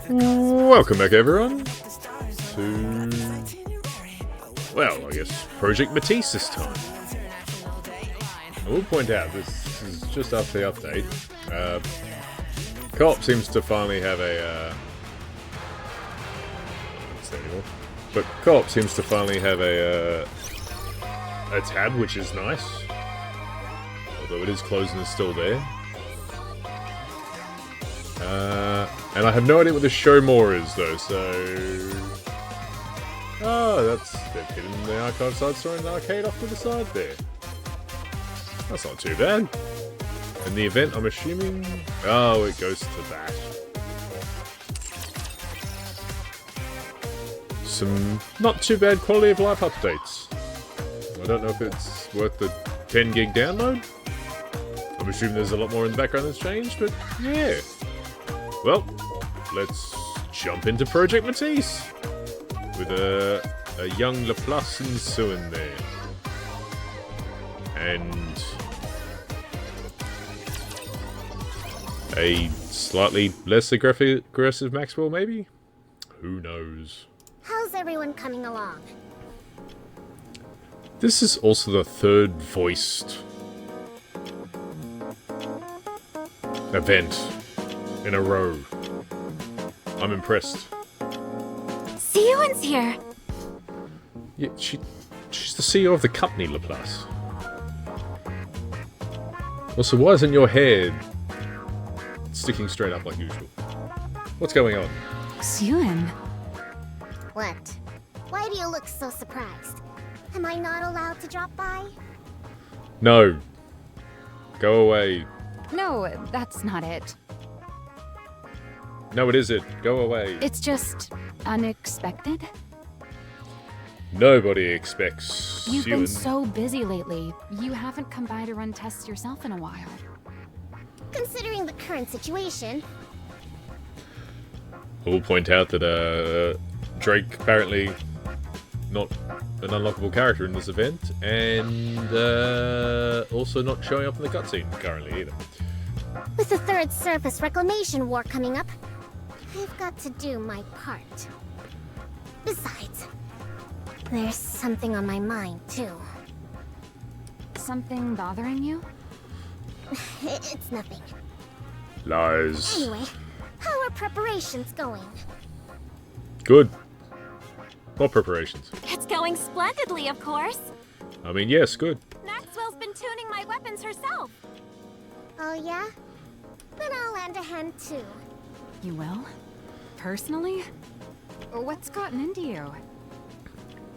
Welcome back, everyone, to, well, I guess, Project Matisse this time. I will point out, this is just after the update. Co-op seems to finally have a, I don't say anymore, but Co-op seems to finally have a tab, which is nice. Although it is closed and it's still there. And I have no idea what the show more is, though, so... Oh, they've hidden the archive side story and the arcade off to the side there. That's not too bad. And the event, I'm assuming... Oh, it goes to that. Some not too bad quality of life updates. I don't know if it's worth the 10 gig download. I'm assuming there's a lot more in the background that's changed, but yeah. Well, let's jump into Project Matisse with a young Laplace and Syuen there. And a slightly less aggressive Maxwell, maybe? Who knows? How's everyone coming along? This is also the third voiced event in a row. I'm impressed. Syuen's here! Yeah, she's the CEO of the company, Laplace. Also, why isn't your hair sticking straight up like usual? What's going on? Syuen. What? Why do you look so surprised? Am I not allowed to drop by? No. Go away. No, that's not it. No, it isn't. Go away. It's just unexpected. Nobody expects You've been Syuen. so busy lately. You haven't come by to run tests yourself in a while. Considering the current situation. I will point out that Drake apparently not an unlockable character in this event, and also not showing up in the cutscene currently either. With the third surface reclamation war coming up, I've got to do my part. Besides, there's something on my mind too. Something bothering you? It's nothing. Lies. Anyway, how are preparations going? Good. What preparations? It's going splendidly, of course. I mean, yes, good. Maxwell's been tuning my weapons herself. Oh yeah? Then I'll lend a hand too. You will? Personally? What's gotten into you?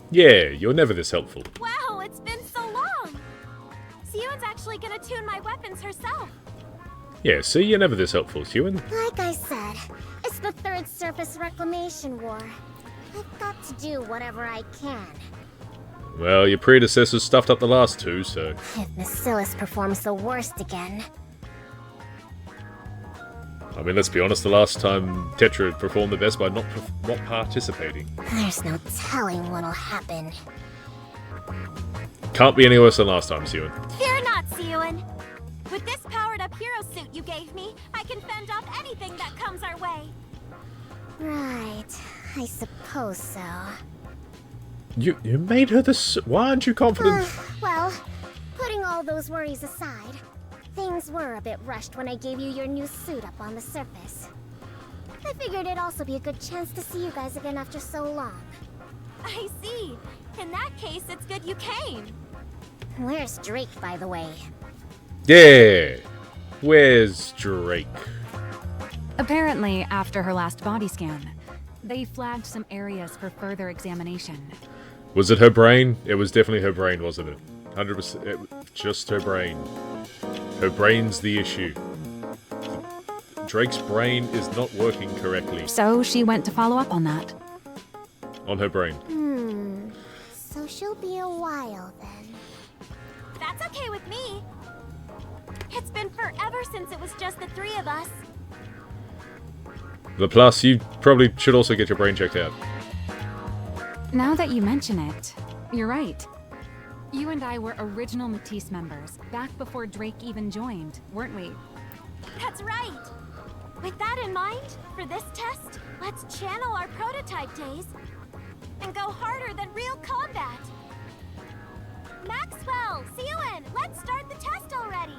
Yeah, you're never this helpful. Wow, it's been so long. Syuen's actually gonna tune my weapons herself. Yeah, see, you're never this helpful, Syuen. Like I said, it's the third surface reclamation war. I've got to do whatever I can. Well, your predecessors stuffed up the last two, so... If Bacillus performs the worst again... I mean, let's be honest, the last time Tetra performed the best by not participating. There's no telling what'll happen. Can't be any worse than last time, Syuen. Fear not, Syuen. With this powered-up hero suit you gave me, I can fend off anything that comes our way. Right, I suppose so. You made her this... Why aren't you confident? Well, putting all those worries aside, things were a bit rushed when I gave you your new suit up on the surface. I figured it'd also be a good chance to see you guys again after so long. I see. In that case, it's good you came. Where's Drake, by the way? Yeah. Where's Drake? Apparently, after her last body scan, they flagged some areas for further examination. Was it her brain? It was definitely her brain, wasn't it? 100%. Just her brain. Her brain's the issue. Drake's brain is not working correctly. So she went to follow up on that. On her brain. So she'll be a while then. That's okay with me. It's been forever since it was just the three of us. Laplace, you probably should also get your brain checked out. Now that you mention it, you're right. You and I were original Matisse members, back before Drake even joined, weren't we? That's right. With that in mind, for this test, let's channel our prototype days and go harder than real combat. Maxwell, Syuen, let's start the test already.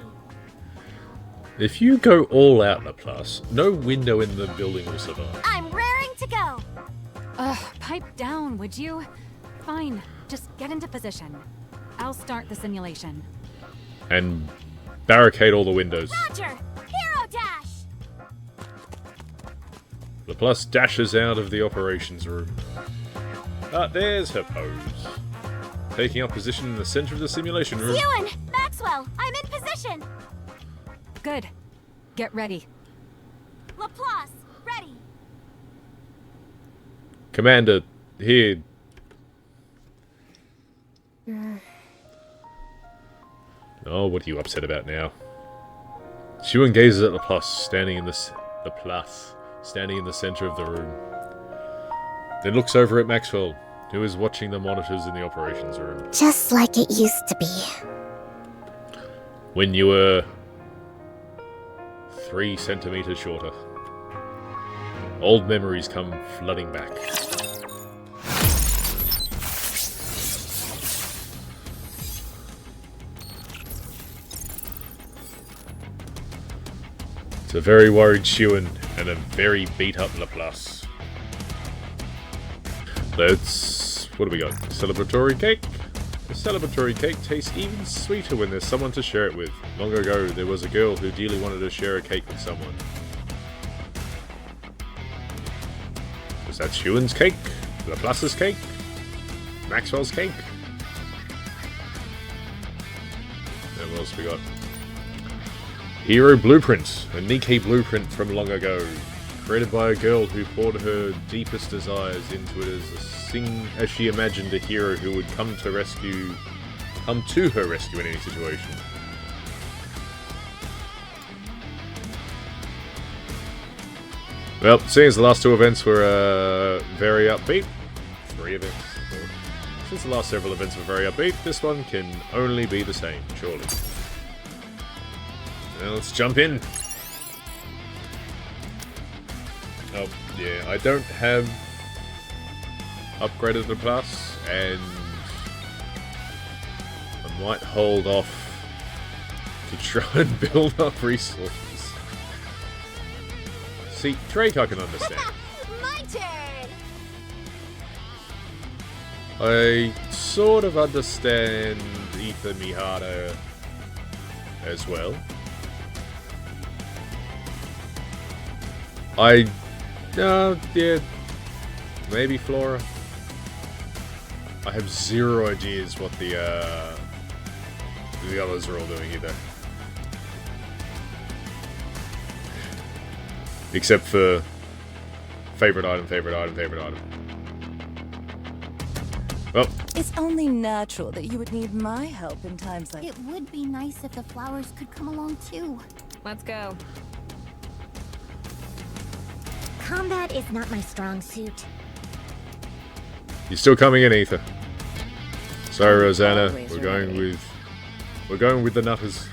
If you go all out, Laplace, no window in the building will survive. I'm raring to go. Ugh, pipe down, would you? Fine, just get into position. I'll start the simulation. And barricade all the windows. Roger, hero dash. Laplace dashes out of the operations room. Ah, there's her pose. Taking up position in the center of the simulation room. Syuen, Maxwell, I'm in position. Good. Get ready. Laplace, ready. Commander, here. Oh, what are you upset about now? Syuen gazes at Laplace, standing in the center of the room. Then looks over at Maxwell, who is watching the monitors in the operations room. Just like it used to be. When you were 3 centimeters shorter. Old memories come flooding back. It's a very worried Syuen and a very beat up Laplace. Let's... what do we got? Celebratory cake? The celebratory cake tastes even sweeter when there's someone to share it with. Long ago, there was a girl who dearly wanted to share a cake with someone. Was that Syuen's cake? Laplace's cake? Maxwell's cake? And what else we got? Hero Blueprint, a Nikke blueprint from long ago. Created by a girl who poured her deepest desires into it as she imagined a hero who would come to her rescue in any situation. Well, seeing as the last 2 events were very upbeat, 3 events. Since the last several events were very upbeat, this one can only be the same, surely. Now let's jump in. Oh, yeah, I don't have upgraded the plus, and I might hold off to try and build up resources. See, Drake I can understand. My turn. I sort of understand Ethan Mihara as well. Yeah, maybe Flora. I have 0 ideas what the others are all doing either. Except for favorite item. Well, It's only natural that you would need my help in times like... It would be nice if the flowers could come along too. Let's go. Combat is not my strong suit. you're still coming in, Ether. Sorry, Rosanna. Always We're going with the Nutters.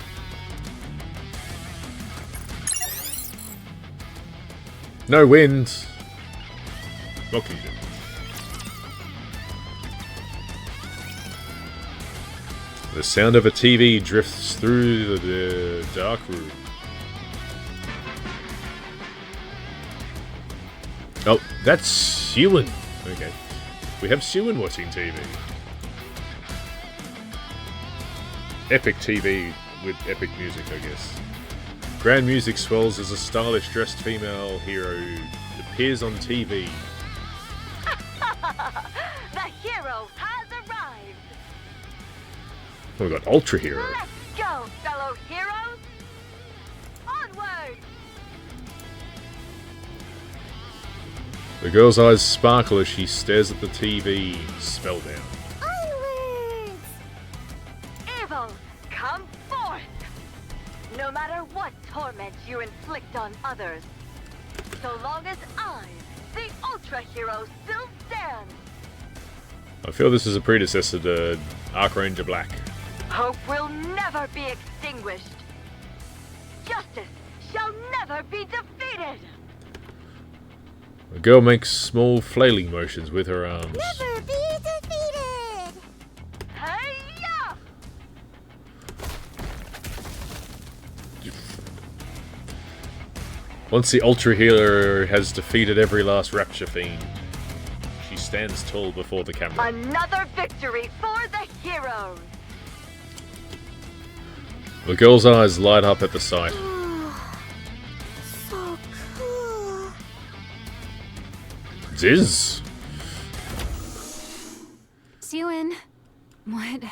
No wind. What can you do? The sound of a TV drifts through the dark room. Oh, that's Syuen. Okay. We have Syuen watching TV. Epic TV with epic music, I guess. Grand music swells as a stylish dressed female hero appears on TV. The hero has arrived. Oh, we got Ultra Hero. Let's go, fellow heroes. Onward. The girl's eyes sparkle as she stares at the TV, spellbound. Onwards! Evil, come forth. No matter what torment you inflict on others, so long as I, the Ultra Hero, still stand, I feel this is a predecessor to Archranger Black. hope will never be extinguished. Justice shall never be defeated! The girl makes small flailing motions with her arms. Never be defeated! Hey-ya! Once the Ultra Healer has defeated every last Rapture Fiend, she stands tall before the camera. Another victory for the heroes! The girl's eyes light up at the sight. So cool. Ziz! Syuen, what?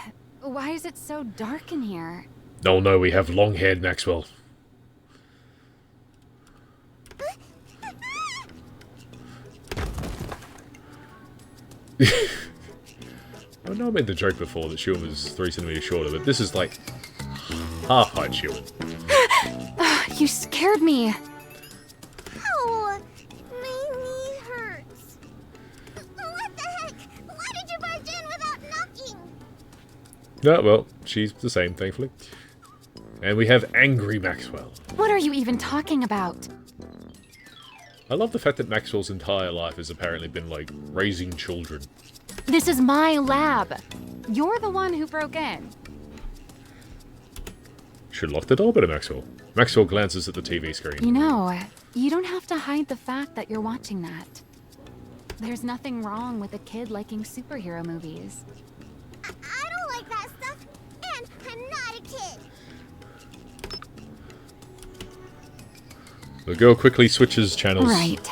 Why is it so dark in here? Oh no, we have long-haired Maxwell. I know I made the joke before that Syuen was 3 centimeters shorter, but this is like half height Syuen. You scared me. Ow! My knee hurts. What the heck? Why did you barge in without knocking? No, well, she's the same, thankfully. And we have angry Maxwell. What are you even talking about? I love the fact that Maxwell's entire life has apparently been like raising children. This is my lab. You're the one who broke in. Should lock the door better, Maxwell. Maxwell glances at the TV screen. You know, you don't have to hide the fact that you're watching that. There's nothing wrong with a kid liking superhero movies. I don't like that stuff, and I'm not a kid. The girl quickly switches channels. Right.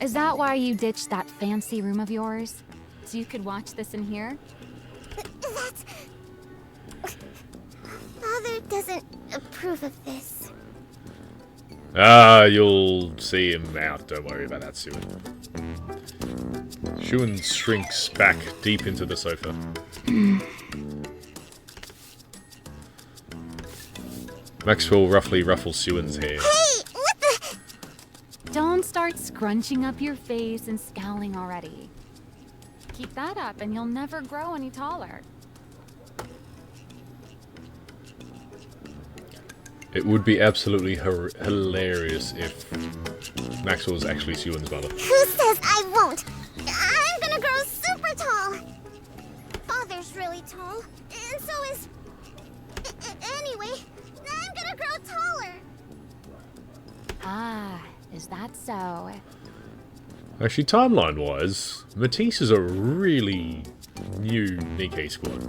Is that why you ditched that fancy room of yours? So you could watch this in here? That's... Father doesn't approve of this. Ah, you'll see him out. Don't worry about that, Syuen. Syuen shrinks back deep into the sofa. Maxwell roughly ruffles Syuen's hair. Hey, what the... Don't start scrunching up your face and scowling already. Keep that up and you'll never grow any taller. It would be absolutely hilarious if Maxwell was actually Syuen's mother. Who says I won't? I'm gonna grow super tall. Father's really tall, and so is... Anyway, I'm gonna grow taller. Ah, is that so? Actually, timeline-wise, Matisse is a really new Nikke squad.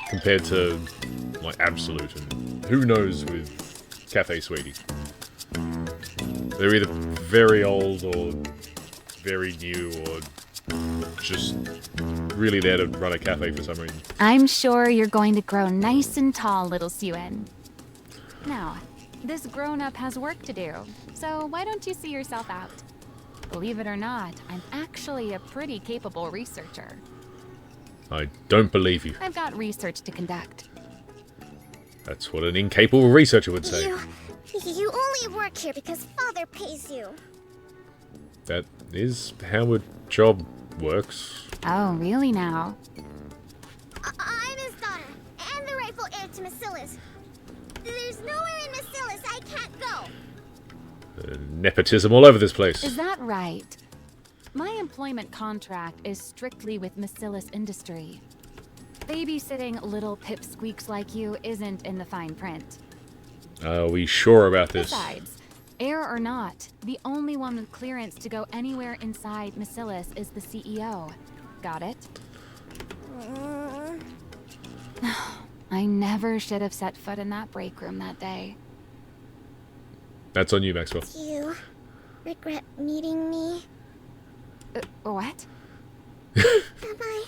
Compared to, like, Absolute and who knows with Cafe Sweetie. They're either very old or very new or just really there to run a cafe for some reason. I'm sure you're going to grow nice and tall, little Syuen. Now, this grown-up has work to do, so why don't you see yourself out? Believe it or not, I'm actually a pretty capable researcher. I don't believe you. I've got research to conduct. That's what an incapable researcher would say. You only work here because Father pays you. That is how a job works. Oh, really now? I'm his daughter, and the rightful heir to Massilis. There's nowhere in Massilis I can't go. Nepotism all over this place. Is that right? My employment contract is strictly with Massilis Industry. Babysitting little pipsqueaks like you isn't in the fine print. Are we sure about this? Besides, heir or not, the only one with clearance to go anywhere inside Massilis is the CEO. Got it? I never should have set foot in that break room that day. That's on you, Maxwell. Do you regret meeting me? What? Am I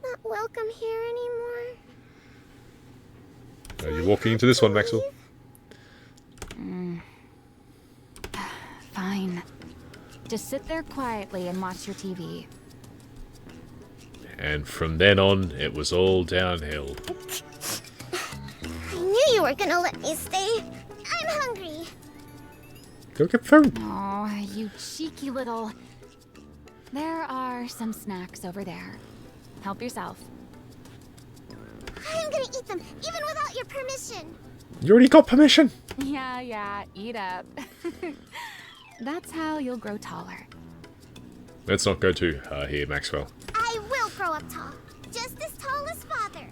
not welcome here anymore? You're walking into this one, Maxwell. Fine. Just sit there quietly and watch your TV. And from then on, it was all downhill. I knew you were gonna let me stay. I'm hungry. Go get food. Oh, you cheeky little... There are some snacks over there. Help yourself. I'm gonna eat them, even without your permission. You already got permission. Yeah, eat up. That's how you'll grow taller. Let's not go too high here, Maxwell. I will grow up tall. Just as tall as father.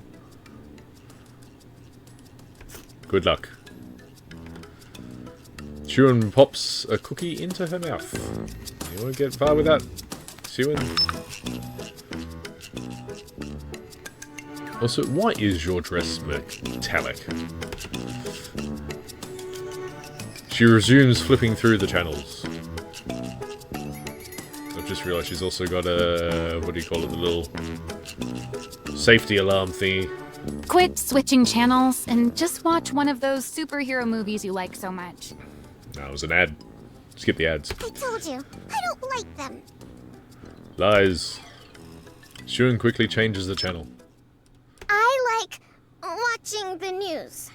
Good luck. Syuen pops a cookie into her mouth. You won't get far with that, Syuen. Also, why is your dress metallic? She resumes flipping through the channels. I've just realised she's also got a, what do you call it, the little safety alarm thingy. Quit switching channels and just watch one of those superhero movies you like so much. No, it was an ad. Skip the ads. I told you, I don't like them. Lies. Syuen quickly changes the channel. I like watching the news.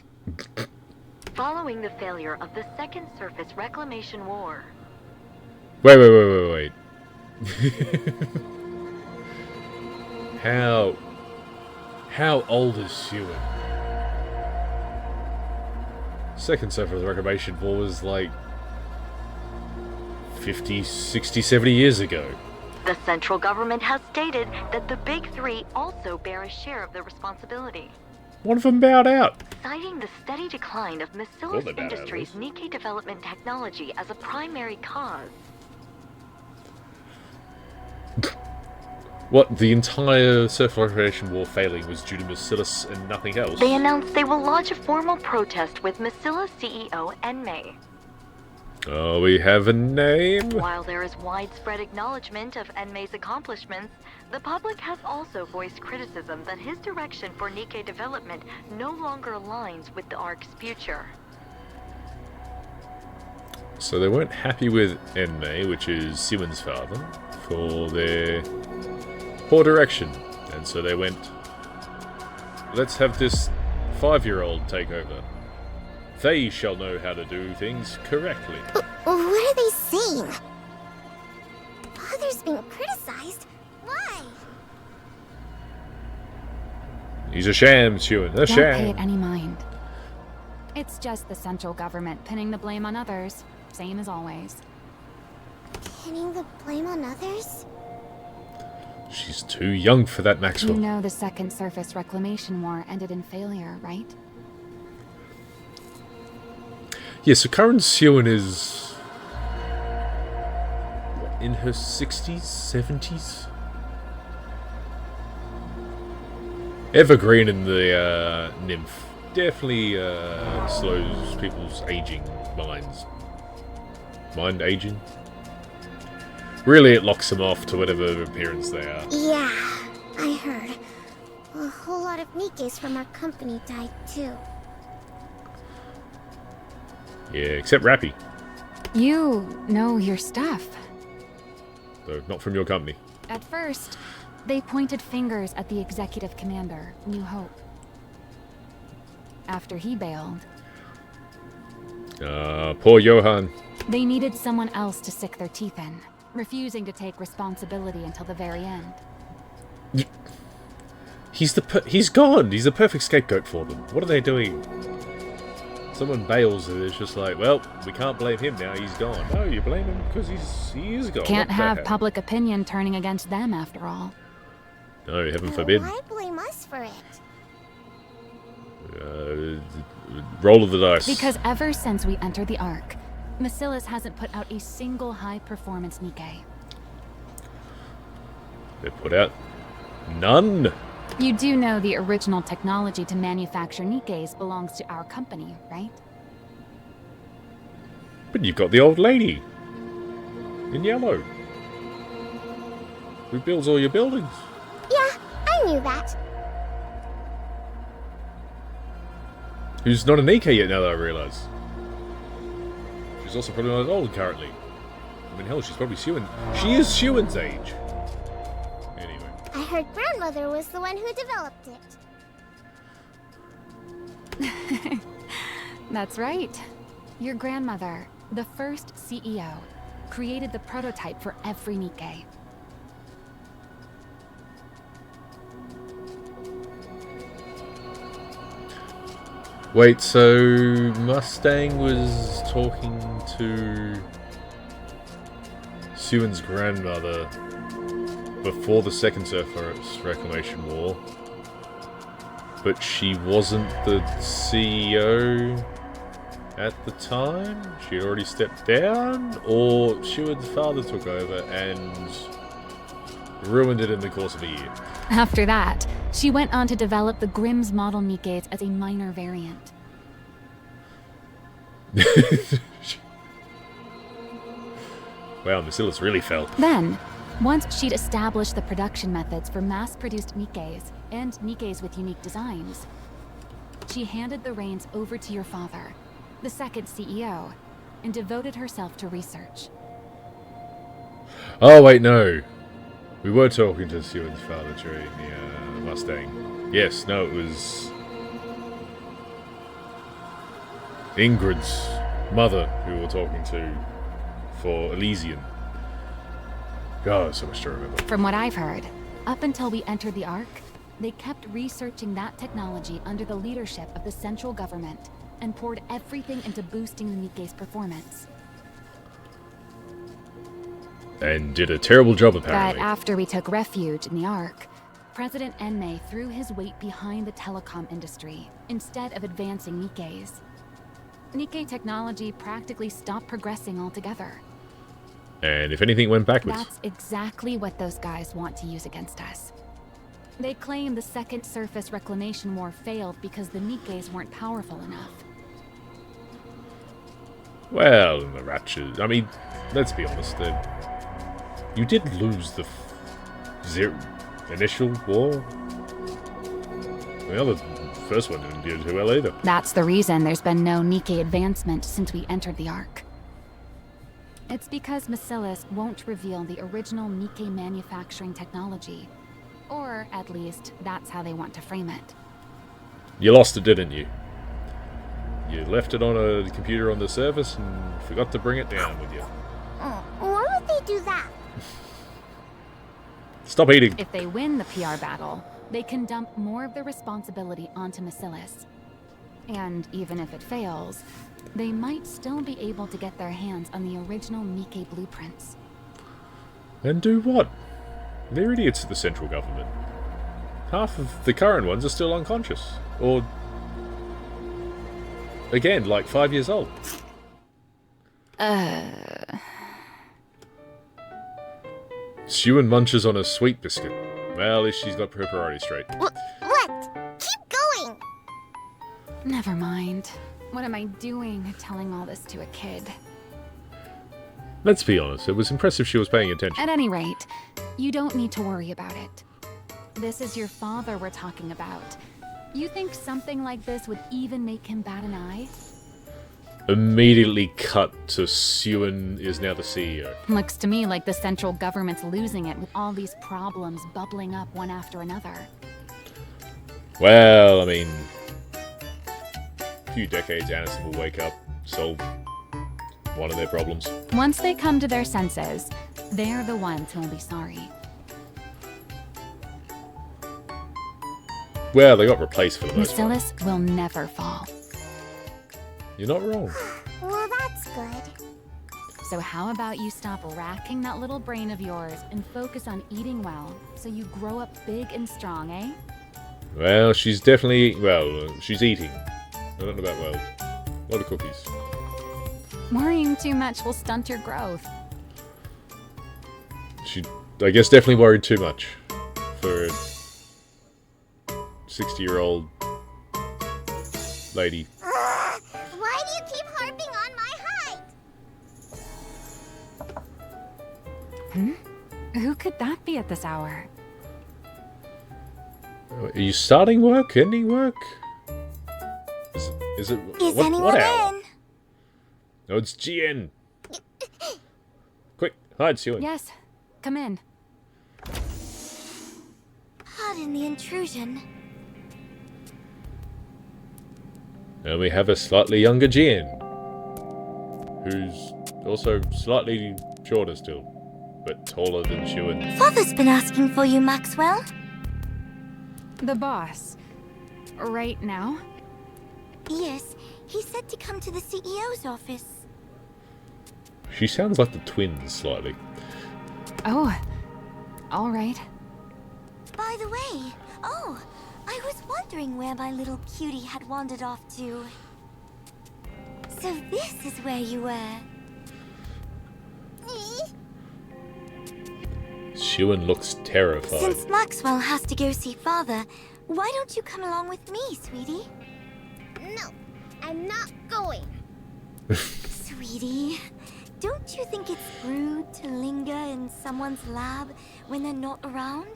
Following the failure of the Second Surface Reclamation War, Wait. How old is Syuen? Second Surface Reclamation War was like 50, 60, 70 years ago. the central government has stated that the Big Three also bear a share of the responsibility. One of them bowed out. Citing the steady decline of Well, Macilla's they bowed out, Industries' at least. Nikke development technology as a primary cause. What, the entire Surface Reclamation War failing was due to Macillus and nothing else? They announced they will lodge a formal protest with Macilla's CEO, Enmei. Oh, we have a name? While there is widespread acknowledgement of Enmei's accomplishments, the public has also voiced criticism that his direction for Nikke development no longer aligns with the ARC's future. So they weren't happy with Enmei, which is Syuen's father, for their poor direction. And so they went, let's have this 5-year-old take over. They shall know how to do things correctly. What are they saying? Father's being criticized? Why? He's a sham, Syuen, a Don't pay sham. it any mind. It's just the central government pinning the blame on others, same as always. Pinning the blame on others? She's too young for that, Maxwell. You know the Second Surface Reclamation War ended in failure, right? Yeah, so current Syuen is... what, in her 60s, 70s? Evergreen in the nymph definitely slows people's aging minds. Mind aging? Really, it locks them off to whatever appearance they are. Yeah, I heard. A whole lot of Nikkes from our company died too. Yeah, except Rappy. You know your stuff. Though not from your company. At first, they pointed fingers at the executive commander, New Hope. After he bailed, Poor Johan. they needed someone else to stick their teeth in, refusing to take responsibility until the very end. He's gone. He's the perfect scapegoat for them. What are they doing? Someone bails and it's just like, well, we can't blame him now. He's gone. No, you blame him because he is gone. Can't What the have hell? public opinion turning against them, after all. No, heaven forbid. Why blame us for it? Roll of the dice. Because ever since we entered the Ark, Macillus hasn't put out a single high-performance Nikke. They put out none. You do know the original technology to manufacture Nikkes belongs to our company, right? But you've got the old lady in yellow who builds all your buildings. Yeah, I knew that. Who's not a Nikke yet now that I realise. She's also probably not as old currently. I mean, hell, she's probably Syuen. She is Syuen's age. Anyway. I heard grandmother was the one who developed it. That's right. Your grandmother, the first CEO, created the prototype for every Nikke. Wait, so Mustang was talking to Syuen's grandmother before the Second Surface Reclamation War, but she wasn't the CEO at the time? She had already stepped down? Or Syuen's father took over and ruined it in the course of a year? After that, she went on to develop the Grimm's model Nikkes as a minor variant. Wow, Marcellus really fell. Then, once she'd established the production methods for mass-produced Nikkes and Nikkes with unique designs, she handed the reins over to your father, the second CEO, and devoted herself to research. Oh, wait, no. We were talking to Syuen's father during the Mustang. Yes, no, it was Ingrid's mother who we were talking to for Elysian. God, so much to remember. From what I've heard, up until we entered the Ark, they kept researching that technology under the leadership of the central government and poured everything into boosting the Nikke's performance. And did a terrible job, apparently. But after we took refuge in the Ark, President Enmei threw his weight behind the telecom industry instead of advancing Nikkes. Nikke technology practically stopped progressing altogether. And if anything went backwards. That's exactly what those guys want to use against us. They claim the Second Surface Reclamation War failed because the Nikkes weren't powerful enough. Well, the Ratchet. I mean, let's be honest. You did lose the initial war. Well, the first one didn't do too well either. That's the reason there's been no Nikke advancement since we entered the Ark. It's because Marcellus won't reveal the original Nikke manufacturing technology. Or, at least, that's how they want to frame it. You lost it, didn't you? You left it on a computer on the surface and forgot to bring it down with you. Why would they do that? Stop eating. If they win the PR battle, they can dump more of the responsibility onto Marcellus. And even if it fails, they might still be able to get their hands on the original Nikke blueprints. And do what? They're idiots at the central government. Half of the current ones are still unconscious. Or, again, like 5 years old. Syuen munches on a sweet biscuit. Well, at least she's got her priorities straight. What? Keep going! Never mind. What am I doing telling all this to a kid? Let's be honest, it was impressive she was paying attention. At any rate, you don't need to worry about it. This is your father we're talking about. You think something like this would even make him bat an eye? Immediately cut to Syuen is now the CEO. Looks to me like the central government's losing it with all these problems bubbling up one after another. Well, I mean, a few decades, Anderson will wake up, solve one of their problems. Once they come to their senses, they're the ones who will be sorry. Well, they got replaced for the most part. Marcellus will never fall. You're not wrong. Well, that's good. So how about you stop racking that little brain of yours and focus on eating well, so you grow up big and strong, eh? Well, she's definitely, she's eating. I don't know about well. A lot of cookies. Worrying too much will stunt your growth. She, I guess, definitely worried too much for a 60-year-old lady. Why do you keep harping on my height? Who could that be at this hour? Are you starting work? Ending work? Is it? Is what anyone hour? in? No, it's GN. Quick, hide, Syuen. Yes, come in. Pardon the intrusion. And we have a slightly younger GN, who's also slightly shorter still, but taller than Syuen. Father's been asking for you, Maxwell. The boss. Right now? Yes, he said to come to the CEO's office. She sounds like the twins slightly. Oh, all right. By the way, I was wondering where my little cutie had wandered off to. So this is where you were. Syuen looks terrified. Since Maxwell has to go see father, why don't you come along with me, sweetie? No, I'm not going. Sweetie, don't you think it's rude to linger in someone's lab when they're not around?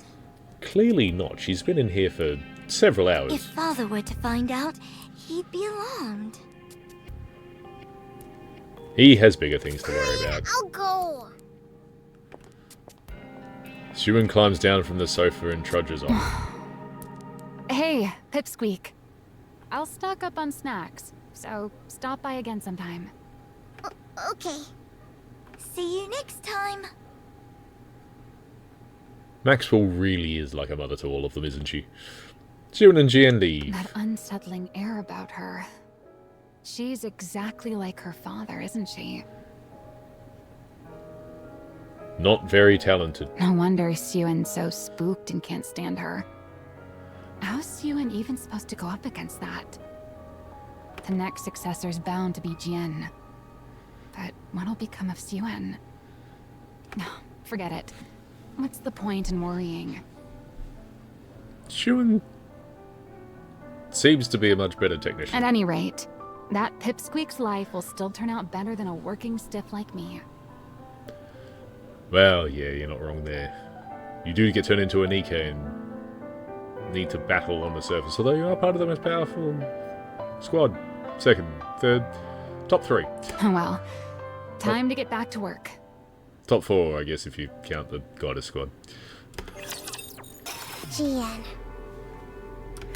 Clearly not. She's been in here for several hours. If father were to find out, he'd be alarmed. He has bigger things to worry about. I'll go. Syuen climbs down from the sofa and trudges off. Hey, Pipsqueak. I'll stock up on snacks, so stop by again sometime. Okay. See you next time. Maxwell really is like a mother to all of them, isn't she? Syuen and Jian leave. That unsettling air about her. She's exactly like her father, isn't she? Not very talented. No wonder Syuen's so spooked and can't stand her. How's Syuen even supposed to go up against that? The next successor's bound to be Jian. But what'll become of Syuen? No, forget it. What's the point in worrying? Syuen seems to be a much better technician. At any rate, that Pipsqueak's life will still turn out better than a working stiff like me. Well, yeah, you're not wrong there. You do get turned into a Nikke and need to battle on the surface, although you are part of the most powerful squad. Second, third, top 3. Oh well. Time to get back to work. Top 4, I guess, if you count the Goddess squad. Jian.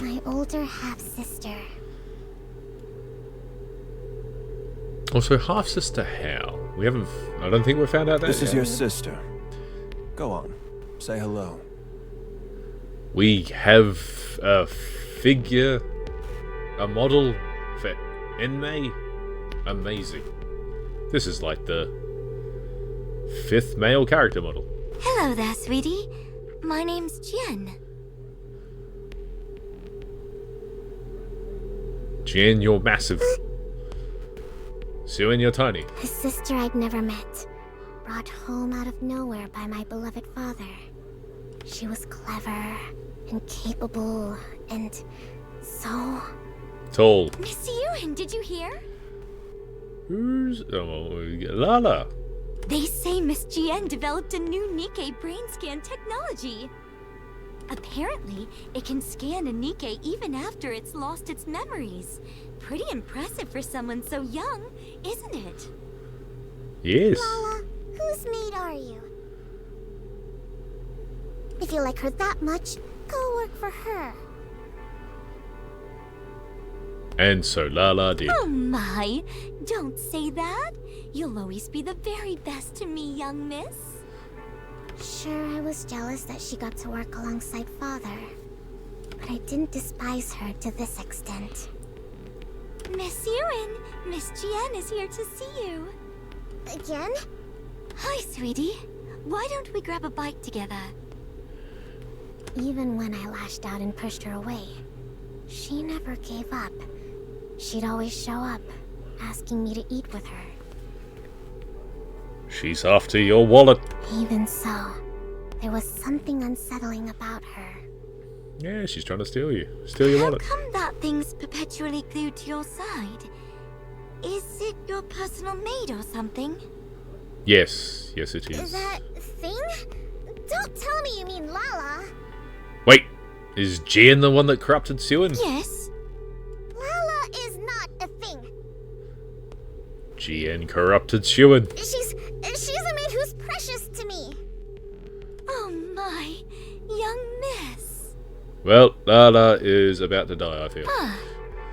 My older half-sister. Also, half-sister how? We haven't... I don't think we've found out that This is yet. your sister. Go on, say hello. We have a figure, a model for Enmei. Amazing. This is like the 5th male character model. Hello there, sweetie. My name's Jen. Jian, you're massive. Syuen, you're tiny. A sister I'd never met. Brought home out of nowhere by my beloved father. She was clever and capable and so... Tall. Miss Syuen, did you hear? Who's... Oh, Lala. They say Miss Jian developed a new Nikke brain scan technology. Apparently, it can scan a Nikke even after it's lost its memories. Pretty impressive for someone so young, isn't it? Yes. Lala, whose maid are you? If you like her that much, go work for her. And so Lala did. Oh my, don't say that. You'll always be the very best to me, young miss. Sure, I was jealous that she got to work alongside father. But I didn't despise her to this extent. Miss Syuen, Miss Jian is here to see you. Again? Hi, sweetie. Why don't we grab a bite together? Even when I lashed out and pushed her away, she never gave up. She'd always show up, asking me to eat with her. She's after your wallet. Even so, there was something unsettling about her. Yeah, she's trying to steal you. Steal your How wallet. come that thing's perpetually glued to your side? Is it your personal maid or something? Yes. Yes, it is. That thing? Don't tell me you mean Lala. Wait. Is Jian the one that corrupted Syuen? Yes. Lala is not a thing. Jian corrupted Syuen. She's a maid who's precious to me. Oh my, young miss. Well, Lala is about to die, I feel. Ah,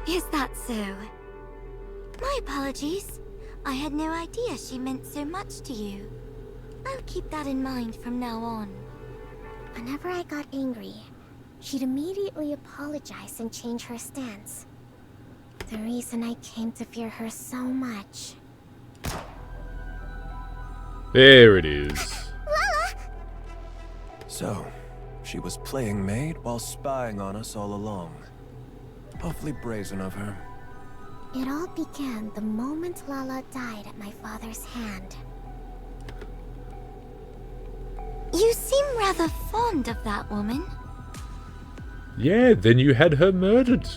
is that so? My apologies. I had no idea she meant so much to you. I'll keep that in mind from now on. Whenever I got angry, she'd immediately apologize and change her stance. The reason I came to fear her so much. There it is. Lala! So, she was playing maid while spying on us all along. Awfully brazen of her. It all began the moment Lala died at my father's hand. You seem rather fond of that woman. Yeah, then you had her murdered.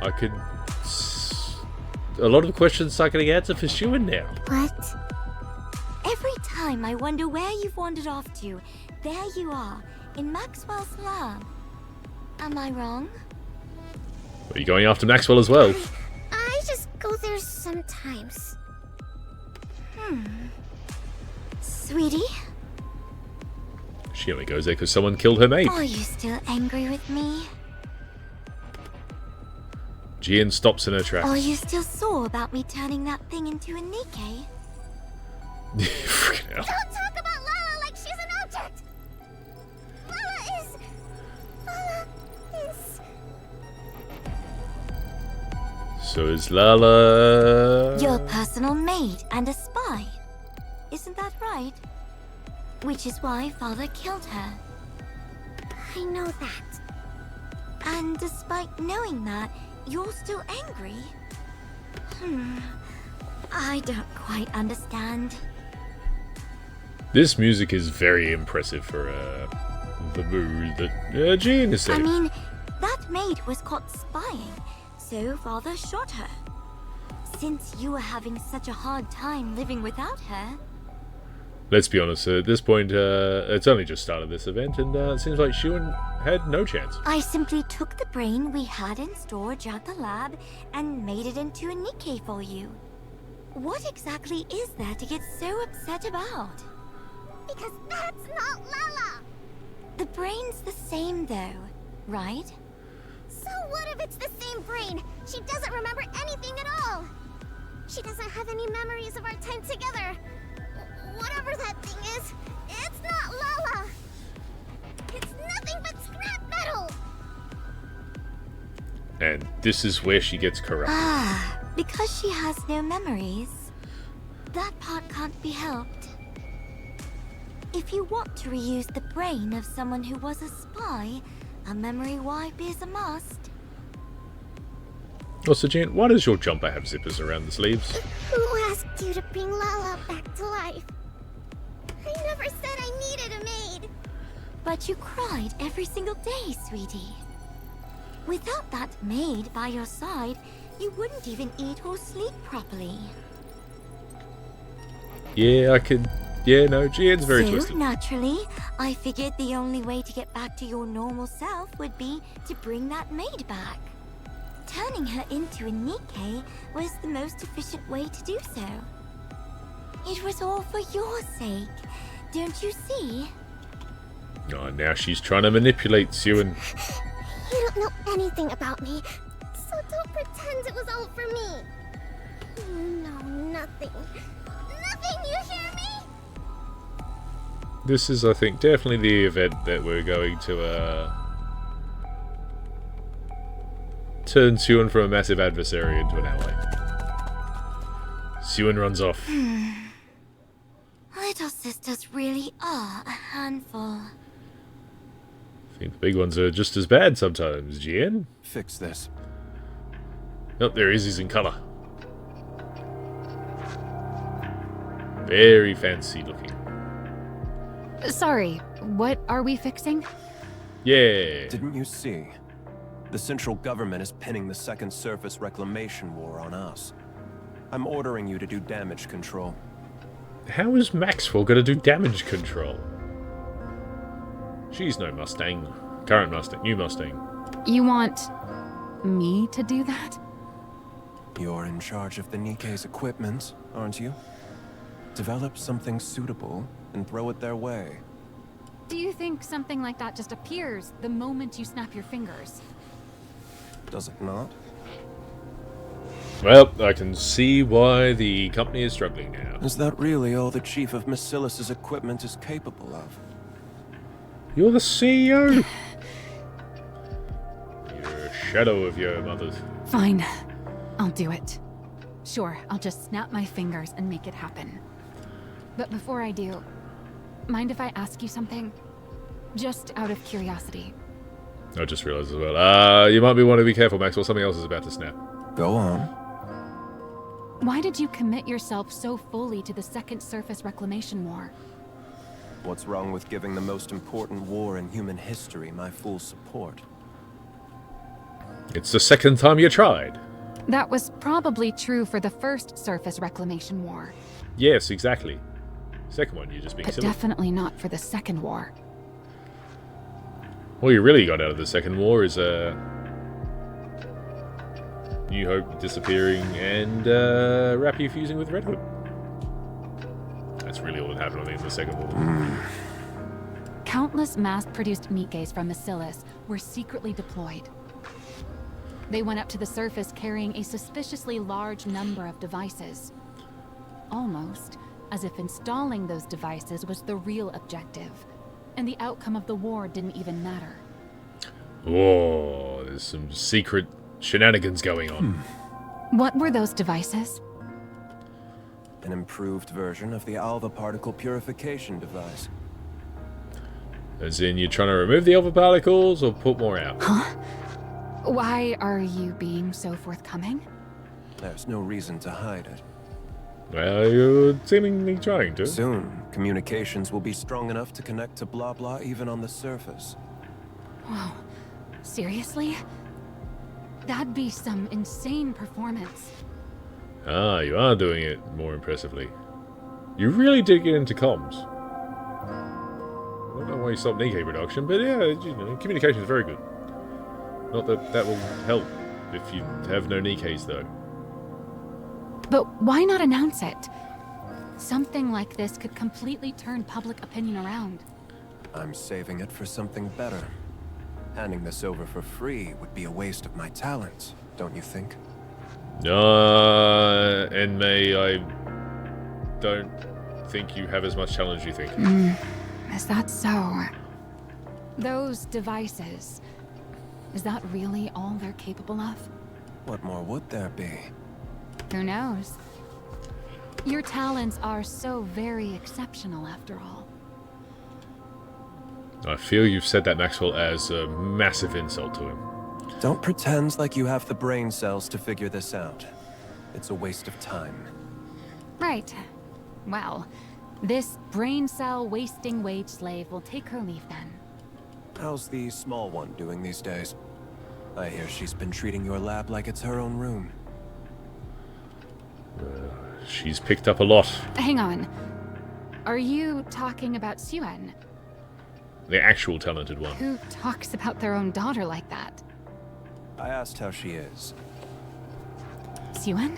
I could... A lot of questions start getting answered for Syuen now. What? Every time I wonder where you've wandered off to, there you are, in Maxwell's lab. Am I wrong? Are you going after Maxwell as well? I just go there sometimes. Sweetie, She only goes there because someone killed her mate. are you still angry with me? Jian stops in her tracks. Are you still sore about me turning that thing into a Nikke? Freaking hell. Don't talk about Lala like she's an object! Lala is... So is Lala... Your personal maid and a spy. Isn't that right? Which is why Father killed her. I know that. And despite knowing that, you're still angry? I don't quite understand. This music is very impressive for the mood that Jian is I setting. mean, that maid was caught spying, so Father shot her. Since you were having such a hard time living without her, Let's be honest, at this point, it's only just started this event, and it seems like Syuen had no chance. I simply took the brain we had in storage at the lab and made it into a Nikke for you. What exactly is there to get so upset about? Because that's not Lala! The brain's the same though, right? So what if it's the same brain? She doesn't remember anything at all! She doesn't have any memories of our time together! Whatever that thing is, it's not Lala! It's nothing but scrap metal! And this is where she gets corrupted. Ah, because she has no memories. That part can't be helped. If you want to reuse the brain of someone who was a spy, a memory wipe is a must. Also, Jian, why does your jumper have zippers around the sleeves? Who asked you to bring Lala back to life? I never said I needed a maid! But you cried every single day, sweetie. Without that maid by your side, you wouldn't even eat or sleep properly. Yeah, I could... Yeah, no, Jian's very So, twisted. naturally, I figured the only way to get back to your normal self would be to bring that maid back. Turning her into a Nikke was the most efficient way to do so. It was all for your sake, don't you see? Oh, now she's trying to manipulate Syuen. You don't know anything about me, so don't pretend it was all for me. You know nothing. Nothing, you hear me? This is, I think, definitely the event that we're going to, turn Syuen from a massive adversary into an ally. Syuen runs off. Little sisters really are a handful. I think the big ones are just as bad sometimes, Jian. Fix this. Oh, there he is, he's in colour. Very fancy looking. Sorry, what are we fixing? Yeah. Didn't you see? The central government is pinning the Second Surface Reclamation War on us. I'm ordering you to do damage control. How is Maxwell going to do damage control? She's no Mustang. Current Mustang. New Mustang. You want me to do that? You're in charge of the Nikke's equipment, aren't you? Develop something suitable and throw it their way. Do you think something like that just appears the moment you snap your fingers? Does it not? Well, I can see why the company is struggling now. Is that really all the Chief of Macilis's equipment is capable of? You're the CEO! You're shadow of your mother's. Fine. I'll do it. Sure, I'll just snap my fingers and make it happen. But before I do, mind if I ask you something? Just out of curiosity. I just realized as well. You might want to be careful, Maxwell. Something else is about to snap. Go on. Why did you commit yourself so fully to the Second Surface Reclamation War? What's wrong with giving the most important war in human history my full support? It's the second time you tried. That was probably true for the first Surface Reclamation War. Yes, exactly. Second one, you're just being But silly. definitely not for the second war. All you really got out of the second war is New Hope disappearing and Rappy fusing with Red Hood. That's really all that happened, I think, in the second war. Countless mass-produced Nikkes from Bacillus were secretly deployed. They went up to the surface carrying a suspiciously large number of devices. Almost as if installing those devices was the real objective, and the outcome of the war didn't even matter. Whoa, there's some secret shenanigans going on. What were those devices? An improved version of the alpha particle purification device. As in, you're trying to remove the alpha particles or put more out? Why are you being so forthcoming? There's no reason to hide it. Well, you're seemingly trying to. Soon, communications will be strong enough to connect to blah blah even on the surface. Whoa, seriously? That'd be some insane performance. Ah, you are doing it more impressively. You really did get into comms. I don't know why you stopped Nikke production, but yeah, you know, communication is very good. Not that that will help if you have no Nikkes, though. But why not announce it? Something like this could completely turn public opinion around. I'm saving it for something better. Handing this over for free would be a waste of my talents, don't you think? And I don't think you have as much talent as you think. Is that so? Those devices, is that really all they're capable of? What more would there be? Who knows? Your talents are so very exceptional after all. I feel you've said that, Maxwell, as a massive insult to him. Don't pretend like you have the brain cells to figure this out. It's a waste of time. Right. Well, this brain cell wasting wage slave will take her leave then. How's the small one doing these days? I hear she's been treating your lab like it's her own room. She's picked up a lot. Hang on. Are you talking about Syuen? The actual talented one. Who talks about their own daughter like that? I asked how she is. Syuen?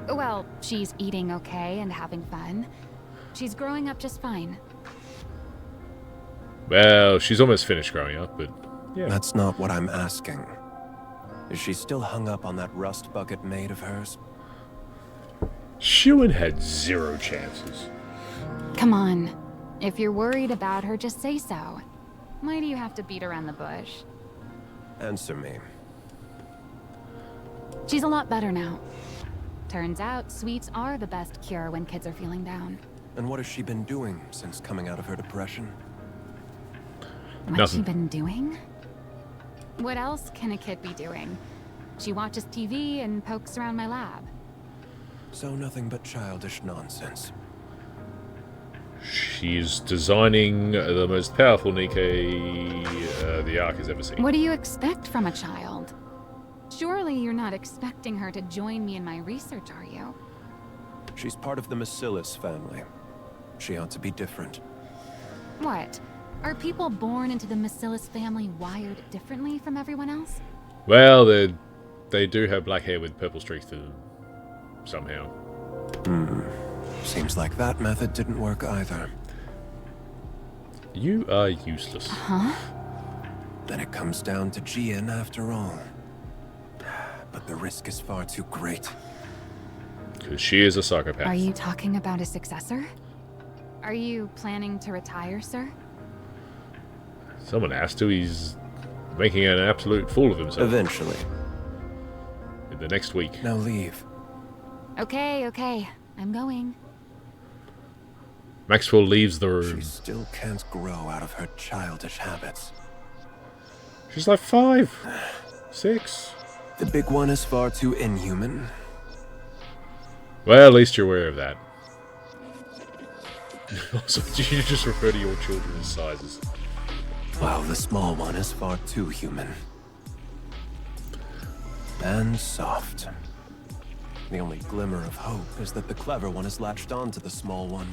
Well, she's eating okay and having fun. She's growing up just fine. Well, she's almost finished growing up, but yeah. That's not what I'm asking. Is she still hung up on that rust bucket maid of hers? Syuen had 0 chances. Come on. If you're worried about her, just say so. Why do you have to beat around the bush? Answer me. She's a lot better now. Turns out, sweets are the best cure when kids are feeling down. And what has she been doing since coming out of her depression? What's she Nothing. been doing? What else can a kid be doing? She watches TV and pokes around my lab. So nothing but childish nonsense. She's designing the most powerful Nikke the Ark has ever seen. What do you expect from a child? Surely you're not expecting her to join me in my research, are you? She's part of the Bacillus family. She ought to be different. What? Are people born into the Bacillus family wired differently from everyone else? Well, they do have black hair with purple streaks to them. Somehow. Seems like that method didn't work either. You are useless. Huh? Then it comes down to Jian after all. But the risk is far too great. Because she is a psychopath. Are you talking about a successor? Are you planning to retire, sir? Someone has to. He's making an absolute fool of himself Eventually. in the next week. Now leave. Okay. I'm going. Maxwell leaves the room. She still can't grow out of her childish habits. She's like 5, 6. The big one is far too inhuman. Well, at least you're aware of that. Also, do you just refer to your children as sizes? While the small one is far too human. And soft. The only glimmer of hope is that the clever one has latched on to the small one.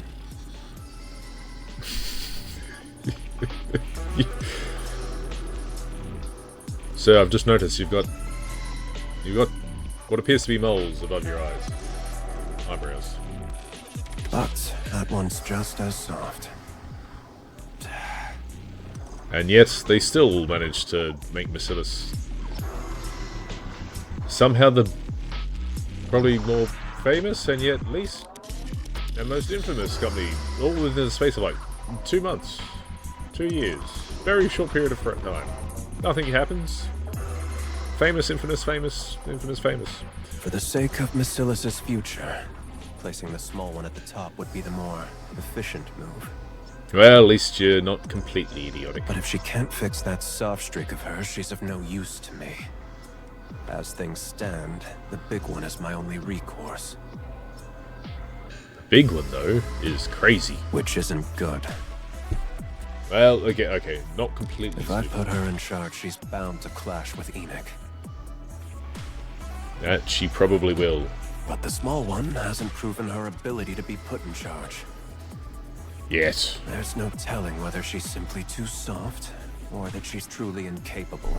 So I've just noticed you've got what appears to be moles above your eyes. Eyebrows. But that one's just as soft. And yet, they still managed to make Marcellus somehow the probably more famous and yet least and most infamous company, all within the space of like 2 months, 2 years. Very short period of time. Nothing happens. Famous, infamous, famous, infamous, famous. For the sake of Marcellus's future, placing the small one at the top would be the more efficient move. Well, at least you're not completely idiotic. But if she can't fix that soft streak of hers, she's of no use to me. As things stand, the big one is my only recourse. The big one, though, is crazy. Which isn't good. Well, okay, not completely If I stupid. put her in charge, she's bound to clash with Enoch. That she probably will. But the small one hasn't proven her ability to be put in charge. Yes. There's no telling whether she's simply too soft, or that she's truly incapable.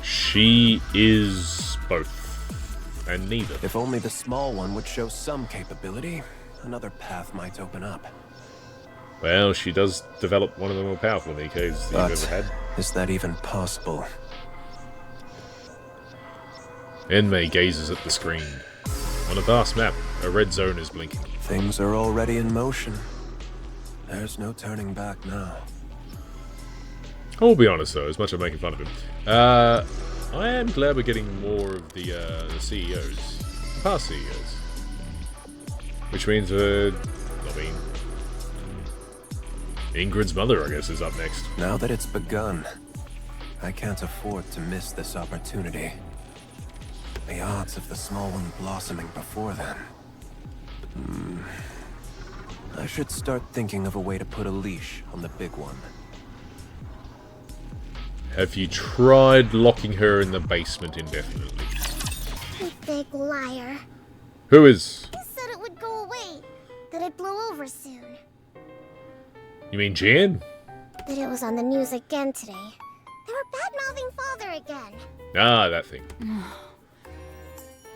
She is both. And neither. If only the small one would show some capability, another path might open up. Well, she does develop one of the more powerful Nikkes that you've ever had. Is that even possible? Enmei gazes at the screen. On a vast map, a red zone is blinking. Things are already in motion. There's no turning back now. I'll be honest though, as much as I'm making fun of him. I am glad we're getting more of the CEOs. The past CEOs. Which means, Ingrid's mother, I guess, is up next. Now that it's begun, I can't afford to miss this opportunity. The odds of the small one blossoming before then. I should start thinking of a way to put a leash on the big one. Have you tried locking her in the basement indefinitely? You big liar. Who is? You said it would go away. That it'd blow over soon. You mean Jan? But it was on the news again today. They were bad-mouthing father again. Ah, that thing.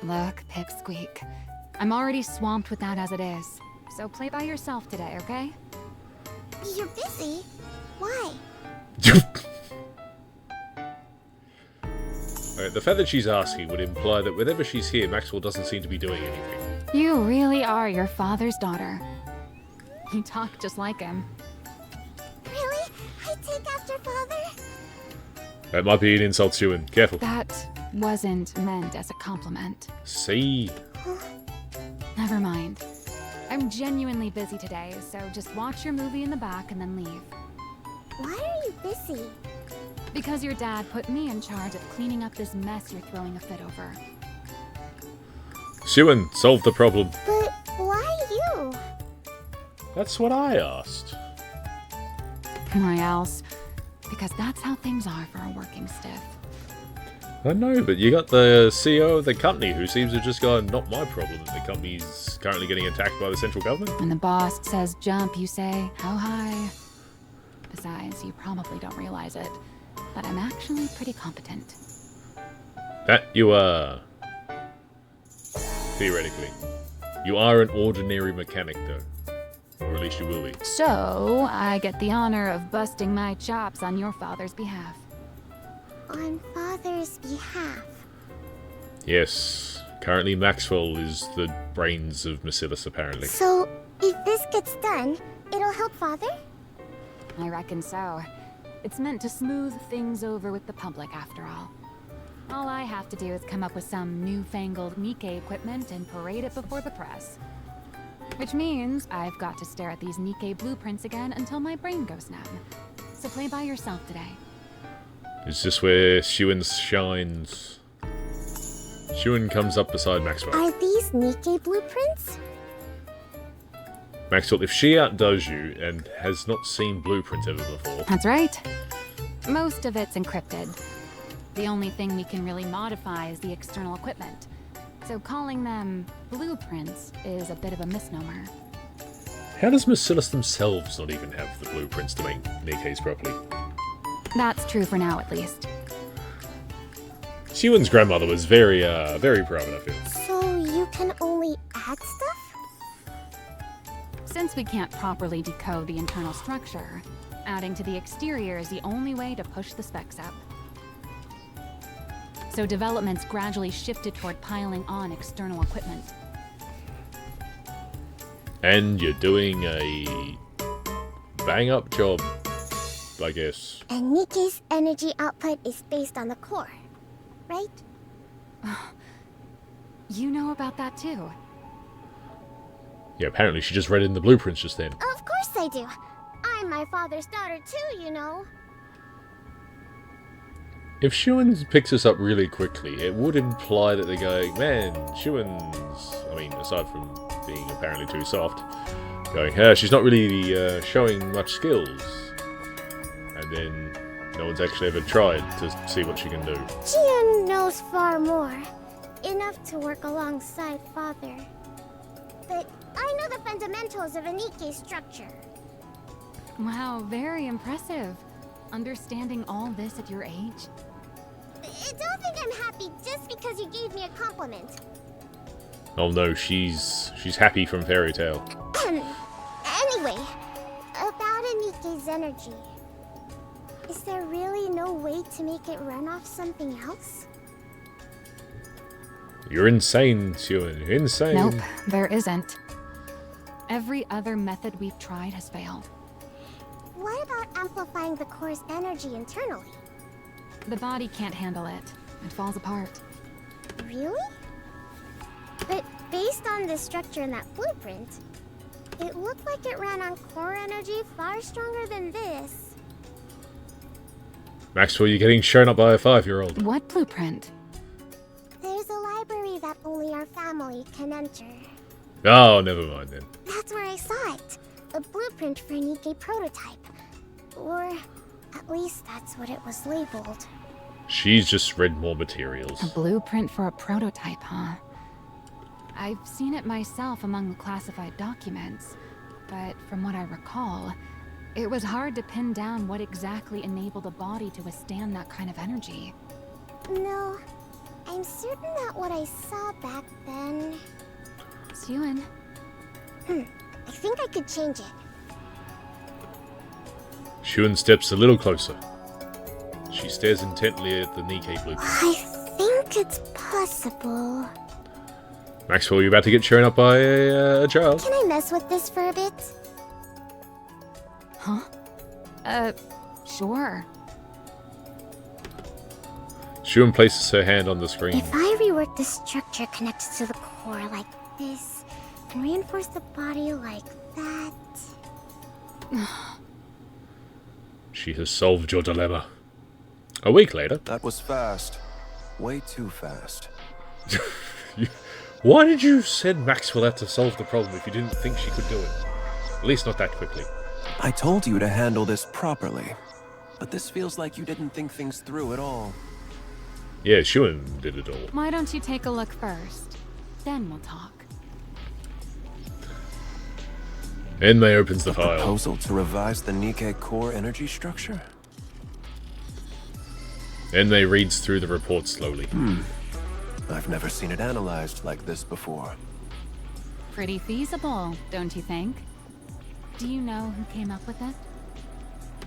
Look, Pipsqueak. I'm already swamped with that as it is. So play by yourself today, okay? You're busy. Why? Alright, the fact that she's asking would imply that whenever she's here, Maxwell doesn't seem to be doing anything. You really are your father's daughter. You talk just like him. Really? I take after father? That might be an insult, Syuen. Careful. That wasn't meant as a compliment. See? Never mind. I'm genuinely busy today, so just watch your movie in the back and then leave. Why are you busy? Because your dad put me in charge of cleaning up this mess you're throwing a fit over. Syuen, solve the problem. But why you? That's what I asked. Why else? Because that's how things are for a working stiff. I know, but you got the CEO of the company who seems to have just gone, not my problem that the company's currently getting attacked by the central government. When the boss says jump, you say, how high? Besides, you probably don't realize it, but I'm actually pretty competent. That you are. Theoretically. You are an ordinary mechanic, though. Or at least you will be. So, I get the honor of busting my chops on your father's behalf. On father's behalf. Yes. Currently, Maxwell is the brains of Marcellus, apparently. So, if this gets done, it'll help father? I reckon so. It's meant to smooth things over with the public, after all. All I have to do is come up with some newfangled Nikke equipment and parade it before the press. Which means I've got to stare at these Nikke blueprints again until my brain goes numb. So play by yourself today. Is this where Syuen shines? Syuen comes up beside Maxwell. Are these Nikke blueprints? Maxwell, if she outdoes you and has not seen blueprints ever before... That's right. Most of it's encrypted. The only thing we can really modify is the external equipment. So calling them blueprints is a bit of a misnomer. How does Marcellus themselves not even have the blueprints to make Nikke's properly? That's true for now, at least. Syuen's grandmother was very proud, I feel. So you can only add stuff? Since we can't properly decode the internal structure, adding to the exterior is the only way to push the specs up. So developments gradually shifted toward piling on external equipment. And you're doing a bang-up job, I guess. And Nikke's energy output is based on the core, right? You know about that too? Yeah, apparently she just read in the blueprints just then. Of course I do. I'm my father's daughter too, you know. If Syuen picks this up really quickly, it would imply that they're going, man, Syuen's, I mean, aside from being apparently too soft, going, she's not really showing much skills. And then no one's actually ever tried to see what she can do. Jian knows far more. Enough to work alongside father. But I know the fundamentals of a Nikke structure. Wow, very impressive. Understanding all this at your age? Don't think I'm happy just because you gave me a compliment. Oh no, she's happy from Fairy Tale. Anyway, about a Nikke's energy. Is there really no way to make it run off something else? You're insane, Syuen. You're insane. Nope, there isn't. Every other method we've tried has failed. What about amplifying the core's energy internally? The body can't handle it. It falls apart. Really? But based on the structure in that blueprint, it looked like it ran on core energy far stronger than this. Maxwell, you're getting shown up by a 5-year-old. What blueprint? There's a library that only our family can enter. Oh, never mind then. That's where I saw it. A blueprint for a Nikke prototype. Or at least that's what it was labeled. She's just read more A materials. blueprint for a prototype, huh? I've seen it myself among the classified documents, but from what I recall, it was hard to pin down what exactly enabled a body to withstand that kind of energy. No, I'm certain that what I saw back then... Syuen, I think I could change it. Syuen steps a little closer. She stares intently at the Nikke blueprint. I think it's possible. Maxwell, you're about to get shown up by a child. Can I mess with this for a bit? huh? Sure. Syuen places her hand on the screen. If I rework the structure connected to the core like this, and reinforce the body like that... She has solved your dilemma. A week later. That was fast. Way too fast. Why did you send Maxwell out to solve the problem if you didn't think she could do it? At least not that quickly. I told you to handle this properly, but this feels like you didn't think things through at all. Yeah, Syuen did it all. Why don't you take a look first? Then we'll talk. Enmei opens the A file. proposal to revise the Nikke core energy structure? Enmei reads through the report slowly. I've never seen it analyzed like this before. Pretty feasible, don't you think? Do you know who came up with it?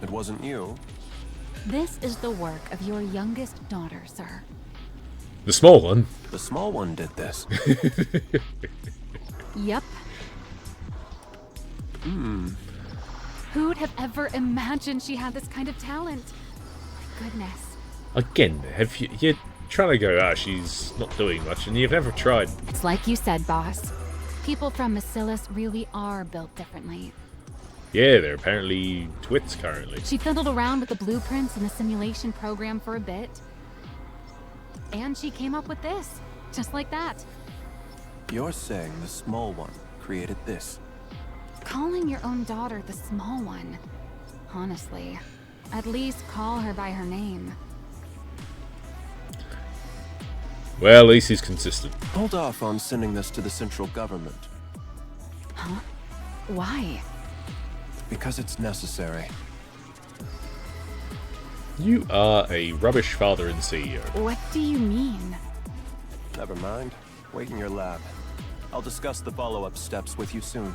It wasn't you. This is the work of your youngest daughter, sir. The small one. The small one did this. Yep. Who'd have ever imagined she had this kind of talent? My goodness. Again, you're trying to go, she's not doing much, and you've never tried. It's like you said, boss. People from Macilis really are built differently. Yeah, they're apparently twits currently. She fiddled around with the blueprints and the simulation program for a bit. And she came up with this, just like that. You're saying the small one created this? Calling your own daughter the small one. Honestly, at least call her by her name. Well, at least he's consistent. Hold off on sending this to the central government. Huh? Why? Because it's necessary. You are a rubbish father and CEO. What do you mean? Never mind. Wait in your lab. I'll discuss the follow-up steps with you soon.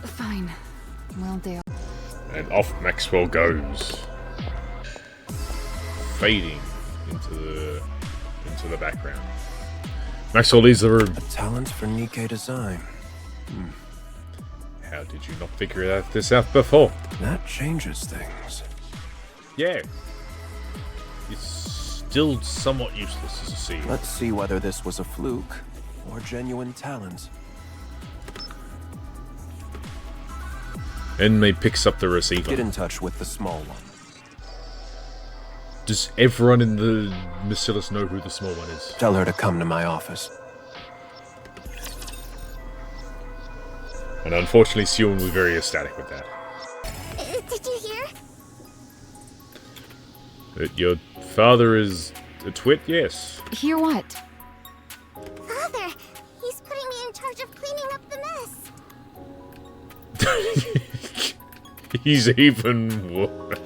Fine. Will do. And off Maxwell goes. Fading into the background. Maxwell leaves the room. A talent for Nikke design. How did you not figure this out before? That changes things. Yeah. It's still somewhat useless as a CEO. Let's see whether this was a fluke or genuine talent. Enmei picks up the receiver. Get in touch with the small one. Does everyone in the Macilis know who the small one is? Tell her to come to my office. And unfortunately, Syuen was very ecstatic with that. Did you hear? That your father is a twit? Yes. Hear what? Father, he's putting me in charge of cleaning up the mess. He's even worse.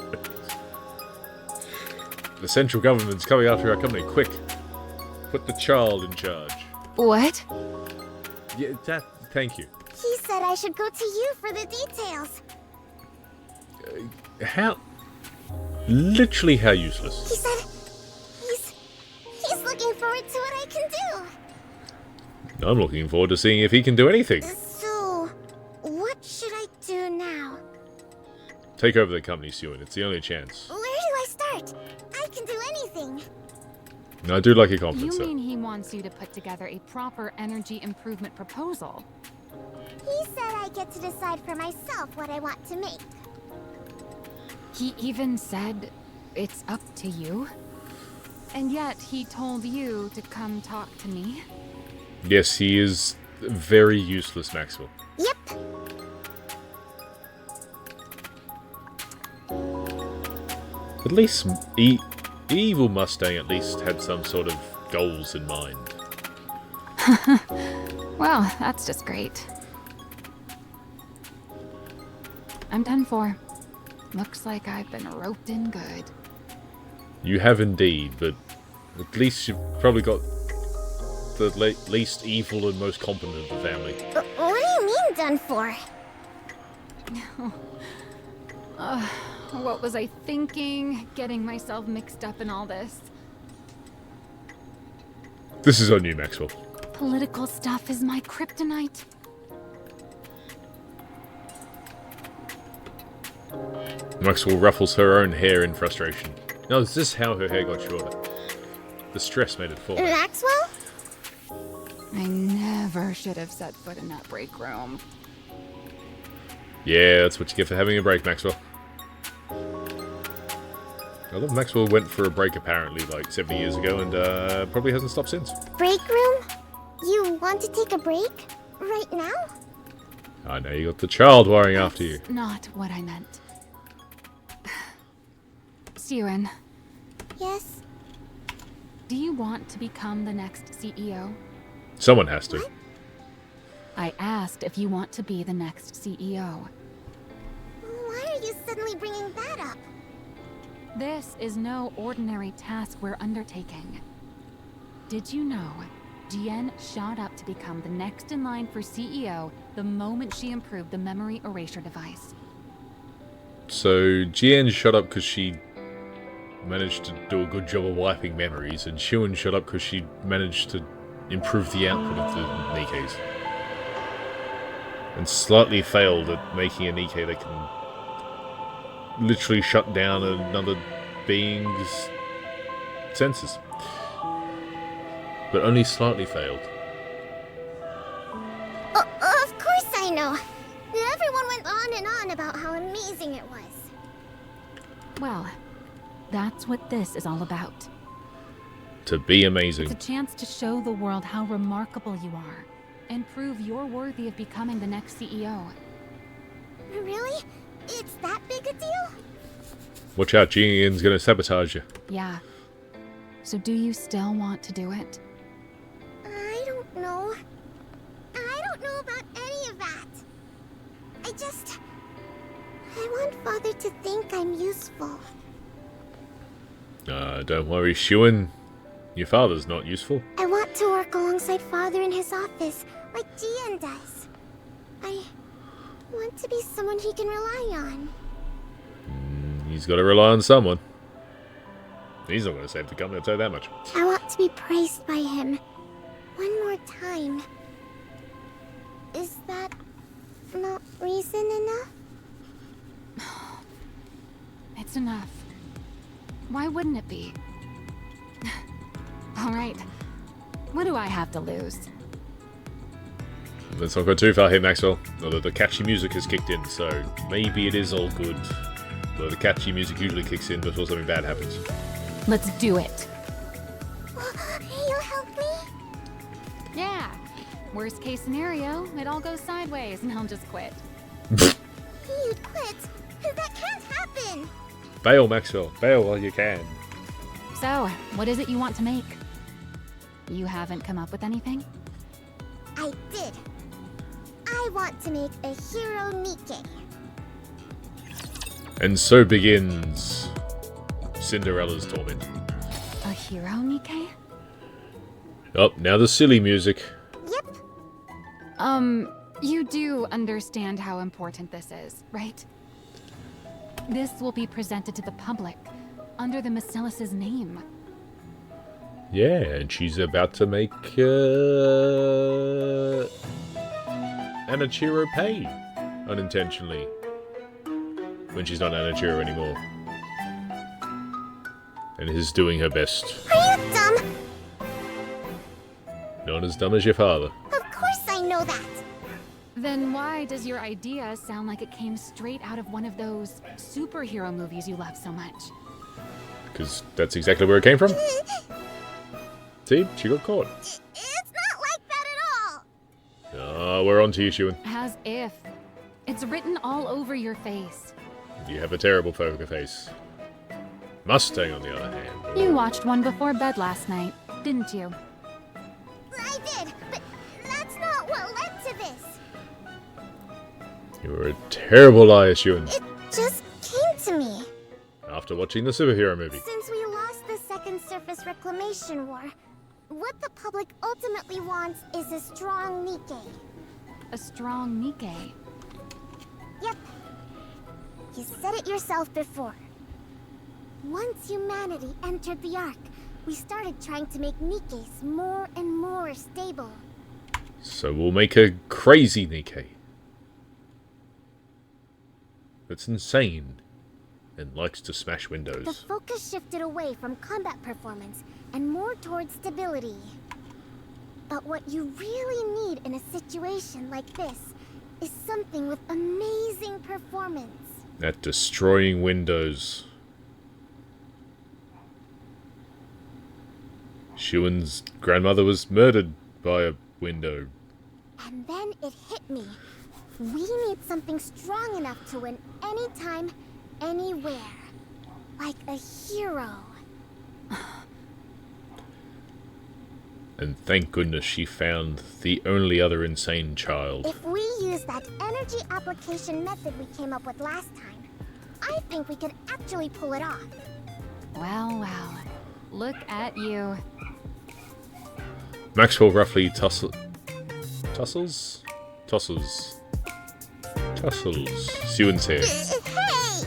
The central government's coming after our company. Quick. Put the child in charge. What? Yeah, thank you. He said I should go to you for the details. How? Literally how useless. He said he's looking forward to what I can do. I'm looking forward to seeing if he can do anything. So, what should I do now? Take over the company, Syuen. It's the only chance. Where do I start? I can do anything. I do like your confidence, You though. mean he wants you to put together a proper energy improvement proposal? He said I get to decide for myself what I want to make. He even said it's up to you? And yet he told you to come talk to me? Yes, he is very useless, Maxwell. Yep. At least Evil Mustang at least had some sort of goals in mind. Well, that's just great. I'm done for. Looks like I've been roped in good. You have indeed, but at least you've probably got the least evil and most competent of the family. What do you mean done for? What was I thinking? Getting myself mixed up in all this. This is on you, Maxwell. Political stuff is my kryptonite. Maxwell ruffles her own hair in frustration. No, is this how her hair got shorter? The stress made it fall. Maxwell? I never should have set foot in that break room. Yeah, that's what you get for having a break, Maxwell. I love Maxwell went for a break apparently like 70 years ago and probably hasn't stopped since. Break room? You want to take a break? Right now? I know you got the child worrying after you. That's not what I meant. Syuen, Yes? do you want to become the next CEO? Someone has to. I asked if you want to be the next CEO. Why are you suddenly bringing that up? This is no ordinary task we're undertaking. Did you know Jian shot up to become the next in line for CEO the moment she improved the memory erasure device? So Jian shut up because she managed to do a good job of wiping memories, and Syuen shut up because she managed to improve the output of the Nikkes. And slightly failed at making a Nikke that can literally shut down another being's senses. But only slightly failed. Of course I know. Everyone went on and on about how amazing it was. Well, that's what this is all about. To be amazing. It's a chance to show the world how remarkable you are and prove you're worthy of becoming the next CEO. Really? It's that big a deal? Watch out, Jian's gonna sabotage you. Yeah. So do you still want to do it? I don't know. I don't know about any of that. I want Father to think I'm useful. Don't worry, Syuen. Your father's not useful. I want to work alongside Father in his office, like Jian does. I want to be someone he can rely on. He's got to rely on someone. He's not going to save the company, I'll tell you that much. I want to be praised by him. One more time. Is that not reason enough? It's enough. Why wouldn't it be? All right. What do I have to lose? Let's not go too far here, Maxwell. Although the catchy music has kicked in, so maybe it is all good. Although the catchy music usually kicks in before something bad happens. Let's do it. You'll help me? Yeah. Worst case scenario, it all goes sideways and I'll just quit. You'd quit? That can't happen! Bail, Maxwell. Bail while you can. So, what is it you want to make? You haven't come up with anything? I did. I want to make a hero Nikke. And so begins Cinderella's torment. A hero, Nikke? Oh, now the silly music. Yep. You do understand how important this is, right? This will be presented to the public under the Macilis's name. Yeah, and she's about to make Anachiro pay unintentionally when she's not Anachiro anymore, and is doing her best. Are you dumb? Not as dumb as your father. Of course I know that. Then why does your idea sound like it came straight out of one of those superhero movies you love so much? Because that's exactly where it came from. See, she got caught. It's not like that at all. Ah, we're on to you, Syuen. As if. It's written all over your face. You have a terrible poker face. Mustang, on the other hand. You watched one before bed last night, didn't you? I did, but that's not what led to this. You were a terrible liar, Syuen. It just came to me. After watching the superhero movie. Since we lost the Second Surface Reclamation War, what the public ultimately wants is a strong Nikke. A strong Nikke. Yep. You said it yourself before. Once humanity entered the Ark, we started trying to make Nikkes more and more stable. So we'll make a crazy Nikke. That's insane. And likes to smash The windows. focus shifted away from combat performance and more towards stability. But what you really need in a situation like this is something with amazing performance. At destroying windows. Syuen's grandmother was murdered by a window. And then it hit me. We need something strong enough to win anytime, anywhere. Like a hero. And thank goodness she found the only other insane child. If we use that energy application method we came up with last time, I think we could actually pull it off. Well, well. Look at you. Maxwell roughly tussles. Syuen's hair. Hey!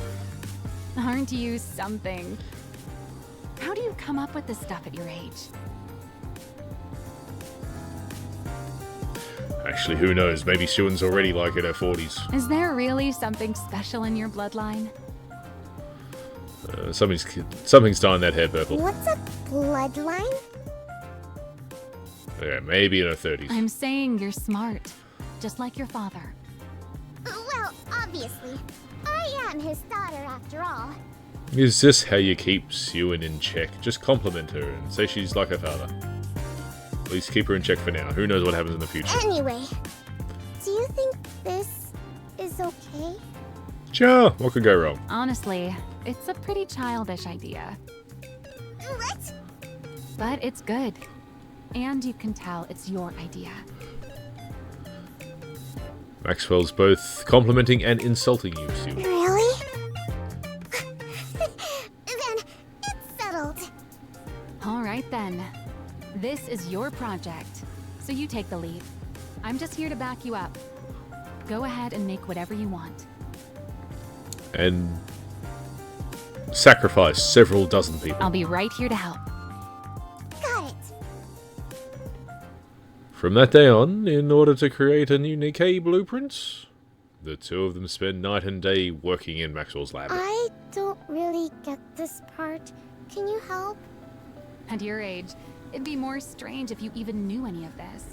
Aren't you something? How do you come up with this stuff at your age? Actually, who knows? Maybe Syuen's already like in her 40s. Is there really something special in your bloodline? Something's dyeing that hair purple. What's a bloodline? Yeah, maybe in her 30s. I'm saying you're smart, just like your father. Well, obviously. I am his daughter after all. Is this how you keep Syuen in check? Just compliment her and say she's like her father. At least keep her in check for now. Who knows what happens in the future. Anyway, do you think this is okay? Sure, what could go wrong? Honestly, it's a pretty childish idea, What? but it's good. And you can tell it's your idea. Maxwell's both complimenting and insulting you, Syuen. Really? Then it's settled. All right then. This is your project, so you take the lead. I'm just here to back you up. Go ahead and make whatever you want. And sacrifice several dozen people. I'll be right here to help. Got it. From that day on, in order to create a new Nikke blueprint, the two of them spend night and day working in Maxwell's lab. I don't really get this part. Can you help? At your age, it'd be more strange if you even knew any of this.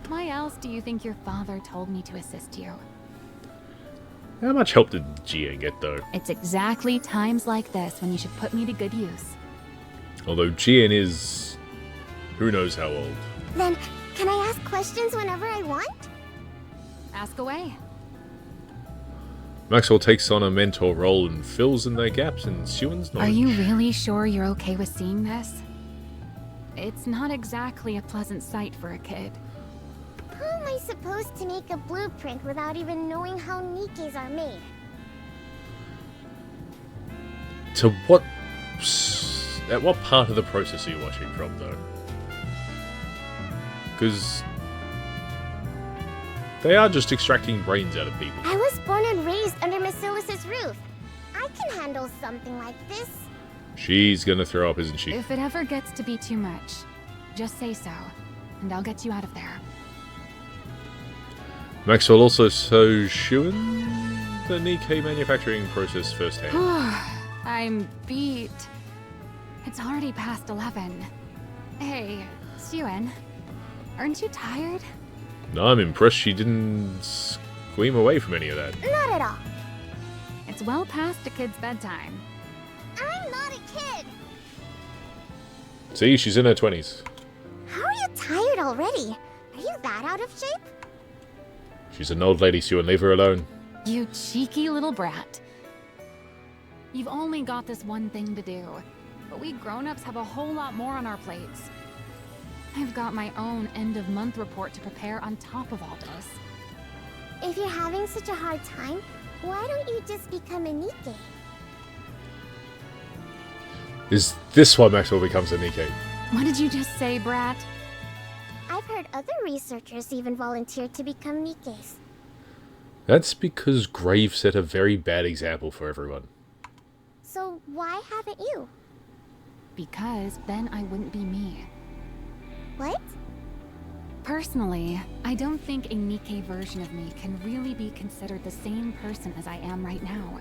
Why else do you think your father told me to assist you? How much help did Jian get, though? It's exactly times like this when you should put me to good use. Although Jian is... who knows how old. Then, can I ask questions whenever I want? Ask away. Maxwell takes on a mentor role and fills in their gaps in Syuen's knowledge. Are you really sure you're okay with seeing this? It's not exactly a pleasant sight for a kid. How am I supposed to make a blueprint without even knowing how Nikkes are made? To what... at what part of the process are you watching from, though? Because... they are just extracting brains out of people. I was born and raised under Miss Silas's roof. I can handle something like this. She's gonna throw up, isn't she? If it ever gets to be too much, just say so, and I'll get you out of there. Maxwell also shows Syuen the Nikke manufacturing process firsthand. I'm beat. It's already past 11. Hey, Syuen, aren't you tired? No, I'm impressed she didn't scream away from any of that. Not at all. It's well past a kid's bedtime. I'm not a kid. See, she's in her 20s. How are you tired already? Are you that out of shape? She's an old lady, Syuen. Leave her alone. You cheeky little brat. You've only got this one thing to do, but we grown-ups have a whole lot more on our plates. I've got my own end-of-month report to prepare on top of all this. If you're having such a hard time, why don't you just become a Nikke? Is this why Maxwell becomes a Nikke? What did you just say, brat? I've heard other researchers even volunteered to become Nikkes. That's because Grave set a very bad example for everyone. So why haven't you? Because then I wouldn't be me. What? Personally, I don't think a Nikke version of me can really be considered the same person as I am right now.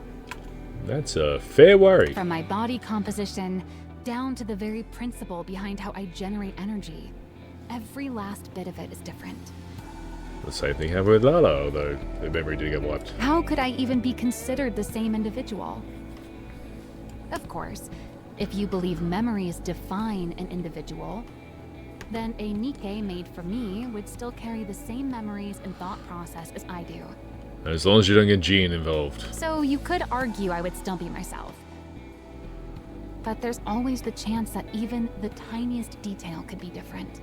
That's a fair worry. From my body composition, down to the very principle behind how I generate energy. Every last bit of it is different. The same thing happened with Lala, although her memory did get wiped. How could I even be considered the same individual? Of course, if you believe memories define an individual, then a Nikke made for me would still carry the same memories and thought process as I do. As long as you don't get Jean involved. So you could argue I would still be myself. But there's always the chance that even the tiniest detail could be different.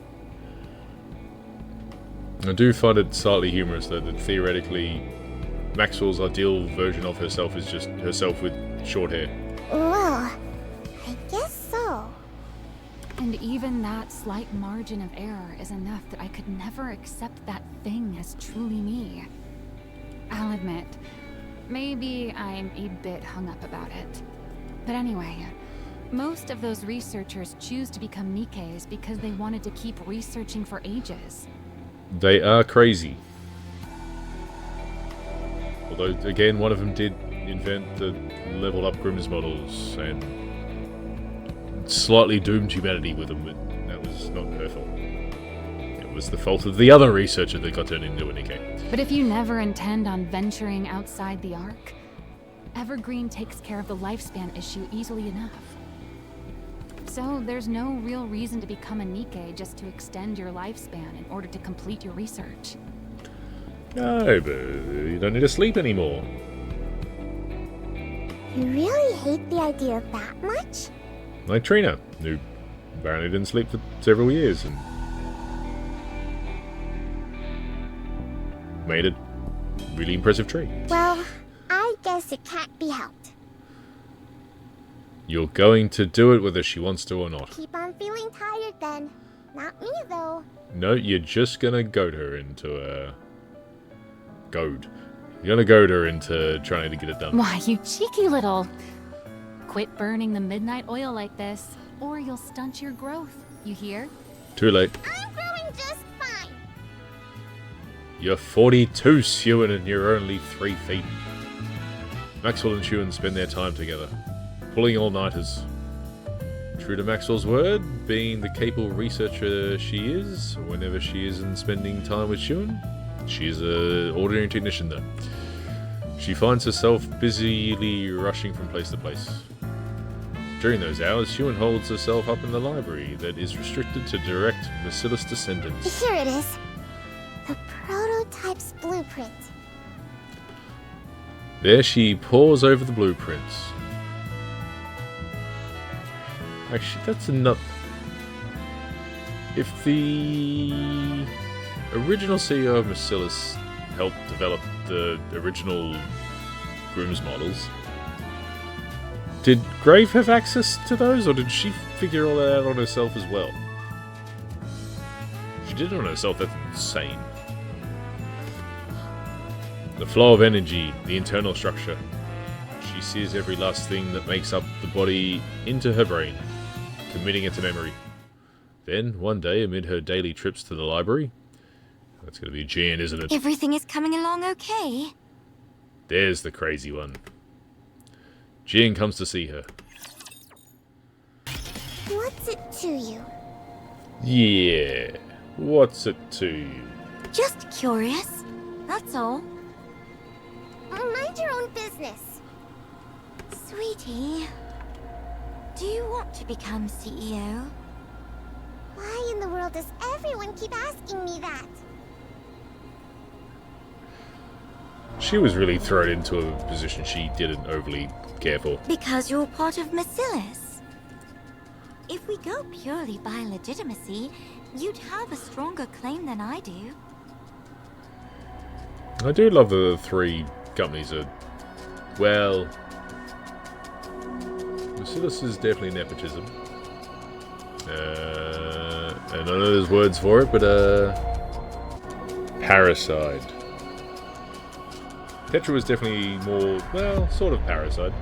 I do find it slightly humorous though that theoretically Maxwell's ideal version of herself is just herself with short hair. Well, I guess so. And even that slight margin of error is enough that I could never accept that thing as truly me. I'll admit, maybe I'm a bit hung up about it. But anyway, most of those researchers choose to become Nikkes because they wanted to keep researching for ages. They are crazy. Although, again, one of them did invent the leveled up Grimm's models and slightly doomed humanity with them, but that was not her fault. It was the fault of the other researcher that got turned into a Nikke. But if you never intend on venturing outside the Ark, Evergreen takes care of the lifespan issue easily enough. So there's no real reason to become a Nikke just to extend your lifespan in order to complete your research. No, but you don't need to sleep anymore. You really hate the idea that much? Like Trina, who apparently didn't sleep for several years and made a really impressive tree. Well, I guess it can't be helped. You're going to do it whether she wants to or not. Keep on feeling tired then. Not me, though. No, you're just gonna goad her into a... Goad. You're gonna goad her into trying to get it done. Why, you cheeky little... Quit burning the midnight oil like this, or you'll stunt your growth. You hear? Too late. I'm growing just fine. You're 42, Syuen, and you're only 3 feet. Maxwell and Syuen spend their time together, pulling all-nighters. True to Maxwell's word, being the capable researcher she is, whenever she isn't spending time with Syuen, she's an ordinary technician though. She finds herself busily rushing from place to place. During those hours, Syuen holds herself up in the library that is restricted to direct Merciless descendants. Here it is. The prototype's blueprint. There she pores over the blueprints. Actually, that's enough. If the original CEO of Merciless helped develop the original Grimm's models, did Grave have access to those, or did she figure all that out on herself as well? If she did it on herself, that's insane. The flow of energy, the internal structure. She sees every last thing that makes up the body into her brain, committing it to memory. Then, one day, amid her daily trips to the library, that's going to be Jan, isn't it? Everything is coming along okay? There's the crazy one. Jan comes to see her. What's it to you? Yeah, what's it to you? Just curious. That's all. Mind your own business. Sweetie, do you want to become CEO? Why in the world does everyone keep asking me that? She was really thrown into a position she didn't overly care for. Because you're part of Merciless. If we go purely by legitimacy, you'd have a stronger claim than I do. I do love the 3 companies are, well, Merciless is definitely nepotism. And I know there's words for it, but parasite. Tetra was definitely more, well, sort of parasite.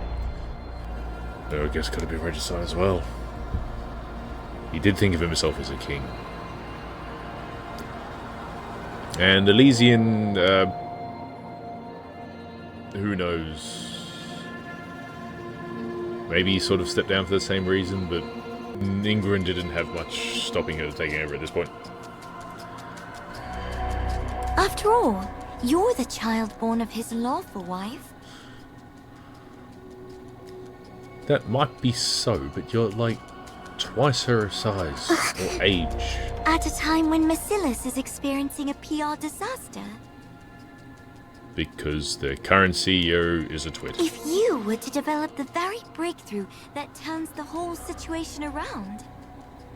Though I guess could have been regicide as well. He did think of himself as a king. And Elysian, who knows? Maybe he sort of stepped down for the same reason, but Ingrid didn't have much stopping her taking over at this point. After all, you're the child born of his lawful wife. That might be so, but you're like twice her size or age. At a time when Merciless is experiencing a PR disaster. Because the current CEO is a twit. If you were to develop the very breakthrough that turns the whole situation around,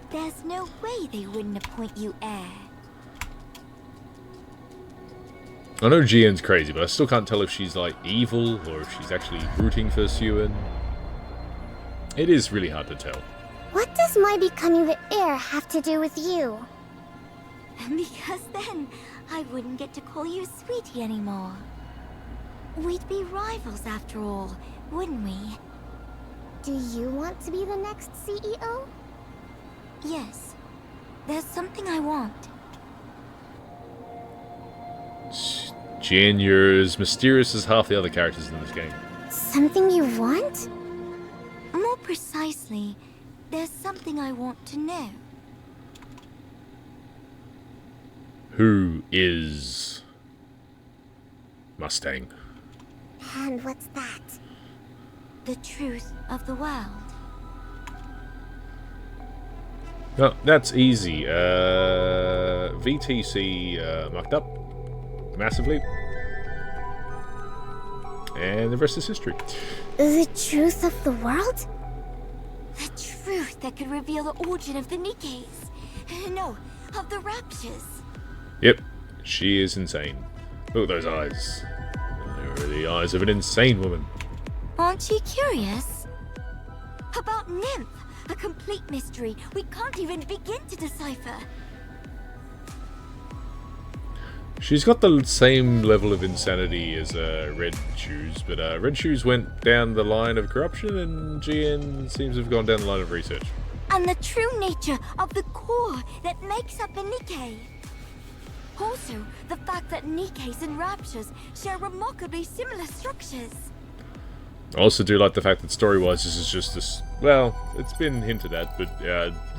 there's no way they wouldn't appoint you heir. I know Jian's crazy, but I still can't tell if she's like evil or if she's actually rooting for Syuen. It is really hard to tell. What does my becoming the heir have to do with you? Because then, I wouldn't get to call you Sweetie anymore. We'd be rivals after all, wouldn't we? Do you want to be the next CEO? Yes. There's something I want. Jian, you're as mysterious as half the other characters in this game. Something you want? More precisely, there's something I want to know. Who is Mustang? And what's that? The truth of the world. No, that's easy. VTC mucked up massively. And the rest is history. The truth of the world? The truth that could reveal the origin of the Nikkes. No, of the Raptures. Yep, she is insane. Look at those eyes. They are the eyes of an insane woman. Aren't you curious? About Nymph, a complete mystery we can't even begin to decipher. She's got the same level of insanity as Red Shoes, but Red Shoes went down the line of corruption and GN seems to have gone down the line of research. And the true nature of the core that makes up a Nikke. Also, the fact that Nikkes and Raptures share remarkably similar structures. I also do like the fact that story-wise this is just this, well, it's been hinted at, but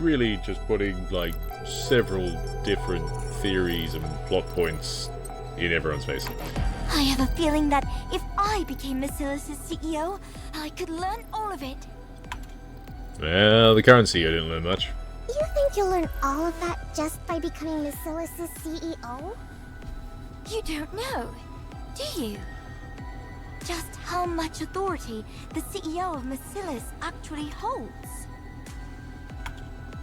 really just putting like several different theories and plot points in everyone's face. I have a feeling that if I became Basilis's CEO, I could learn all of it. Well, the current CEO didn't learn much. You think you'll learn all of that just by becoming Basilis's CEO? You don't know, do you? Just how much authority the CEO of Basilis actually holds.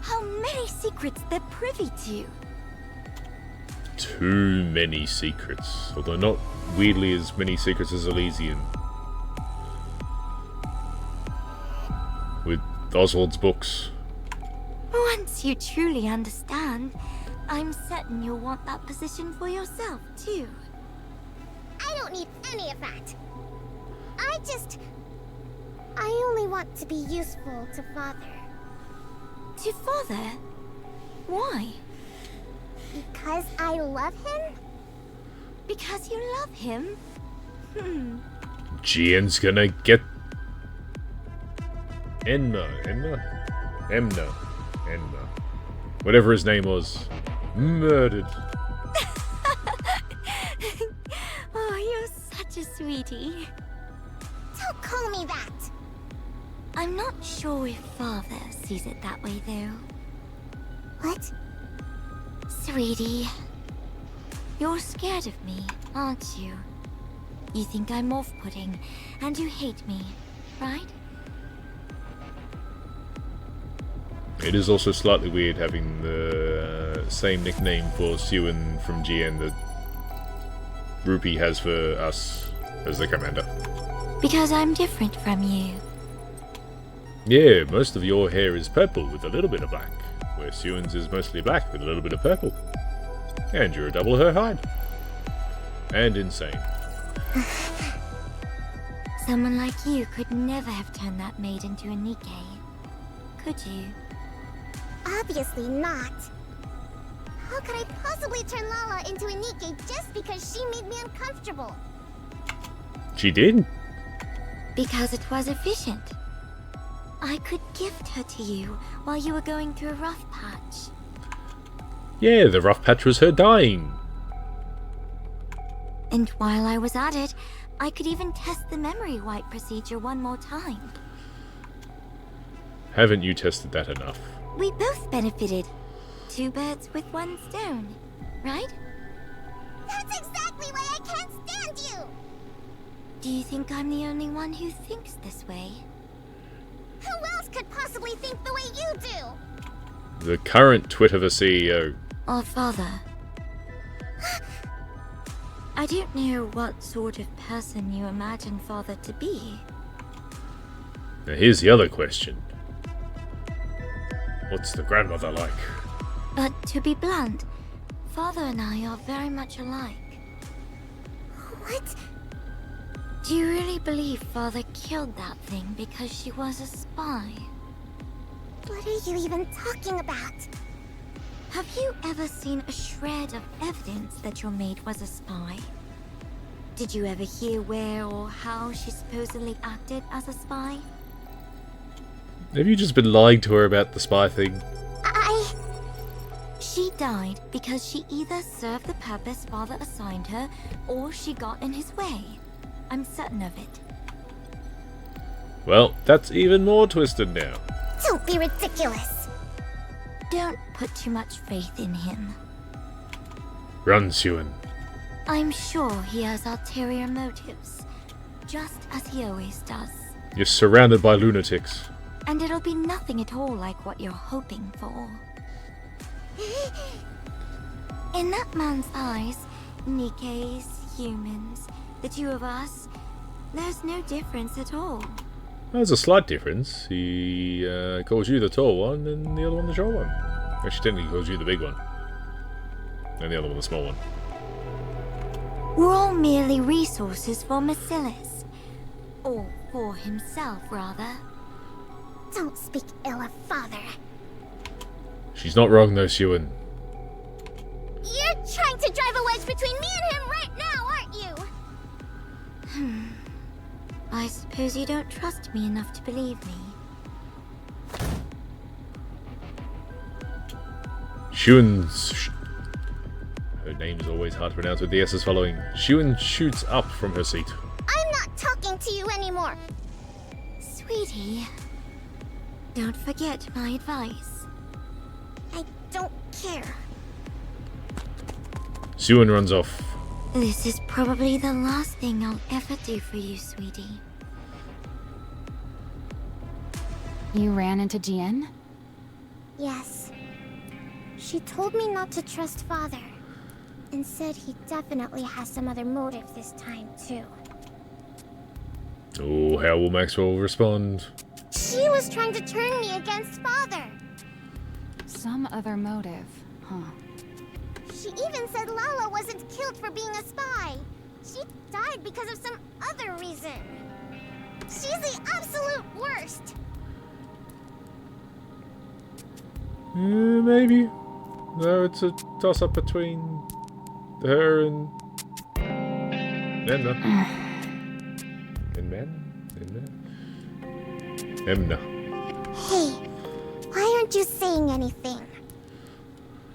How many secrets they're privy to. Too many secrets, although not weirdly as many secrets as Elysian. With Oswald's books. Once you truly understand, I'm certain you'll want that position for yourself, too. I don't need any of that. I only want to be useful to Father. To Father? Why? Because I love him? Because you love him? GN's gonna get Emna. Whatever his name was. Murdered. Oh, you're such a sweetie. Don't call me that. I'm not sure if Father sees it that way, though. What? Sweetie, you're scared of me, aren't you? You think I'm off-putting, and you hate me, right? It is also slightly weird having the same nickname for Syuen from GN that Rupee has for us as the commander. Because I'm different from you. Yeah, most of your hair is purple with a little bit of black, where Syuen's is mostly black with a little bit of purple. And you're a double her hide. And insane. Someone like you could never have turned that maid into a Nikke, could you? Obviously not. How could I possibly turn Lala into a Nikke just because she made me uncomfortable? She did? Because it was efficient. I could gift her to you while you were going through a rough patch. Yeah, the rough patch was her dying. And while I was at it, I could even test the memory wipe procedure one more time. Haven't you tested that enough? We both benefited. 2 birds with 1 stone, right? That's exactly why I can't stand you! Do you think I'm the only one who thinks this way? Who else could possibly think the way you do? The current Twitter CEO. Or Father? I don't know what sort of person you imagine Father to be. Now here's the other question. What's the grandmother like? But to be blunt, Father and I are very much alike. What? Do you really believe Father killed that thing because she was a spy? What are you even talking about? Have you ever seen a shred of evidence that your maid was a spy? Did you ever hear where or how she supposedly acted as a spy? Have you just been lying to her about the spy thing? She died because she either served the purpose Father assigned her, or she got in his way. I'm certain of it. Well, that's even more twisted now. Don't be ridiculous. Don't put too much faith in him. Run, Syuen. I'm sure he has ulterior motives, just as he always does. You're surrounded by lunatics. And it'll be nothing at all like what you're hoping for. In that man's eyes, Nikke's, humans, the two of us, there's no difference at all. There's a slight difference. He calls you the tall one and the other one the short one. Actually, technically he calls you the big one. And the other one the small one. We're all merely resources for Marcellus. Or for himself, rather. Don't speak ill of Father. She's not wrong though, Syuen. You're trying to drive a wedge between me and him right now, aren't you? I suppose you don't trust me enough to believe me. Syuen's... Her name is always hard to pronounce with the S's following. Syuen shoots up from her seat. I'm not talking to you anymore. Sweetie, don't forget my advice. I don't care. Syuen runs off. This is probably the last thing I'll ever do for you, sweetie. You ran into Jien? Yes. She told me not to trust Father. And said he definitely has some other motive this time, too. Oh, how will Maxwell respond? She was trying to turn me against Father. Some other motive, huh? She even said Lala wasn't killed for being a spy. She died because of some other reason. She's the absolute worst. Maybe. No, it's a toss-up between her and Emna. Emna. Hey, why aren't you saying anything?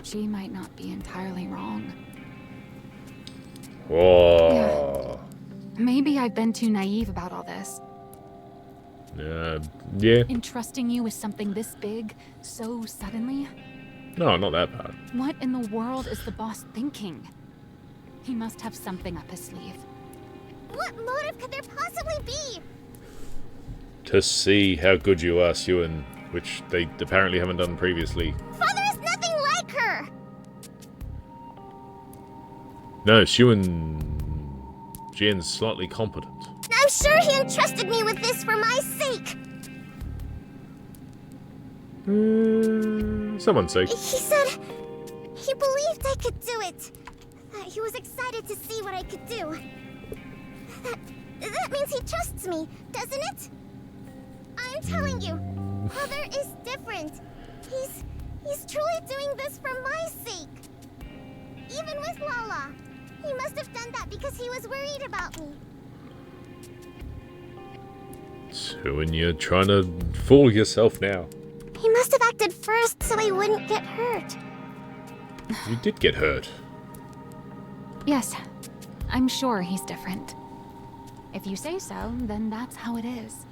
She might not be entirely wrong. Whoa. Maybe I've been too naive about all this. Yeah. Entrusting you with something this big, so suddenly? No, not that bad. What in the world is the boss thinking? He must have something up his sleeve. What motive could there possibly be? To see how good you are, Syuen, which they apparently haven't done previously. Father is nothing like her! No, Jien's slightly competent. I'm sure he entrusted me with this for my sake. Someone's sake. He said he believed I could do it. That he was excited to see what I could do. That means he trusts me, doesn't it? I'm telling you, Father is different. He's truly doing this for my sake. Even with Lala, he must have done that because he was worried about me. Syuen, you're trying to fool yourself now. He must have acted first so I wouldn't get hurt. You did get hurt. Yes, I'm sure he's different. If you say so, then that's how it is.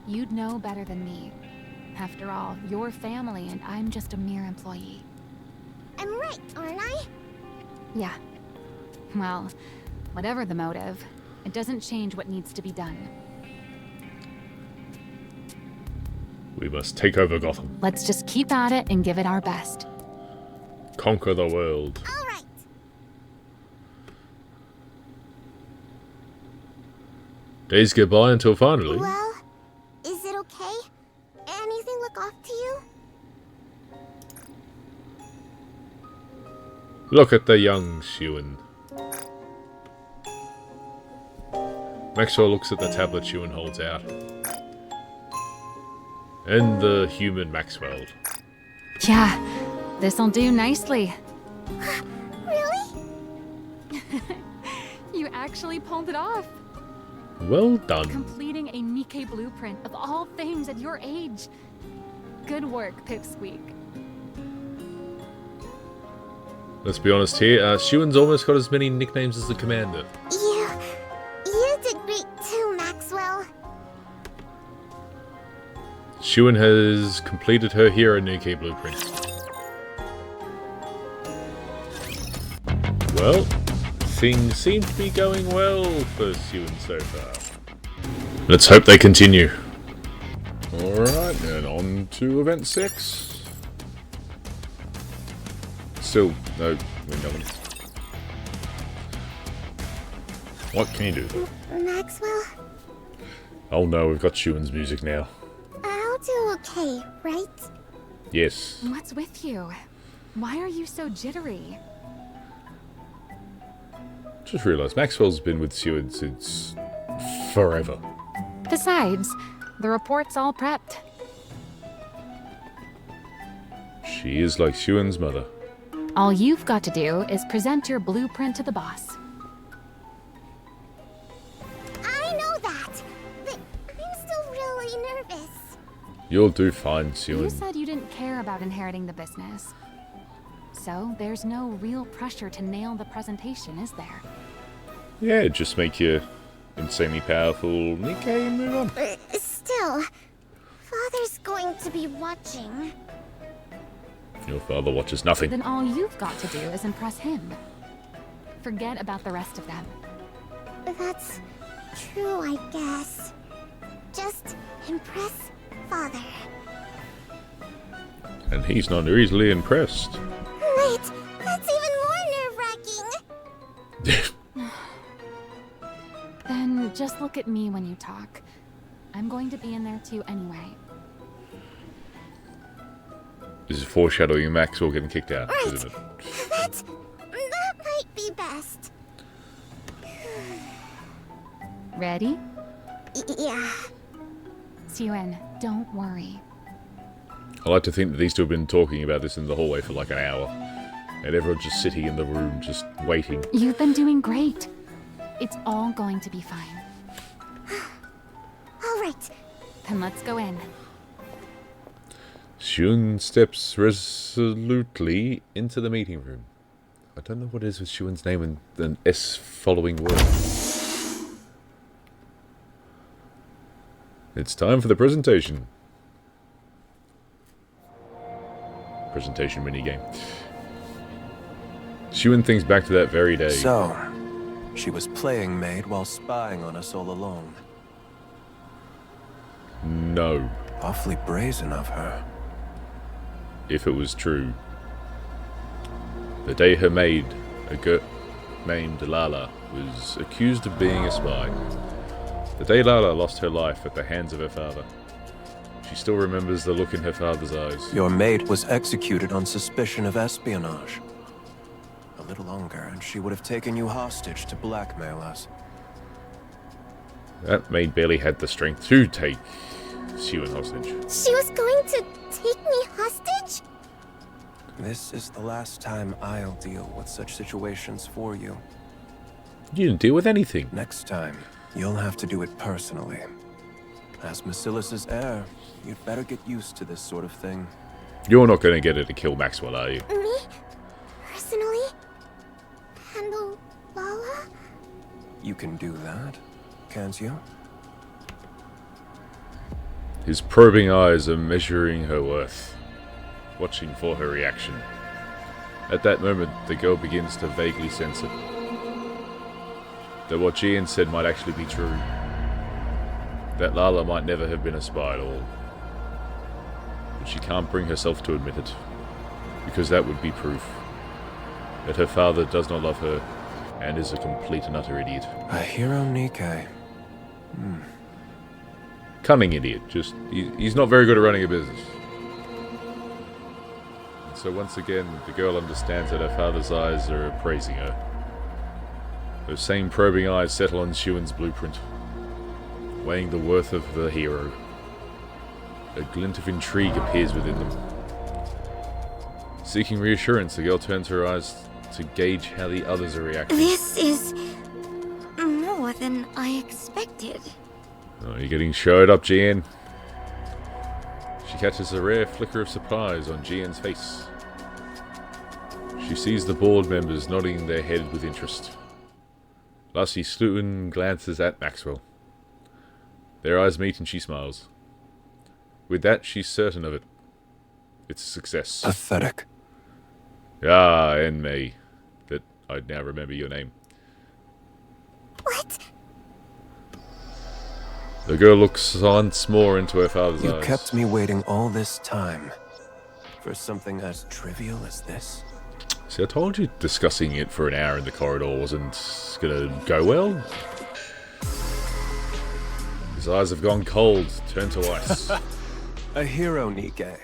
You'd know better than me. After all, you're family and I'm just a mere employee. I'm right, aren't I? Yeah. Well, whatever the motive, it doesn't change what needs to be done. We must take over Gotham. Let's just keep at it and give it our best. Conquer the world. All right. Days go by until finally... Well, is it okay? Anything look off to you? Look at the young Syuen. Maxwell looks at the tablet Syuen holds out. And the human Maxwell. Yeah, this'll do nicely. Really? You actually pulled it off. Well done. Completing a Nikke blueprint of all things at your age. Good work, Pipsqueak. Let's be honest here, Syuen's almost got as many nicknames as the commander. You did great too, Maxwell. Syuen has completed her hero Nikke blueprint. Well, things seem to be going well for Syuen so far. Let's hope they continue. Alright, and on to event 6. Still, no, we're going. What can you do? Maxwell, Oh no, we've got Syuen's music now. I'll do okay, right? Yes. What's with you? Why are you so jittery? Just realised Maxwell's been with Syuen since forever. Besides, the report's all prepped. She is like Syuen's mother. All you've got to do is present your blueprint to the boss. I know that, but I'm still really nervous. You'll do fine, You Syuen. said you didn't care about inheriting the business. So there's no real pressure to nail the presentation, is there? Yeah, just make you insanely powerful Nikke and move on. Still, Father's going to be watching. Your father watches nothing. Then all you've got to do is impress him. Forget about the rest of them. That's true, I guess. Just impress Father. And he's not easily impressed. Wait, that's even more nerve-wracking. Then just look at me when you talk. I'm going to be in there too anyway. This is foreshadowing Maxwell getting kicked out, Right. isn't it? That might be best. Ready? Yeah. Syuen, don't worry. I like to think that these two have been talking about this in the hallway for like an hour. And everyone's just sitting in the room, just waiting. You've been doing great. It's all going to be fine. All right. Then let's go in. Syuen steps resolutely into the meeting room. I don't know what it is with Syuen's name and an S following word. It's time for the presentation. Presentation minigame. Syuen thinks back to that very day. So, she was playing maid while spying on us all along. No. Awfully brazen of her. If it was true. The day her maid, a girl named Lala, was accused of being a spy. The day Lala lost her life at the hands of her father. She still remembers the look in her father's eyes. Your maid was executed on suspicion of espionage. A little longer, and she would have taken you hostage to blackmail us. That maid barely had the strength to take Syuen hostage. She was going to take me hostage? This is the last time I'll deal with such situations for you. You didn't deal with anything. Next time, you'll have to do it personally. As Macilis's heir, you'd better get used to this sort of thing. You're not going to get her to kill Maxwell, are you? Me? Personally? Handle Lala? You can do that, can't you? His probing eyes are measuring her worth, watching for her reaction. At that moment, the girl begins to vaguely sense it. That what Jian said might actually be true. That Lala might never have been a spy at all. But she can't bring herself to admit it, because that would be proof that her father does not love her and is a complete and utter idiot. A hero Nikke. Cunning idiot, just, he's not very good at running a business. And so once again, the girl understands that her father's eyes are appraising her. Those same probing eyes settle on Syuen's blueprint, weighing the worth of the hero. A glint of intrigue appears within them. Seeking reassurance, the girl turns her eyes to gauge how the others are reacting. This is than I expected. Oh, you're getting showed up, GN. She catches a rare flicker of surprise on GN's face. She sees the board members nodding their head with interest. Lastly, Syuen glances at Maxwell. Their eyes meet and she smiles. With that, she's certain of it. It's a success. Pathetic. Ah, and me. That I'd now remember your name. What? The girl looks once more into her father's You eyes. kept me waiting all this time for something as trivial as this? See, I told you discussing it for an hour in the corridor wasn't gonna go well. His eyes have gone cold, turned to ice. A hero, Nikke.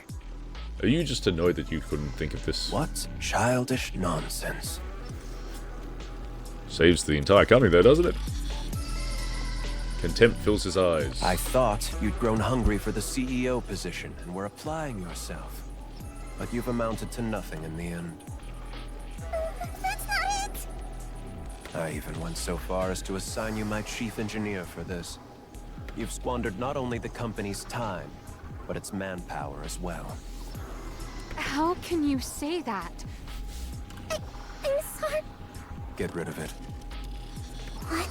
Are you just annoyed that you couldn't think of this? What childish nonsense. Saves the entire company though, doesn't it? Contempt fills his eyes. I thought you'd grown hungry for the CEO position and were applying yourself. But you've amounted to nothing in the end. That's not it! I even went so far as to assign you my chief engineer for this. You've squandered not only the company's time, but its manpower as well. How can you say that? I'm sorry. Get rid of it. What?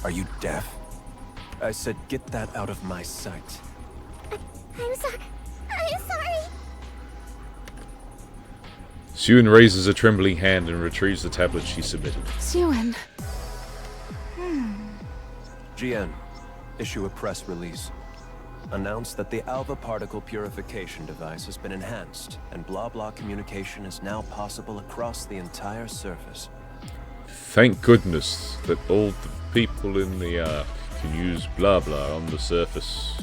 Are you deaf? I said get that out of my sight. I'm sorry. I'm sorry. Syuen raises a trembling hand and retrieves the tablet she submitted. Syuen. GN, issue a press release. Announce that the Alva particle purification device has been enhanced, and blah-blah communication is now possible across the entire surface. Thank goodness that all the people in the Ark can use blah blah on the surface.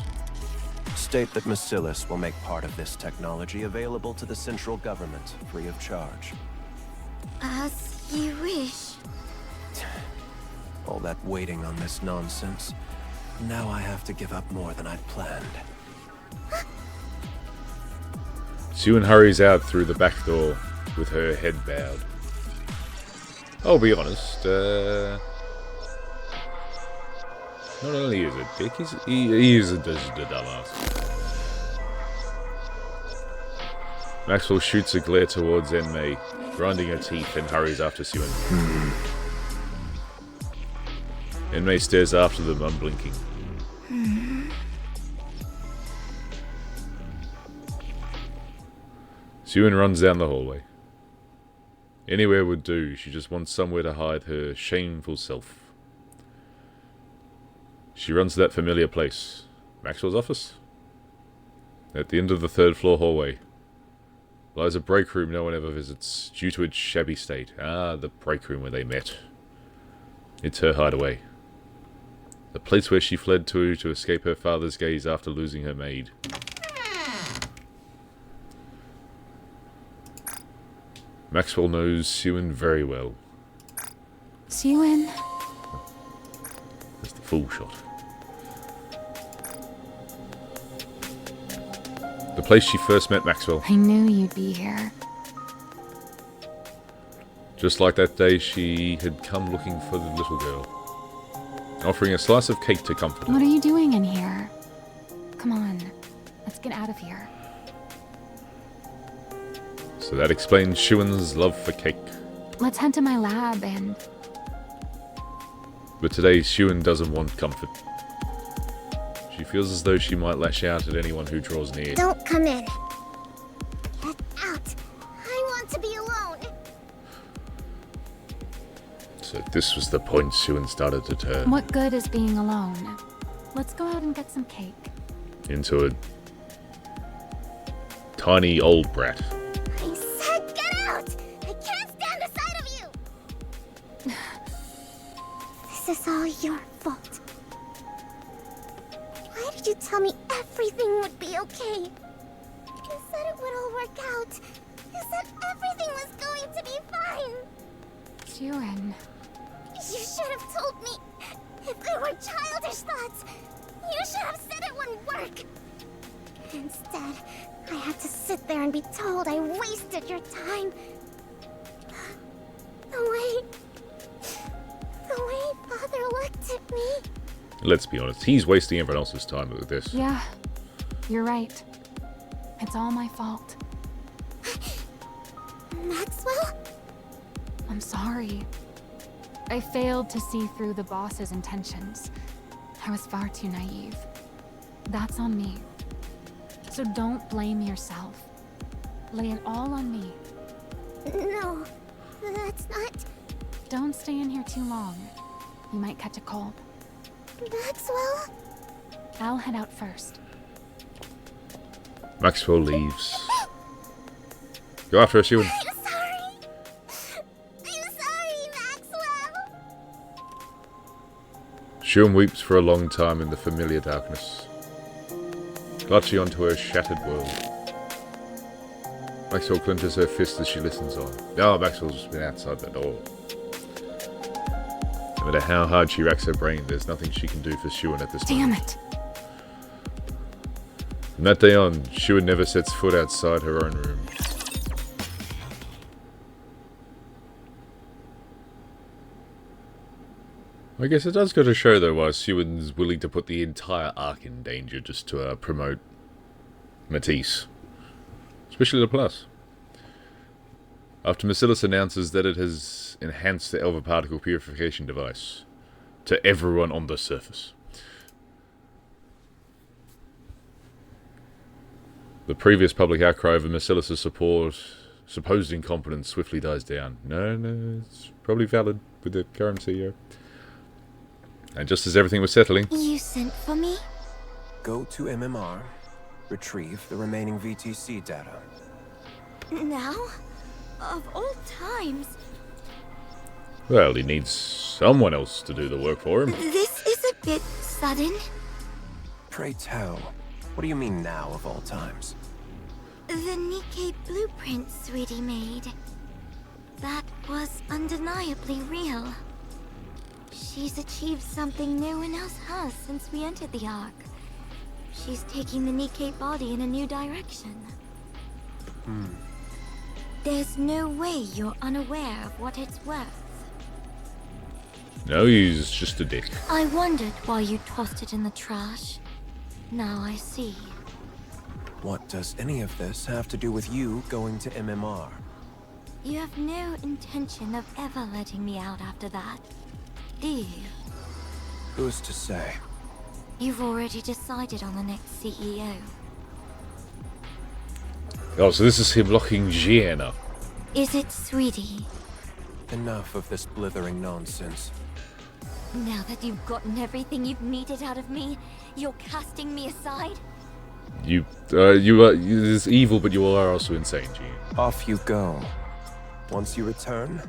State that Bacillus will make part of this technology available to the central government, free of charge. As you wish. All that waiting on this nonsense. Now I have to give up more than I'd planned. Syuen hurries out through the back door with her head bowed. I'll be honest, not only is a dick, he is a dumbass. Maxwell shoots a glare towards Enmei, grinding her teeth, and hurries after Syuen. Enmei stares after them, unblinking. Syuen runs down the hallway. Anywhere would do, she just wants somewhere to hide her shameful self. She runs to that familiar place. Maxwell's office? At the end of the third floor hallway lies a break room no one ever visits, due to its shabby state. Ah, the break room where they met. It's her hideaway. The place where she fled to escape her father's gaze after losing her maid. Maxwell knows Syuen very well. Syuen. That's the full shot. The place she first met Maxwell. I knew you'd be here. Just like that day she had come looking for the little girl, offering a slice of cake to comfort her. What are you doing in here? Come on, let's get out of here. So that explains Syuen's love for cake. Let's head to my lab and... But today, Syuen doesn't want comfort. She feels as though she might lash out at anyone who draws near. Don't come in. Get out. I want to be alone. So this was the point Syuen started to turn What good is being alone? Let's go out and get some cake. into a tiny old brat. I said get out! I can't stand the sight of you! This is all your fault. Why did you tell me everything would be okay? You said it would all work out. You said everything was going to be fine. Syuen. You should have told me. If they were childish thoughts, you should have said it wouldn't work. Instead, I had to sit there and be told I wasted your time. The way Father looked. Me? Let's be honest, he's wasting everyone else's time with this. Yeah, you're right. It's all my fault. Maxwell? I'm sorry. I failed to see through the boss's intentions. I was far too naive. That's on me. So don't blame yourself. Lay it all on me. No, that's not... Don't stay in here too long. You might catch a cold. Maxwell? I'll head out first. Maxwell leaves. Go after her, Syuen. I'm sorry. I'm sorry, Maxwell. Syuen weeps for a long time in the familiar darkness, clutching onto her shattered world. Maxwell clenches her fist as she listens on. Oh, Maxwell's just been outside the door. No matter how hard she racks her brain, there's nothing she can do for Syuen at this Damn moment. it! From that day on, Syuen never sets foot outside her own room. I guess it does go to show, though, why Syuen's willing to put the entire arc in danger just to promote Matisse. Especially the Plus. After Marcellus announces that it has enhanced the Elva particle purification device to everyone on the surface. The previous public outcry over Marcellus' supposed incompetence swiftly dies down. No, it's probably valid with the current CEO. And just as everything was settling... You sent for me? Go to MMR, retrieve the remaining VTC data. Now? Of all times. Well, he needs someone else to do the work for him. This is a bit sudden. Pray tell, what do you mean now of all times? The Nikke blueprint Sweetie made. That was undeniably real. She's achieved something no one else has since we entered the Ark. She's taking the Nikke body in a new direction. There's no way you're unaware of what it's worth. No, he's just a dick. I wondered why you tossed it in the trash. Now I see. What does any of this have to do with you going to MMR? You have no intention of ever letting me out after that, do you? Who's to say? You've already decided on the next CEO. Oh, so this is him locking Jian up. Is it Sweetie? Enough of this blithering nonsense. Now that you've gotten everything you've needed out of me, you're casting me aside? You are this evil, but you are also insane, Jian. Off you go. Once you return,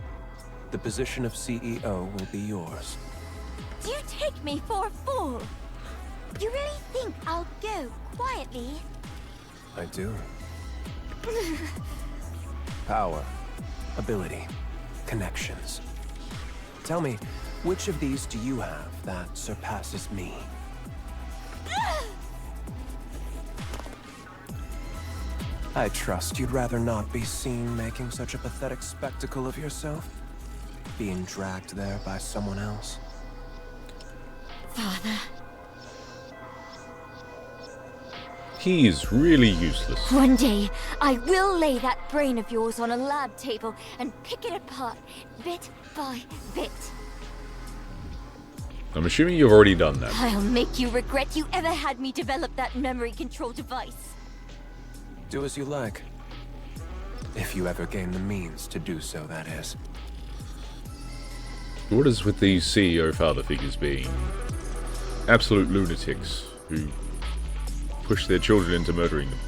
the position of CEO will be yours. Do you take me for a fool? You really think I'll go quietly? I do. Power, ability, connections. Tell me, which of these do you have that surpasses me? I trust you'd rather not be seen making such a pathetic spectacle of yourself? Being dragged there by someone else? Father. He is really useless. One day, I will lay that brain of yours on a lab table and pick it apart, bit by bit. I'm assuming you've already done that. I'll make you regret you ever had me develop that memory control device. Do as you like. If you ever gain the means to do so, that is. What is with these CEO father figures being absolute lunatics who push their children into murdering them?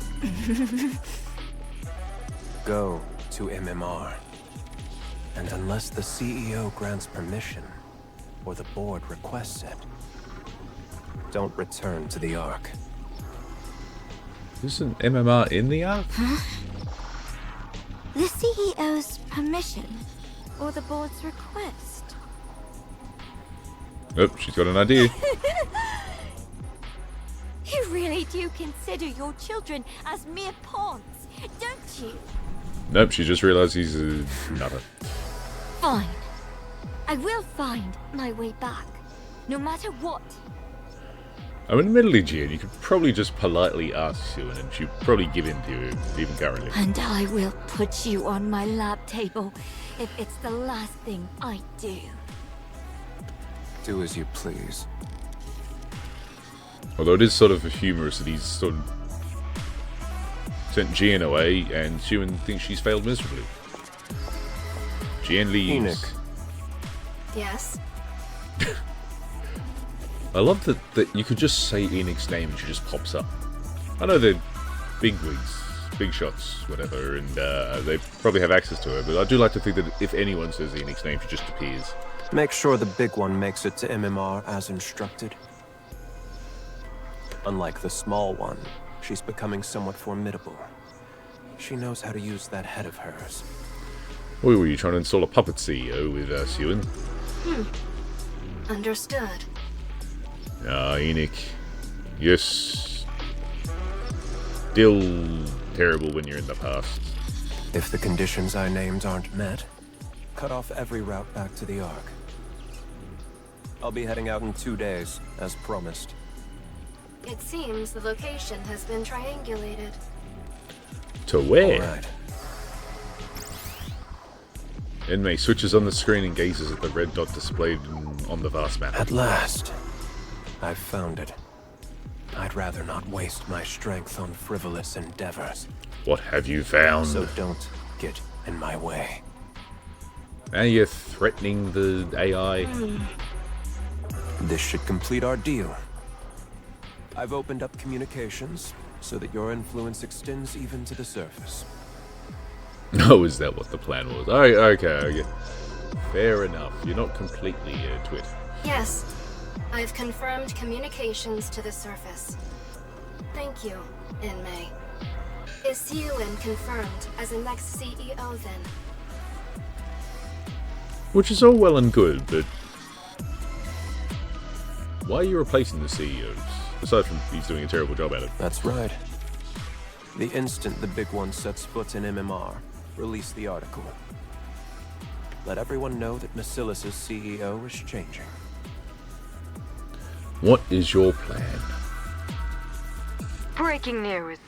Go to MMR. And unless the CEO grants permission, or the board requests it, don't return to the Ark. Isn't MMR in the Ark? The CEO's permission, or the board's request? Oh, she's got an idea. You really do consider your children as mere pawns, don't you? Nope, she just realised he's a nutter. Fine. I will find my way back. no matter what. I mean, admittedly, Gian, you could probably just politely ask Syuen and she'd probably give in to you, even currently. And I will put you on my lab table if it's the last thing I do. Do as you please. Although it is sort of humorous that he's sort of sent Gian away and Syuen thinks she's failed miserably. Gian leaves. Nikke. Yes? I love that you could just say Enoch's name and she just pops up. I know they're big wigs, big shots, whatever, and they probably have access to her, but I do like to think that if anyone says Enoch's name, she just appears. Make sure the big one makes it to MMR as instructed. Unlike the small one, she's becoming somewhat formidable. She knows how to use that head of hers. Were you trying to install a puppet CEO with Syuen? Understood. Ah, Enoch. Yes. Still terrible when you're in the past. If the conditions I named aren't met, cut off every route back to the Ark. I'll be heading out in 2 days, as promised. It seems the location has been triangulated. To where? All right. Enmei switches on the screen and gazes at the red dot displayed on the vast map. At last, I've found it. I'd rather not waste my strength on frivolous endeavors. What have you found? So don't get in my way. Now you're threatening the AI. This should complete our deal. I've opened up communications so that your influence extends even to the surface. Oh, is that what the plan was? Okay. Fair enough. You're not completely a twit. Yes. I've confirmed communications to the surface. Thank you, Enmei. Is Syuen confirmed as the next CEO then? Which is all well and good, but why are you replacing the CEOs? Aside from he's doing a terrible job at it. That's right. The instant the big one sets foot in MMR, release the article. Let everyone know that Macilis's CEO is changing. What is your plan? Breaking news.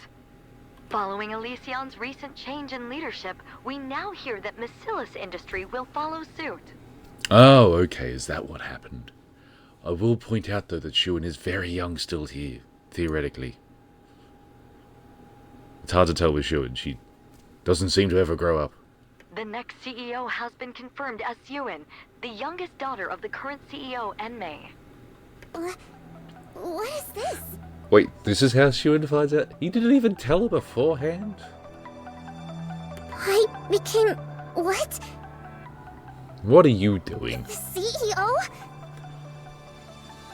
Following Elysion's recent change in leadership, we now hear that Macilis Industry will follow suit. Oh, okay, is that what happened? I will point out, though, that Syuen is very young still here, theoretically. It's hard to tell with Syuen. She doesn't seem to ever grow up. The next CEO has been confirmed as Syuen, the youngest daughter of the current CEO, Enmei. What is this? Wait, this is how Syuen finds out? He didn't even tell her beforehand? I became... what? What are you doing? The CEO?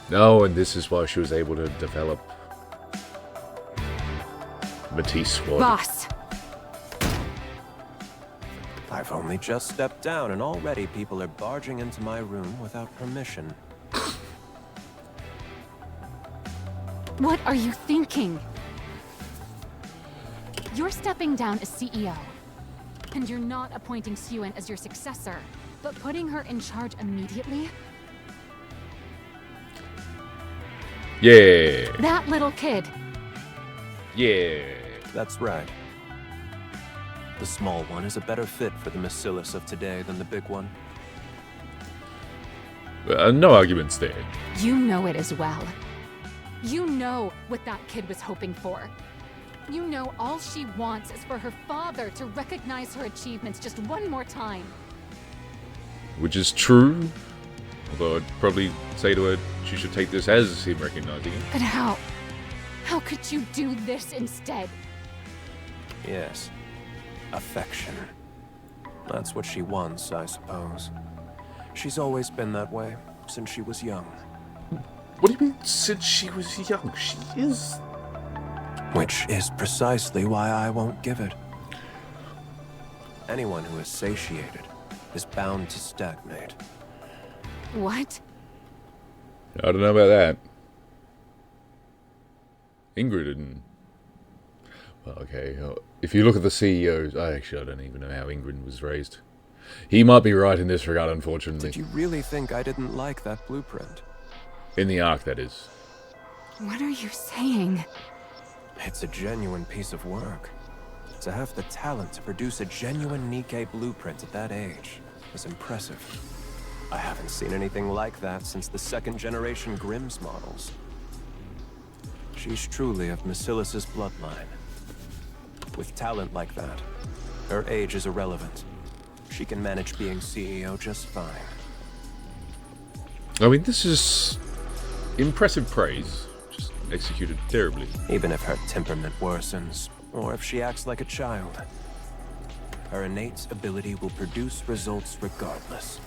No, and this is why she was able to develop Matisse Squad. Boss! I've only just stepped down and already people are barging into my room without permission. What are you thinking? You're stepping down as CEO. And you're not appointing Syuen as your successor, but putting her in charge immediately? Yeah. That little kid. Yeah. That's right. The small one is a better fit for the Macilis of today than the big one. No arguments there. You know it as well. You know what that kid was hoping for. You know all she wants is for her father to recognize her achievements just one more time. Which is true. Although I'd probably say to her she should take this as him recognizing it. But how? How could you do this instead? Yes. Affection. That's what she wants, I suppose. She's always been that way, since she was young. What do you mean, since she was young? She is... Which is precisely why I won't give it. Anyone who is satiated is bound to stagnate. What? I don't know about that. Ingrid and... Well, okay. If you look at the CEOs... I don't even know how Ingrid was raised. He might be right in this regard, unfortunately. Did you really think I didn't like that blueprint? In the Ark, that is. What are you saying? It's a genuine piece of work. To have the talent to produce a genuine Nikke blueprint at that age is impressive. I haven't seen anything like that since the second-generation Grimm's models. She's truly of Macilis's bloodline. With talent like that, her age is irrelevant. She can manage being CEO just fine. I mean, this is impressive praise, just executed terribly. Even if her temperament worsens, or if she acts like a child, her innate ability will produce results regardless.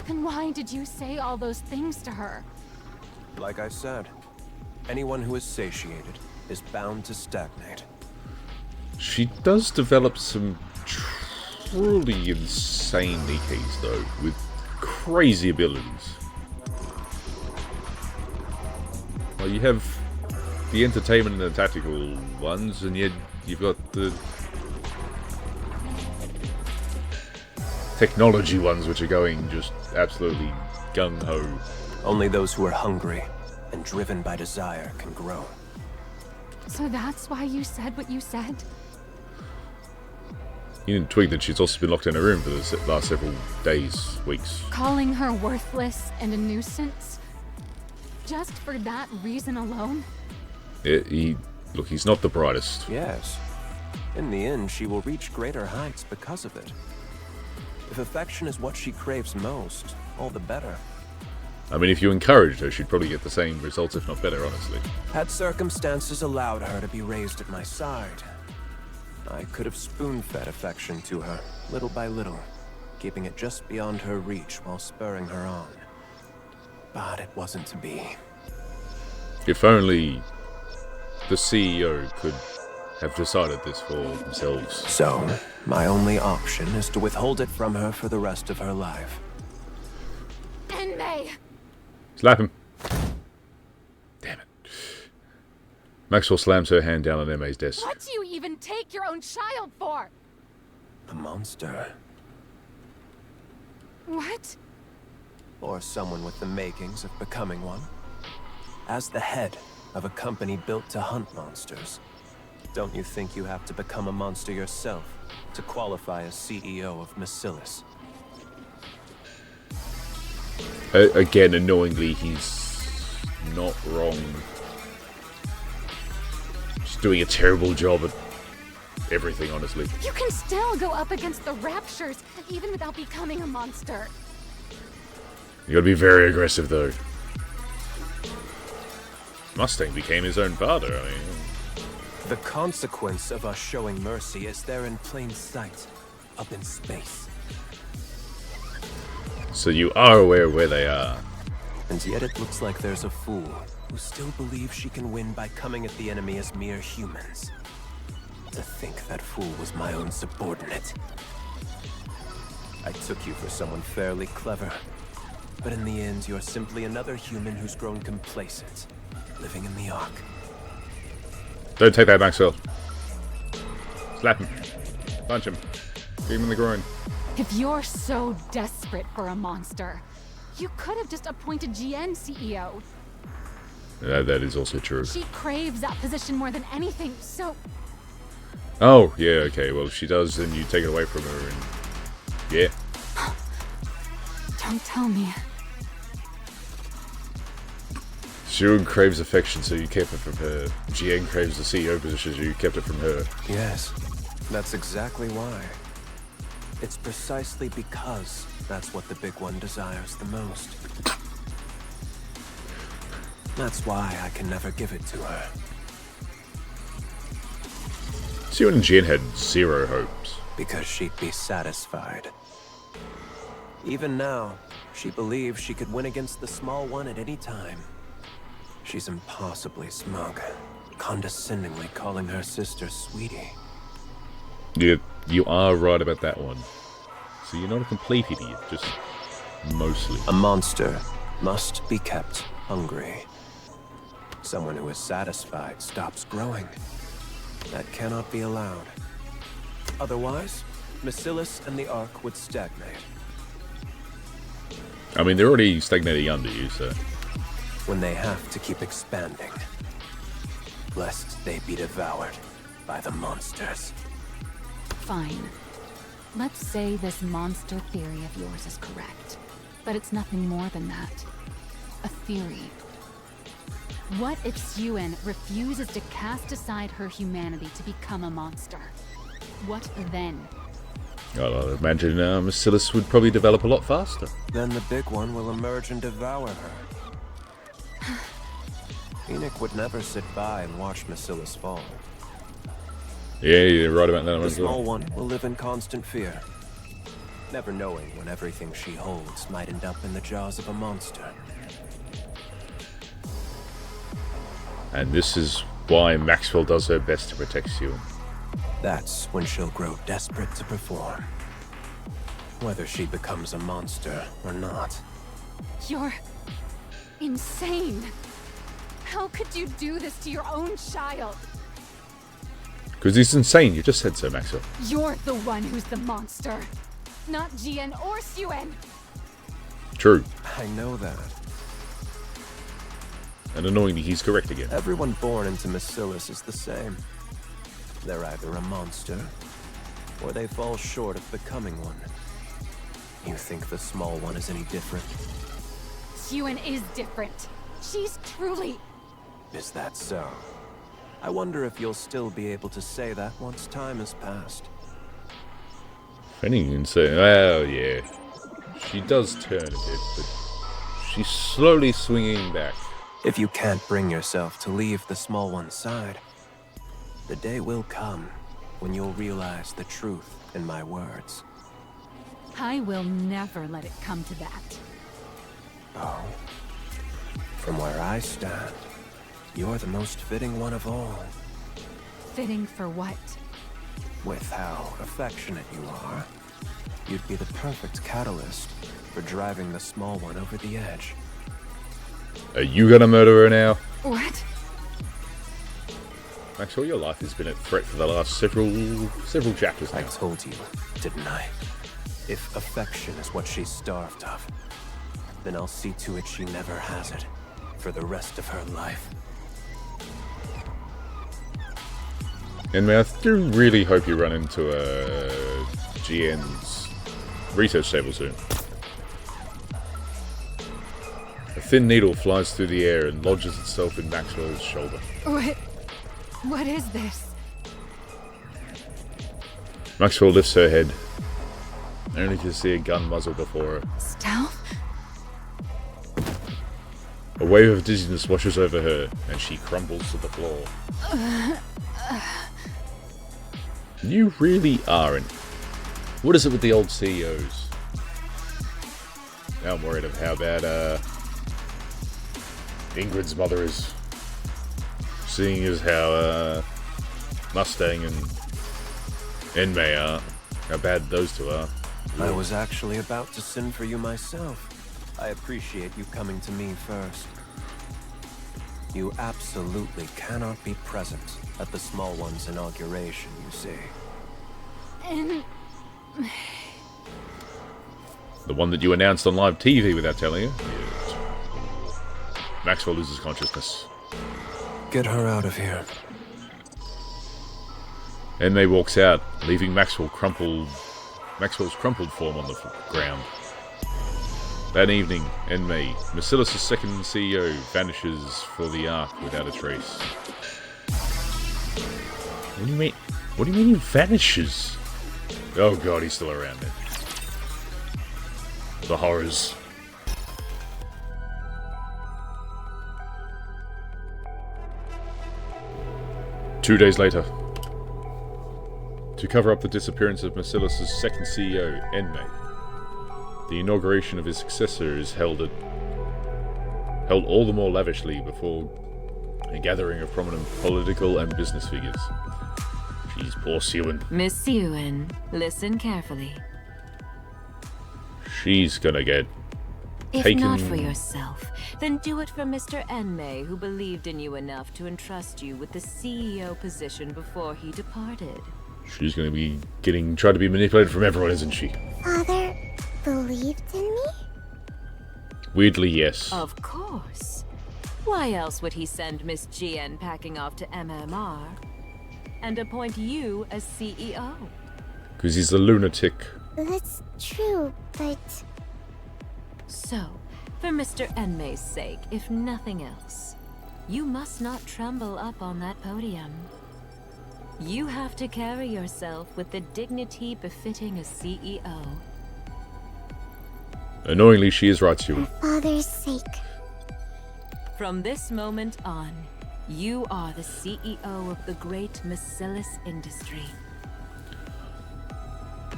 Then why did you say all those things to her? Like I said, anyone who is satiated is bound to stagnate. She does develop some truly insane Nikkes, though, with crazy abilities. Well, you have the entertainment and the tactical ones, and yet you've got the technology ones, which are going just absolutely gung-ho. Only those who are hungry and driven by desire can grow. So that's why you said what you said? You didn't twig that she's also been locked in a room for the last several days, weeks. Calling her worthless and a nuisance? Just for that reason alone? Look, he's not the brightest. Yes. In the end, she will reach greater heights because of it. If affection is what she craves most, all the better. I mean, if you encouraged her, she'd probably get the same results, if not better, honestly. Had circumstances allowed her to be raised at my side, I could have spoon-fed affection to her, little by little, keeping it just beyond her reach while spurring her on. But it wasn't to be. If only the CEO could have decided this for themselves. So, my only option is to withhold it from her for the rest of her life. And they... Slap him. Damn it. Maxwell slams her hand down on Emme's desk. What do you even take your own child for? A monster. What? Or someone with the makings of becoming one. As the head of a company built to hunt monsters, don't you think you have to become a monster yourself to qualify as CEO of Macilis? Again, annoyingly, he's not wrong. Just doing a terrible job at everything, honestly. You can still go up against the Raptures, even without becoming a monster. You gotta be very aggressive, though. Mustang became his own father, I mean... The consequence of us showing mercy is there in plain sight, up in space. So you are aware of where they are. And yet it looks like there's a fool who still believes she can win by coming at the enemy as mere humans. To think that fool was my own subordinate. I took you for someone fairly clever, but in the end you're simply another human who's grown complacent, living in the Ark. Don't take that, Maxwell. Slap him. Punch him. Beat him in the groin. If you're so desperate for a monster, you could have just appointed GN CEO. That is also true. She craves that position more than anything, so... Oh, yeah, okay. Well, if she does, then you take it away from her and... Yeah. Don't tell me. Syuen craves affection, so you kept it from her. GN craves the CEO position, so you kept it from her. Yes, that's exactly why. It's precisely because that's what the big one desires the most. That's why I can never give it to her. Syuen and GN had zero hopes. Because she'd be satisfied. Even now, she believes she could win against the small one at any time. She's impossibly smug, condescendingly calling her sister sweetie. Yeah, you are right about that one. So you're not a complete idiot, just mostly. A monster must be kept hungry. Someone who is satisfied stops growing. That cannot be allowed. Otherwise, Macilis and the Ark would stagnate. I mean, they're already stagnating under you, so... when they have to keep expanding, lest they be devoured by the monsters. Fine. Let's say this monster theory of yours is correct. But it's nothing more than that. A theory. What if Syuen refuses to cast aside her humanity to become a monster? What then? Well, I imagine Marcellus would probably develop a lot faster. Then the big one will emerge and devour her. Enoch would never sit by and watch Marcellus fall. Yeah, you're right about that The one as well. small one will live in constant fear, never knowing when everything she holds might end up in the jaws of a monster. And this is why Maxwell does her best to protect Syuen. That's when she'll grow desperate to perform. Whether she becomes a monster or not. You're insane. How could you do this to your own child? Because he's insane, you just said so, Maxwell. You're the one who's the monster. Not Jian or Syuen. True. I know that. And annoyingly, he's correct again. Everyone born into Marcellus is the same. They're either a monster, or they fall short of becoming one. You think the small one is any different? Syuen is different. She's truly... Is that so? I wonder if you'll still be able to say that once time has passed. If anything you can say, well, yeah. She does turn a bit, but she's slowly swinging back. If you can't bring yourself to leave the small one's side, the day will come when you'll realize the truth in my words. I will never let it come to that. Oh. From where I stand, you're the most fitting one of all. Fitting for what? With how affectionate you are, you'd be the perfect catalyst for driving the small one over the edge. Are you gonna murder her now? What? Maxwell, your life has been at threat for the last several chapters now. I told you, didn't I? If affection is what she's starved of, then I'll see to it she never has it for the rest of her life. And I do really hope you run into GN's research table soon. A thin needle flies through the air and lodges itself in Maxwell's shoulder. What is this? Maxwell lifts her head, only to see a gun muzzle before her. Stealth? A wave of dizziness washes over her, and she crumbles to the floor. You really aren't. What is it with the old CEOs? Now I'm worried of how bad Ingrid's mother is. Seeing as how Mustang and Enmei are, how bad those two are. I was actually about to send for you myself. I appreciate you coming to me first. You absolutely cannot be present at the small one's inauguration, you see. And... The one that you announced on live TV without telling her? Yes. Maxwell loses consciousness. Get her out of here. Enmei walks out, leaving Maxwell's crumpled form on the ground. That evening, Enmei, Marcellus' second CEO, vanishes for the Ark without a trace. What do you mean? What do you mean he vanishes? Oh god, he's still around then. The horrors. Two days later, to cover up the disappearance of Marcellus' second CEO, Enmei, the inauguration of his successor is held all the more lavishly before a gathering of prominent political and business figures. Jeez, poor Syuen. Miss Syuen, listen carefully. She's gonna get If taken... not for yourself, then do it for Mr. Enmei, who believed in you enough to entrust you with the CEO position before he departed. She's gonna be tried to be manipulated from everyone, isn't she? Father believed in me? Weirdly, yes. Of course. Why else would he send Miss Syuen packing off to MMR and appoint you as CEO? Because he's a lunatic. That's true, but... So, for Mr. Enmei's sake, if nothing else, you must not tremble up on that podium. You have to carry yourself with the dignity befitting a CEO. Annoyingly, she is right, Syuen. For father's sake. From this moment on, you are the CEO of the great Macillus industry.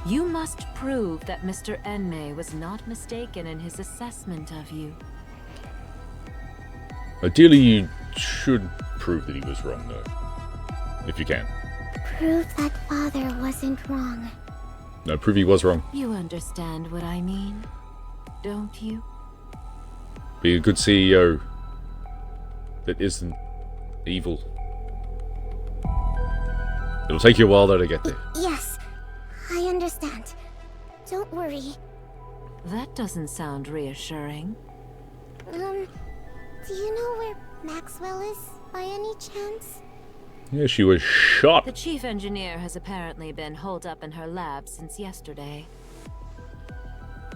You must prove that Mr. Enmei was not mistaken in his assessment of you. Ideally, you should prove that he was wrong, though. If you can. Prove that father wasn't wrong. No, prove he was wrong. You understand what I mean, don't you? Be a good CEO that isn't evil. It'll take you a while, though, to get there. Yes, I understand. Don't worry. That doesn't sound reassuring. Do you know where Maxwell is, by any chance? Yeah, she was shot. The chief engineer has apparently been holed up in her lab since yesterday.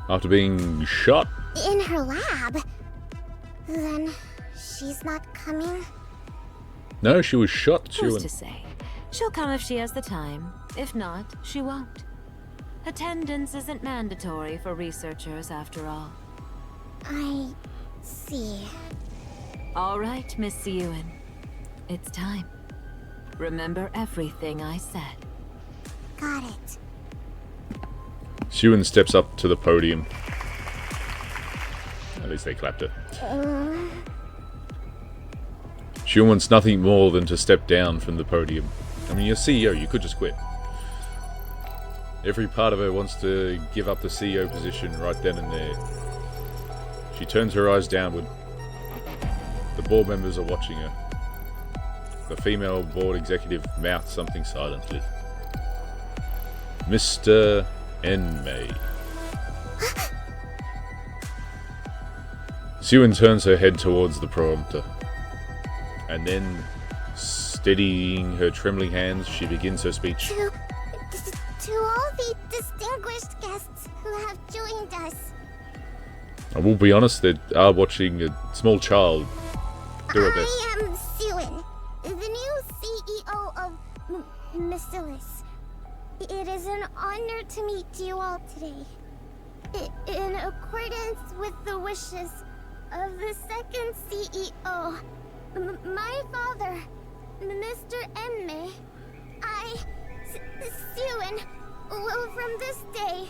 After being shot? In her lab? Then she's not coming? No, she was shot, Who's Syuen. to say? She'll come if she has the time. If not, she won't. Attendance isn't mandatory for researchers, after all. I see. All right, Miss Syuen. It's time. Remember everything I said. Got it. Syuen steps up to the podium. At least they clapped it. Syuen wants nothing more than to step down from the podium. I mean, you're CEO, you could just quit. Every part of her wants to give up the CEO position right then and there. She turns her eyes downward. The board members are watching her. The female board executive mouths something silently. Mr. Enmei. Syuen turns her head towards the prompter. And then, steadying her trembling hands, she begins her speech. To all the distinguished guests who have joined us, I will be honest, they are watching a small child do her best. I am Syuen, the new CEO of Macillus. It is an honor to meet you all today. In accordance with the wishes of the second CEO, my father, Mr. Enmei, Syuen, will from this day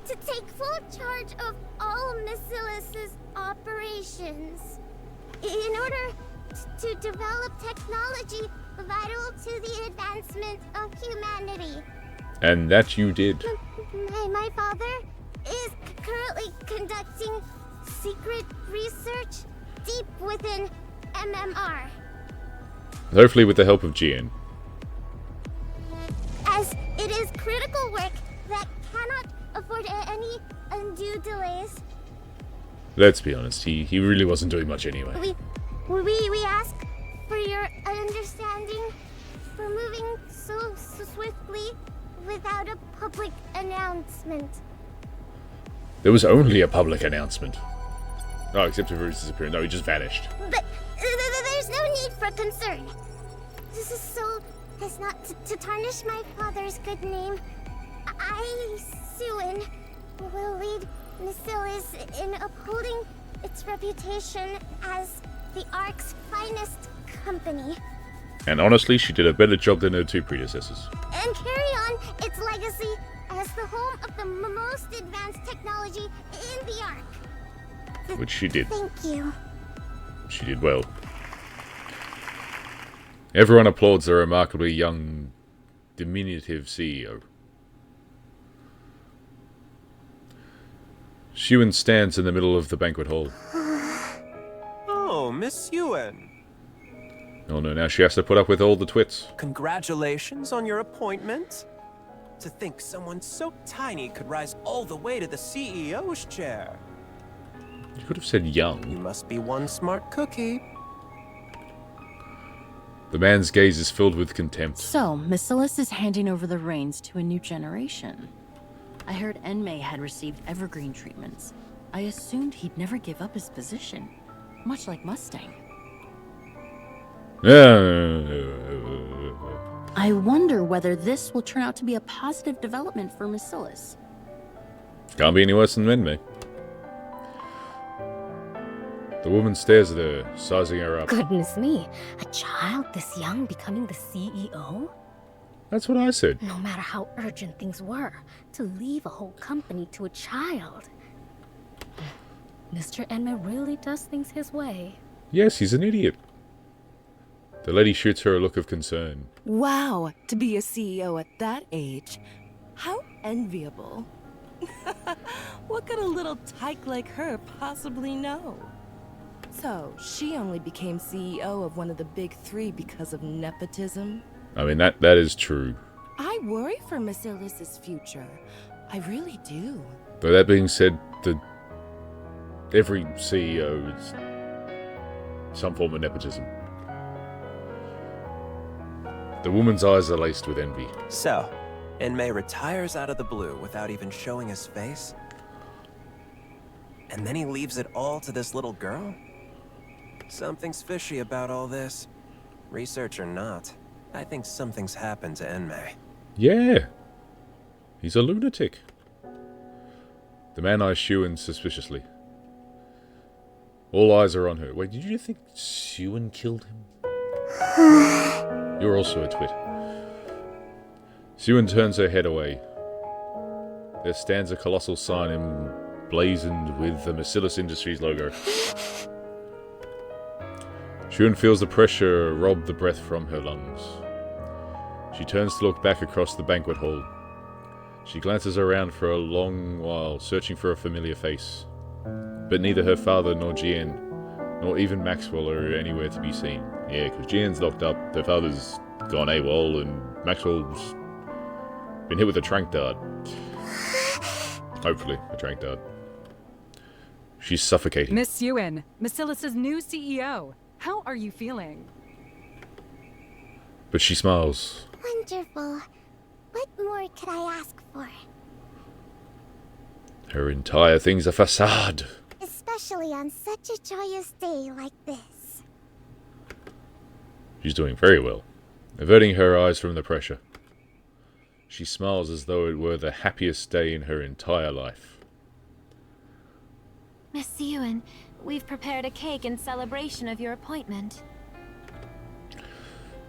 to take full charge of all Macillus's operations. In order to develop technology vital to the advancement of humanity. And that you did. My father is currently conducting secret research deep within MMR. Hopefully with the help of Jian. As it is critical work that cannot afford any undue delays. Let's be honest, he really wasn't doing much anyway. We ask for your understanding for moving so swiftly without a public announcement. There was only a public announcement. Oh, except for his disappearance. No, he just vanished. But there's no need for concern. This is so as not to tarnish my father's good name. I, Syuen, will lead Macillus in upholding its reputation as the Ark's finest company. And honestly, she did a better job than her two predecessors. And carry on its legacy as the home of the most advanced technology in the Ark. Which she did. Thank you. She did well. Everyone applauds the remarkably young, diminutive CEO. Syuen stands in the middle of the banquet hall. Oh, Miss Syuen. Oh no, now she has to put up with all the twits. Congratulations on your appointment. To think someone so tiny could rise all the way to the CEO's chair. You could have said You young. must be one smart cookie. The man's gaze is filled with contempt. So, Marcellus is handing over the reins to a new generation. I heard Enmei had received evergreen treatments. I assumed he'd never give up his position, much like Mustang. I wonder whether this will turn out to be a positive development for Marcellus. Can't be any worse than Menme. The woman stares at her, sizing her up. Goodness me, a child this young becoming the CEO? That's what I said. No matter how urgent things were, to leave a whole company to a child. Mr. Enma really does things his way. Yes, he's an idiot. The lady shoots her a look of concern. Wow, to be a CEO at that age. How enviable. What could a little tyke like her possibly know? So, she only became CEO of one of the big three because of nepotism? I mean, that is true. I worry for Marcellus's future. I really do. But that being said, every CEO is some form of nepotism. The woman's eyes are laced with envy. So, Enmei retires out of the blue without even showing his face? And then he leaves it all to this little girl? Something's fishy about all this. Research or not, I think something's happened to Enmei. Yeah. He's a lunatic. The man eyes Syuen suspiciously. All eyes are on her. Wait, did you think Syuen killed him? You're also a twit. Syuen turns her head away. There stands a colossal sign emblazoned with the Marcellus Industries logo. Syuen feels the pressure rob the breath from her lungs. She turns to look back across the banquet hall. She glances around for a long while, searching for a familiar face. But neither her father nor Jian, nor even Maxwell are anywhere to be seen. Yeah, because Jian's locked up, her father's gone AWOL, and Maxwell's been hit with a trank dart. Hopefully, a trank dart. She's suffocating. Miss Syuen, Marcellus's new CEO. How are you feeling? But she smiles. Wonderful. What more could I ask for? Her entire thing's a facade. Especially on such a joyous day like this. She's doing very well, averting her eyes from the pressure. She smiles as though it were the happiest day in her entire life. Miss Syuen, we've prepared a cake in celebration of your appointment.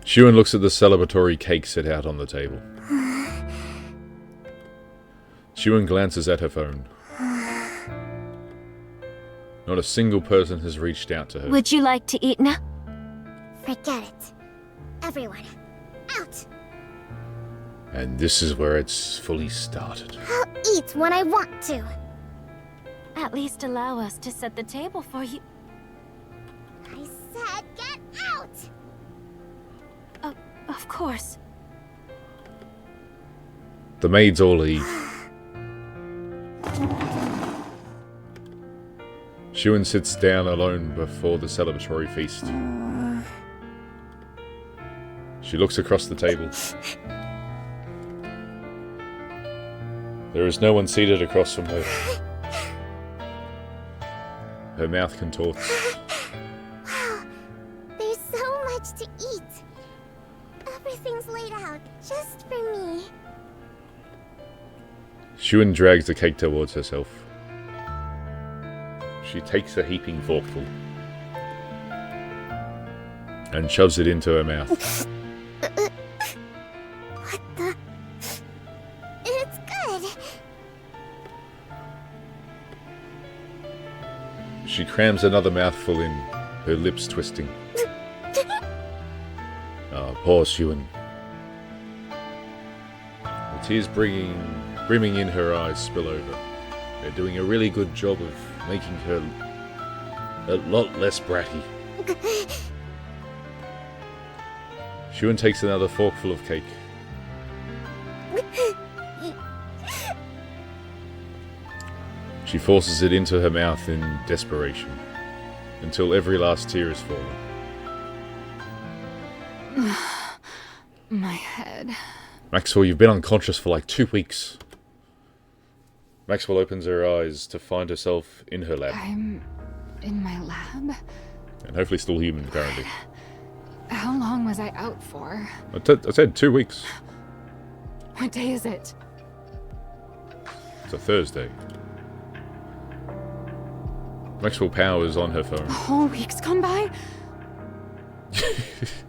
Syuen looks at the celebratory cake set out on the table. Syuen glances at her phone. Not a single person has reached out to her. Would you like to eat now? Forget it. Everyone, out! And this is where it's fully started. I'll eat when I want to. At least allow us to set the table for you. I said get out! Of course. The maids all leave. Syuen sits down alone before the celebratory feast. She looks across the table. There is no one seated across from her. Her mouth contorts. Wow, there's so much to eat. Everything's laid out just for me. Syuen drags the cake towards herself. She takes a heaping forkful and shoves it into her mouth. What the? It's good. She crams another mouthful in, her lips twisting. Poor Syuen. The tears brimming in her eyes spill over. They're doing a really good job of making her a lot less bratty. Syuen takes another forkful of cake. She forces it into her mouth in desperation, until every last tear is fallen. My head. Maxwell, you've been unconscious for like 2 weeks. Maxwell opens her eyes to find herself in her lab. I'm in my lab? And hopefully still human, currently. How long was I out for? I said 2 weeks. What day is it? It's a Thursday. Maxwell powers on her phone. A whole week's gone by?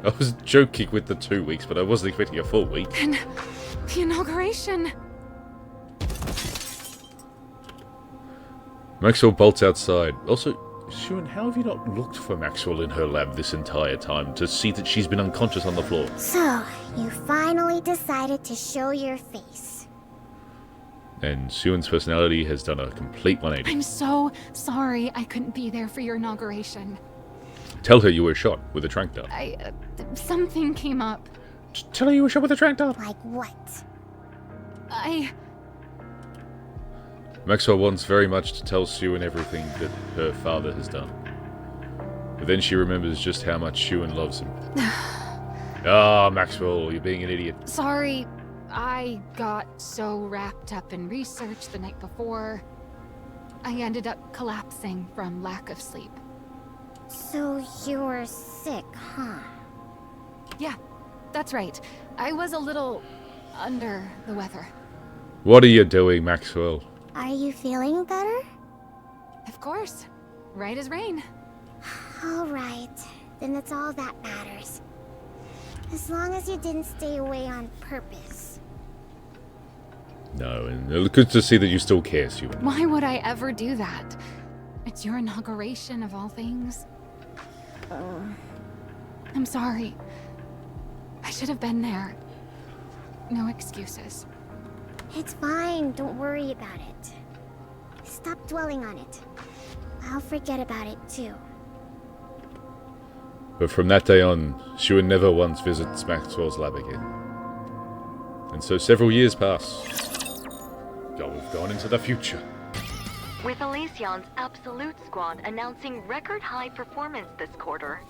I was joking with the 2 weeks, but I wasn't expecting a full week. And the inauguration. Maxwell bolts outside. Also, Syuen, how have you not looked for Maxwell in her lab this entire time to see that she's been unconscious on the floor? So, you finally decided to show your face. And Syuen's personality has done a complete 180. I'm so sorry I couldn't be there for your inauguration. Tell her you were shot with a trank dart. Something came up. Just tell her you were shot with a trank dart. Like what? Maxwell wants very much to tell Syuen everything that her father has done. But then she remembers just how much Syuen loves him. Ah, Maxwell, you're being an idiot. Sorry, I got so wrapped up in research the night before. I ended up collapsing from lack of sleep. So you were sick, huh? Yeah, that's right. I was a little under the weather. What are you doing, Maxwell? Are you feeling better? Of course. Right as rain. Alright, then that's all that matters. As long as you didn't stay away on purpose. No, and it's good to see that you still care, Syuen. Why would I ever do that? It's your inauguration of all things. I'm sorry. I should have been there. No excuses. It's fine, don't worry about it. Stop dwelling on it. I'll forget about it too. But from that day on, Syuen never once visits Maxwell's lab again. And so several years pass. Oh, we've gone into the future. With Elysion's Absolute Squad announcing record-high performance this quarter.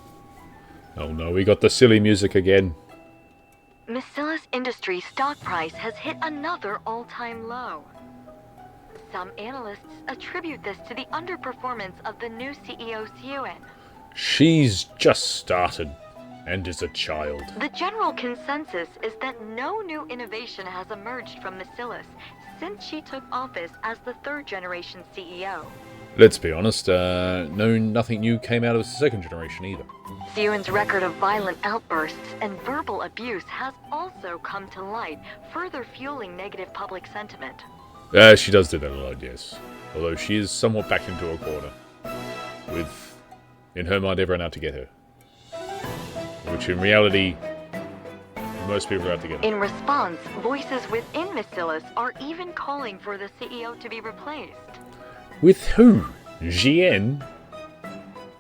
Oh no, we got the silly music again. Miscellus Industries' stock price has hit another all-time low. Some analysts attribute this to the underperformance of the new CEO Syuen. She's just started, and is a child. The general consensus is that no new innovation has emerged from Miscellus since she took office as the third-generation CEO. Let's be honest, nothing new came out of the second generation either. Syuen's record of violent outbursts and verbal abuse has also come to light, further fueling negative public sentiment. She does do that a lot, yes. Although she is somewhat backed into a corner. With, in her mind, everyone out to get her. Which in reality, most people are out to get her. In response, voices within Miscellus are even calling for the CEO to be replaced. With who? Jien?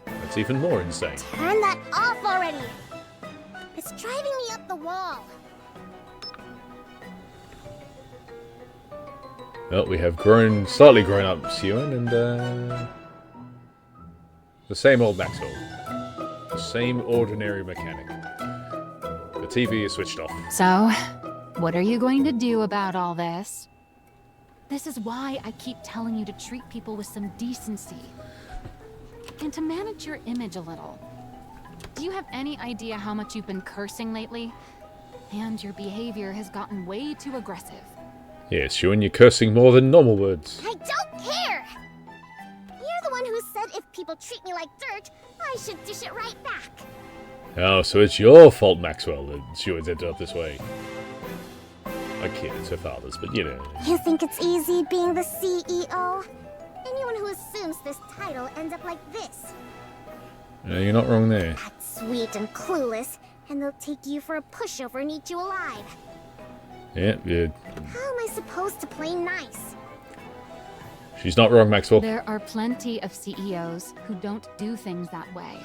That's even more insane. Turn that off already! It's driving me up the wall. Well, we have slightly grown up Syuen, and the same old Maxwell. The same ordinary mechanic. The TV is switched off. So, what are you going to do about all this? This is why I keep telling you to treat people with some decency. And to manage your image a little. Do you have any idea how much you've been cursing lately? And your behavior has gotten way too aggressive. Yes, Syuen, you're cursing more than normal words. I don't care! You're the one who said if people treat me like dirt, I should dish it right back. Oh, so it's your fault, Maxwell, that Syuen's ended up this way. A kid, it's her father's, but you know. You think it's easy being the CEO? Anyone who assumes this title ends up like this. You're not wrong there. Act sweet and clueless, and they'll take you for a pushover and eat you alive. Yeah. How am I supposed to play nice? She's not wrong, Maxwell. There are plenty of CEOs who don't do things that way.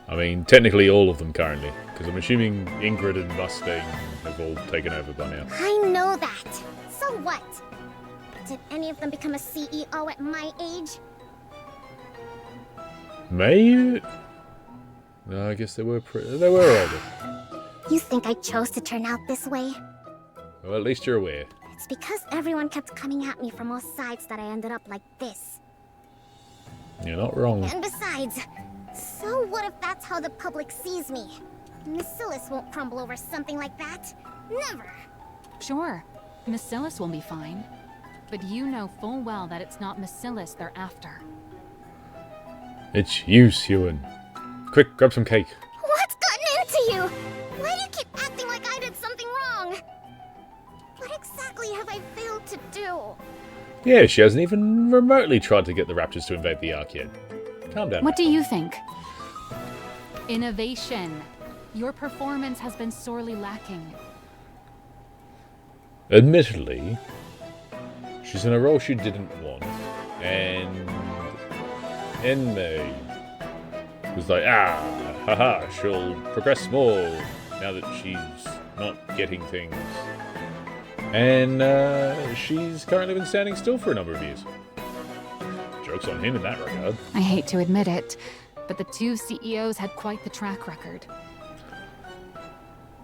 I mean, technically all of them currently, because I'm assuming Ingrid and Mustang have all taken over by now. I know that. So what? Did any of them become a CEO at my age? No, I guess they were older. You think I chose to turn out this way? Well, at least you're aware. It's because everyone kept coming at me from all sides that I ended up like this. You're not wrong. And besides, so what if that's how the public sees me? Macillus won't crumble over something like that. Never. Sure, Macillus will be fine. But you know full well that it's not Macillus they're after. It's you, Syuen. Quick, grab some cake. What's gotten into you? Why do you keep acting like I did something wrong? What exactly have I failed to do? Yeah, she hasn't even remotely tried to get the Raptors to invade the Ark yet. Calm down. What do you think? Innovation. Your performance has been sorely lacking. Admittedly, she's in a role she didn't want, and Enmei was like, haha, she'll progress more now that she's not getting things. And she's currently been standing still for a number of years. Joke's on him in that regard. I hate to admit it, but the two CEOs had quite the track record.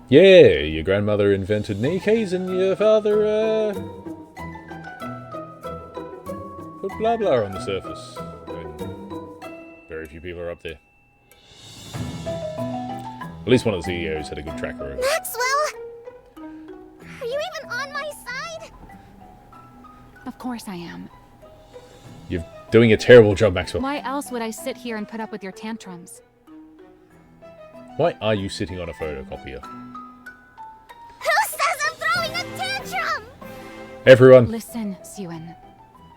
Yeah, your grandmother invented Nikkes and your father, put blah blah on the surface. And very few people are up there. At least one of the CEOs had a good track record. Maxwell? Are you even on my side? Of course I am. You're doing a terrible job, Maxwell. Why else would I sit here and put up with your tantrums? Why are you sitting on a photocopier? Who says I'm throwing a tantrum? Everyone. Listen, Syuen.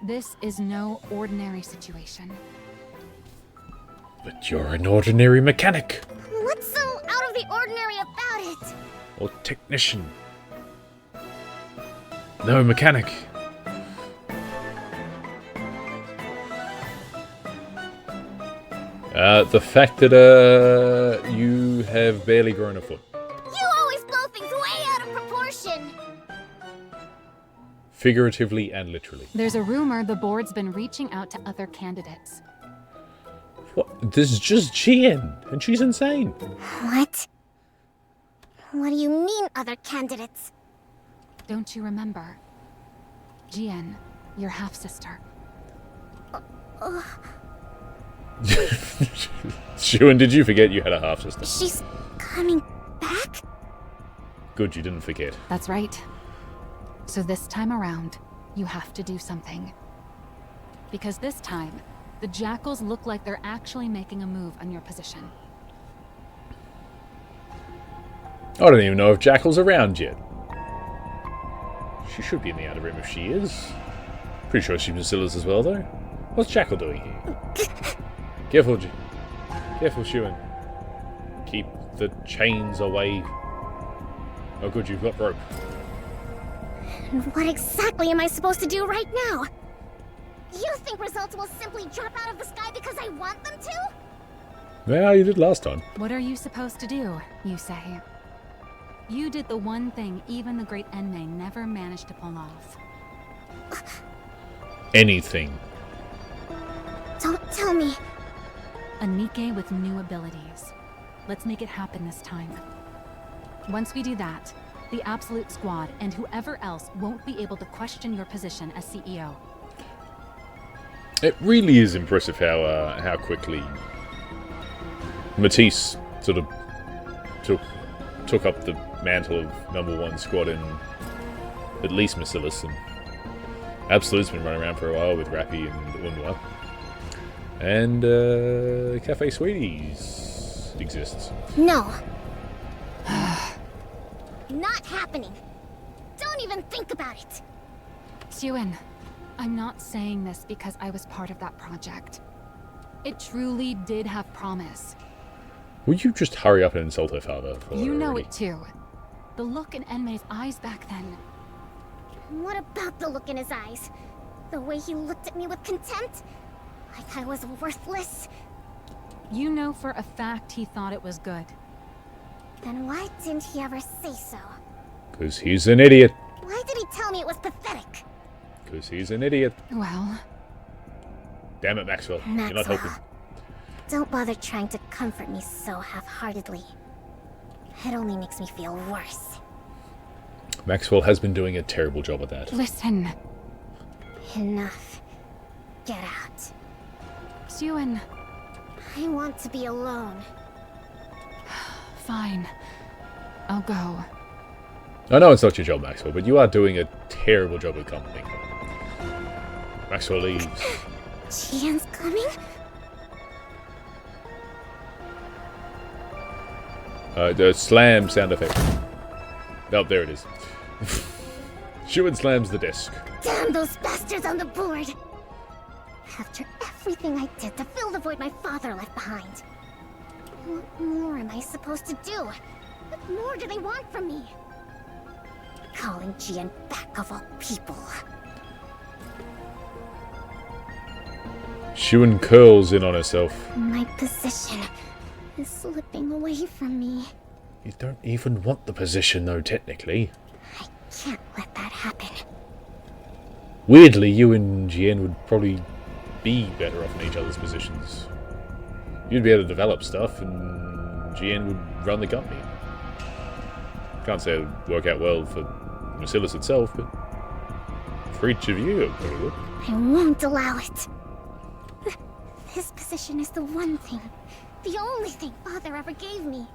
This is no ordinary situation. But you're an ordinary mechanic. What's so out of the ordinary about it? Or technician. No, mechanic. The fact that, you have barely grown a foot. You always blow things way out of proportion. Figuratively and literally. There's a rumor the board's been reaching out to other candidates. What? This is just Chien, and she's insane. What? What do you mean, other candidates? Don't you remember? Jian, your half-sister. Syuen, did you forget you had a half-sister? She's coming back? Good, you didn't forget. That's right. So this time around, you have to do something. Because this time, the Jackals look like they're actually making a move on your position. I don't even know if Jackal's around yet. She should be in the outer rim if she is. Pretty sure she's Macillus as well, though. What's Jackal doing here? Careful, careful, Syuen. Keep the chains away. Oh good, you've got rope. What exactly am I supposed to do right now? You think results will simply drop out of the sky because I want them to? Yeah, you did last time. What are you supposed to do, you say? You did the one thing even the great Enmei never managed to pull off. Anything. Don't tell me. A Nikke with new abilities. Let's make it happen this time. Once we do that, the Absolute Squad and whoever else won't be able to question your position as CEO. It really is impressive how quickly Matisse sort of took up the mantle of #1 squad in at least Macillus, and Absolute's been running around for a while with Rappy and Unwa. And Cafe Sweeties exists. No. Not happening. Don't even think about it. Syuen, I'm not saying this because I was part of that project. It truly did have promise. Would you just hurry up and insult her father? You know it too. The look in Enmei's eyes back then. What about the look in his eyes? The way he looked at me with contempt? Like I was worthless? You know for a fact he thought it was good. Then why didn't he ever say so? Because he's an idiot. Why did he tell me it was pathetic? Because he's an idiot. Well... Damn it, Maxwell. You're not helping. Don't bother trying to comfort me so half-heartedly. It only makes me feel worse. Maxwell has been doing a terrible job at that. Listen, Enough. Get out. Syuen. I want to be alone. Fine. I'll go. I know it's not your job, Maxwell, but you are doing a terrible job of comforting. Maxwell leaves. Jian's coming? The slam sound effect. Oh, there it is. Syuen slams the desk. Damn those bastards on the board! After everything I did to fill the void my father left behind. What more am I supposed to do? What more do they want from me? Calling Jian back of all people. Syuen curls in on herself. My position is slipping away from me. You don't even want the position, though, technically. I can't let that happen. Weirdly, you and Jian would probably be better off in each other's positions. You'd be able to develop stuff, and Jian would run the company. Can't say it would work out well for Marcellus itself, but for each of you, it probably would. I won't allow it. This position is the one thing, the only thing Father ever gave me.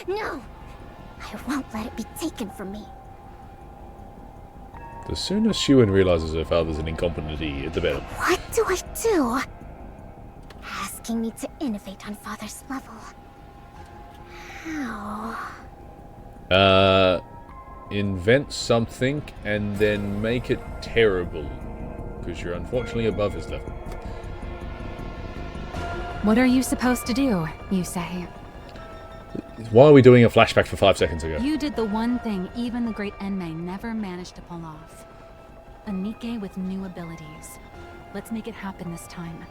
No! I won't let it be taken from me. The sooner Syuen realizes her father's an incompetent idiot, the better. What do I do? Asking me to innovate on Father's level. How? Invent something and then make it terrible. Because you're unfortunately above his level. What are you supposed to do, you say? Why are we doing a flashback for 5 seconds ago? You did the one thing even the great Enmei never managed to pull off. A Nikke with new abilities. Let's make it happen this time.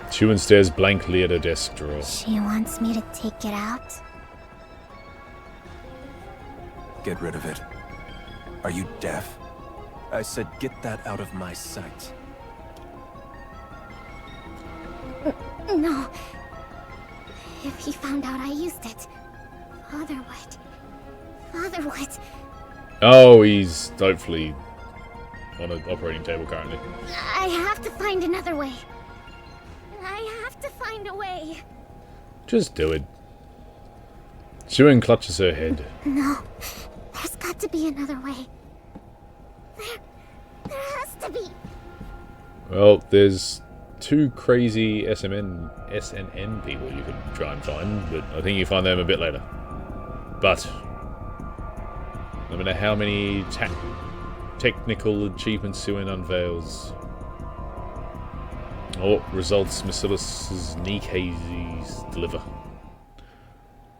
Syuen stares blankly at her desk drawer. She wants me to take it out? Get rid of it. Are you deaf? I said get that out of my sight. No. If he found out I used it, Father would. Oh, he's hopefully on an operating table currently. I have to find another way. I have to find a way. Just do it. Syuen clutches her head. No. There's got to be another way. There has to be. Well, there's 2 crazy SNN people you could try and find, but I think you find them a bit later. But no matter how many technical achievements Syuen unveils, or what results Marcellus's Nikke's deliver,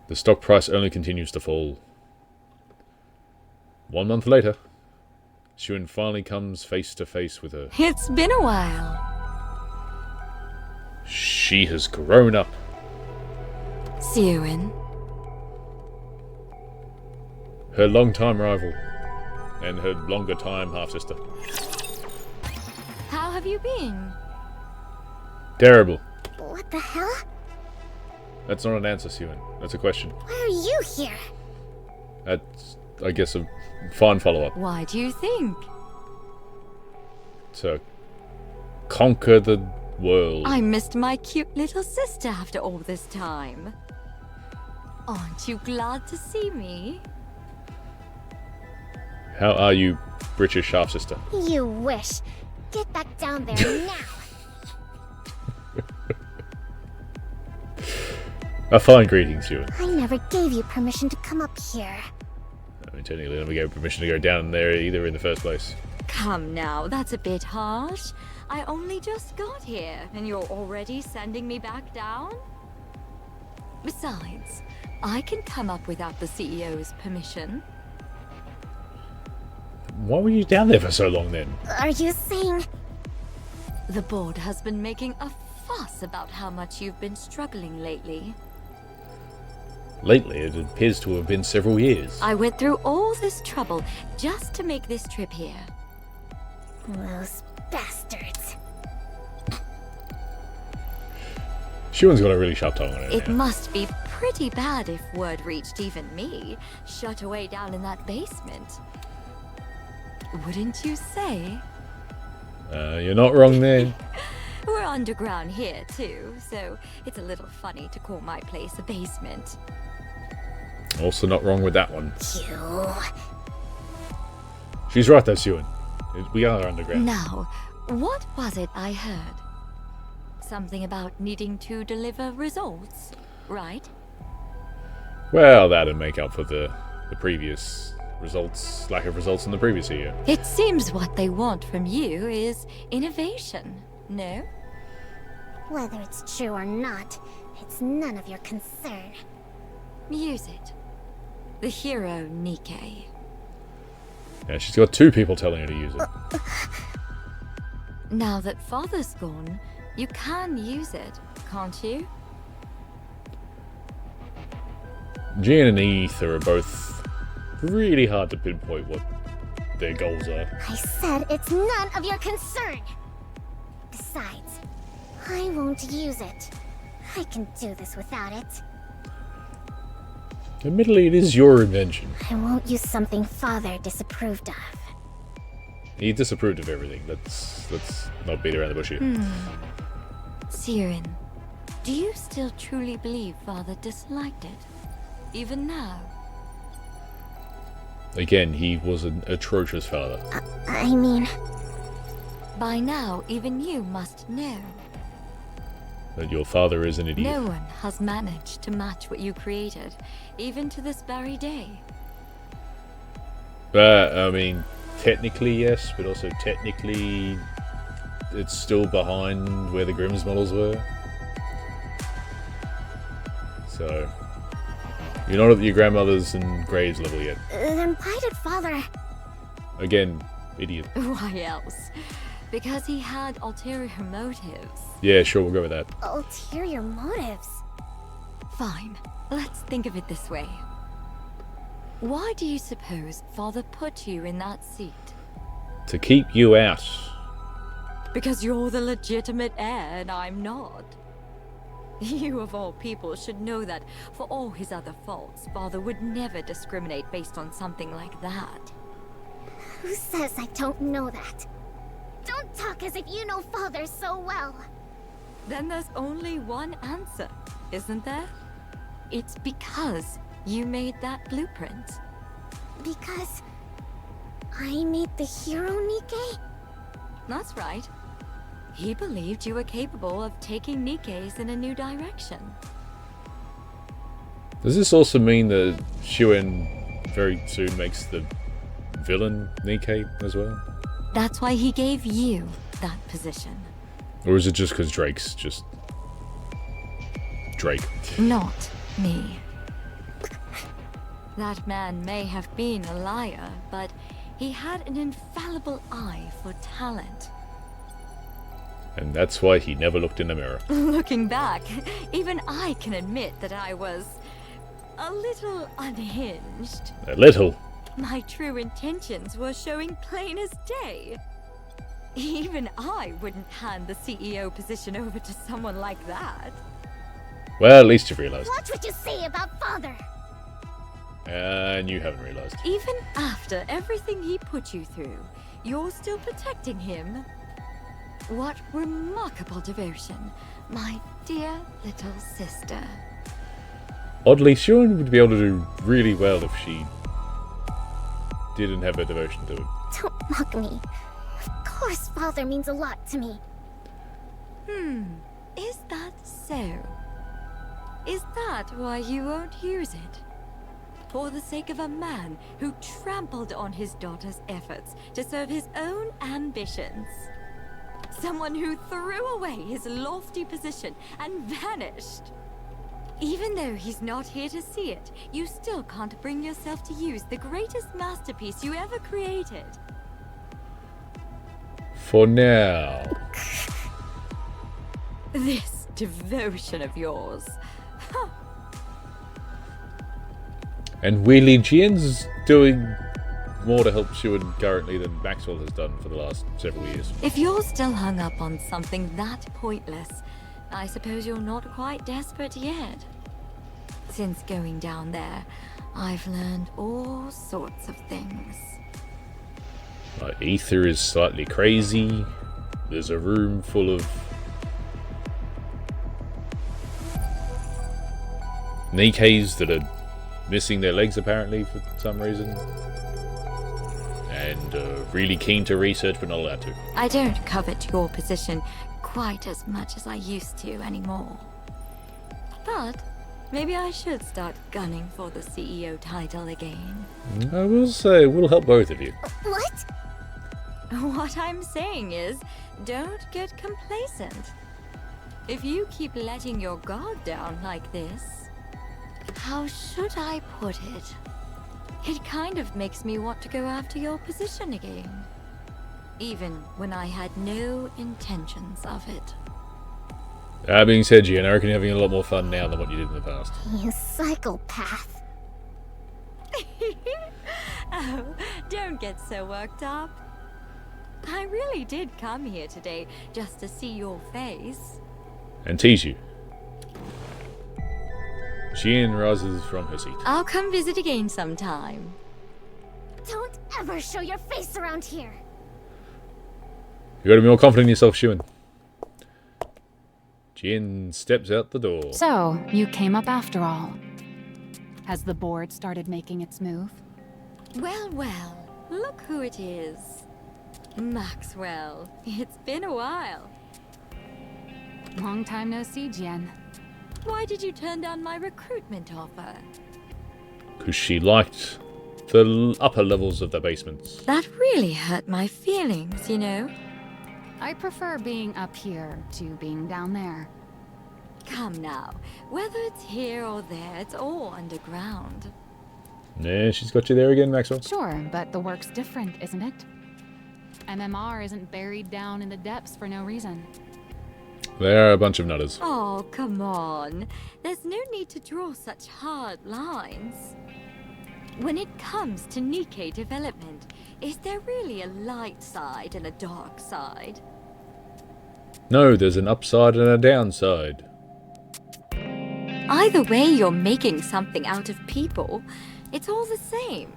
the stock price only continues to fall. 1 month later, Syuen finally comes face to face with her. It's been a while. She has grown up. Syuen. Her long-time rival. And her longer-time half-sister. How have you been? Terrible. What the hell? That's not an answer, Syuen. That's a question. Why are you here? That's, I guess, a fine follow-up. Why do you think? To conquer the world. I missed my cute little sister after all this time. Aren't you glad to see me? How are you, British half-sister? You wish. Get back down there now. A fine greeting, Syuen. I never gave you permission to come up here. I mean, technically, I never gave permission to go down there either in the first place. Come now, that's a bit harsh. I only just got here, and you're already sending me back down? Besides, I can come up without the CEO's permission. Why were you down there for so long, then? Are you saying... The board has been making a fuss about how much you've been struggling lately. Lately, it appears to have been several years. I went through all this trouble just to make this trip here. Those bastards. Syuen's got a really sharp tongue on it. It now. must be pretty bad if word reached even me, shut away down in that basement. Wouldn't you say? You're not wrong there. We're underground here, too, so it's a little funny to call my place a basement. Also not wrong with that one. You. She's right though, Syuen. We are underground. Now, what was it I heard? Something about needing to deliver results, right? Well, that'd make up for the previous results, lack of results in the previous year. It seems what they want from you is innovation, no? Whether it's true or not, it's none of your concern. Use it. The hero Nikke. Yeah, she's got two people telling her to use it. Now that Father's gone, you can use it, can't you? Jean and Ether are both really hard to pinpoint what their goals are. I said it's none of your concern! Besides, I won't use it. I can do this without it. Admittedly, it is your invention. I won't use something Father disapproved of. He disapproved of everything. Let's not beat around the bush here. Syuen, do you still truly believe Father disliked it? Even now? Again, he was an atrocious father. I mean... By now, even you must know. That your father is an idiot. No one has managed to match what you created, even to this very day. I mean, technically yes, but also technically it's still behind where the Grimm's models were. So, you're not at your grandmother's and Graves level yet. Then why did Father... Again, idiot. Why else? Because he had ulterior motives. Yeah, sure, we'll go with that. Ulterior motives? Fine. Let's think of it this way. Why do you suppose Father put you in that seat? To keep you out. Because you're the legitimate heir and I'm not. You of all people should know that for all his other faults, Father would never discriminate based on something like that. Who says I don't know that? Don't talk as if you know Father so well. Then there's only one answer, isn't there? It's because you made that blueprint. Because... I made the hero Nikke? That's right. He believed you were capable of taking Nikke's in a new direction. Does this also mean that Syuen very soon makes the villain Nikke as well? That's why he gave you that position. Or is it just because Drake's just... Drake? Not me. That man may have been a liar, but he had an infallible eye for talent. And that's why he never looked in the mirror. Looking back, even I can admit that I was a little unhinged. A little? My true intentions were showing plain as day. Even I wouldn't hand the CEO position over to someone like that. Well, at least you've realised. Watch what you say about Father! And you haven't realised. Even after everything he put you through, you're still protecting him? What remarkable devotion, my dear little sister. Oddly, Syuen would be able to do really well if she didn't have a devotion to it. Don't mock me. Of course Father means a lot to me. Is that so? Is that why you won't use it? For the sake of a man who trampled on his daughter's efforts to serve his own ambitions? Someone who threw away his lofty position and vanished? Even though he's not here to see it, you still can't bring yourself to use the greatest masterpiece you ever created. For now. This devotion of yours. And weirdly, Jian's doing more to help Syuen currently than Maxwell has done for the last several years. If you're still hung up on something that pointless, I suppose you're not quite desperate yet. Since going down there, I've learned all sorts of things. Like, Ether is slightly crazy. There's a room full of Nikkes that are missing their legs apparently for some reason. And really keen to research but not allowed to. I don't covet your position quite as much as I used to anymore. But maybe I should start gunning for the CEO title again. I will say, we'll help both of you. What? What I'm saying is, don't get complacent. If you keep letting your guard down like this, how should I put it? It kind of makes me want to go after your position again. Even when I had no intentions of it. That being said, Gian, I reckon you're having a lot more fun now than what you did in the past. You psychopath. Oh, don't get so worked up. I really did come here today just to see your face. And tease you. Syuen rises from her seat. I'll come visit again sometime. Don't ever show your face around here. You gotta be more confident in yourself, Syuen. Jin steps out the door. So, you came up after all. Has the board started making its move? Well, well, look who it is. Maxwell, it's been a while. Long time no see, Jen. Why did you turn down my recruitment offer? Because she liked the upper levels of the basements. That really hurt my feelings, you know? I prefer being up here to being down there. Come now, whether it's here or there, it's all underground. Yeah, she's got you there again, Maxwell. Sure, but the work's different, isn't it? MMR isn't buried down in the depths for no reason. They are a bunch of nutters. Oh, come on. There's no need to draw such hard lines. When it comes to Nikke development, is there really a light side and a dark side? No, there's an upside and a downside. Either way, you're making something out of people. It's all the same.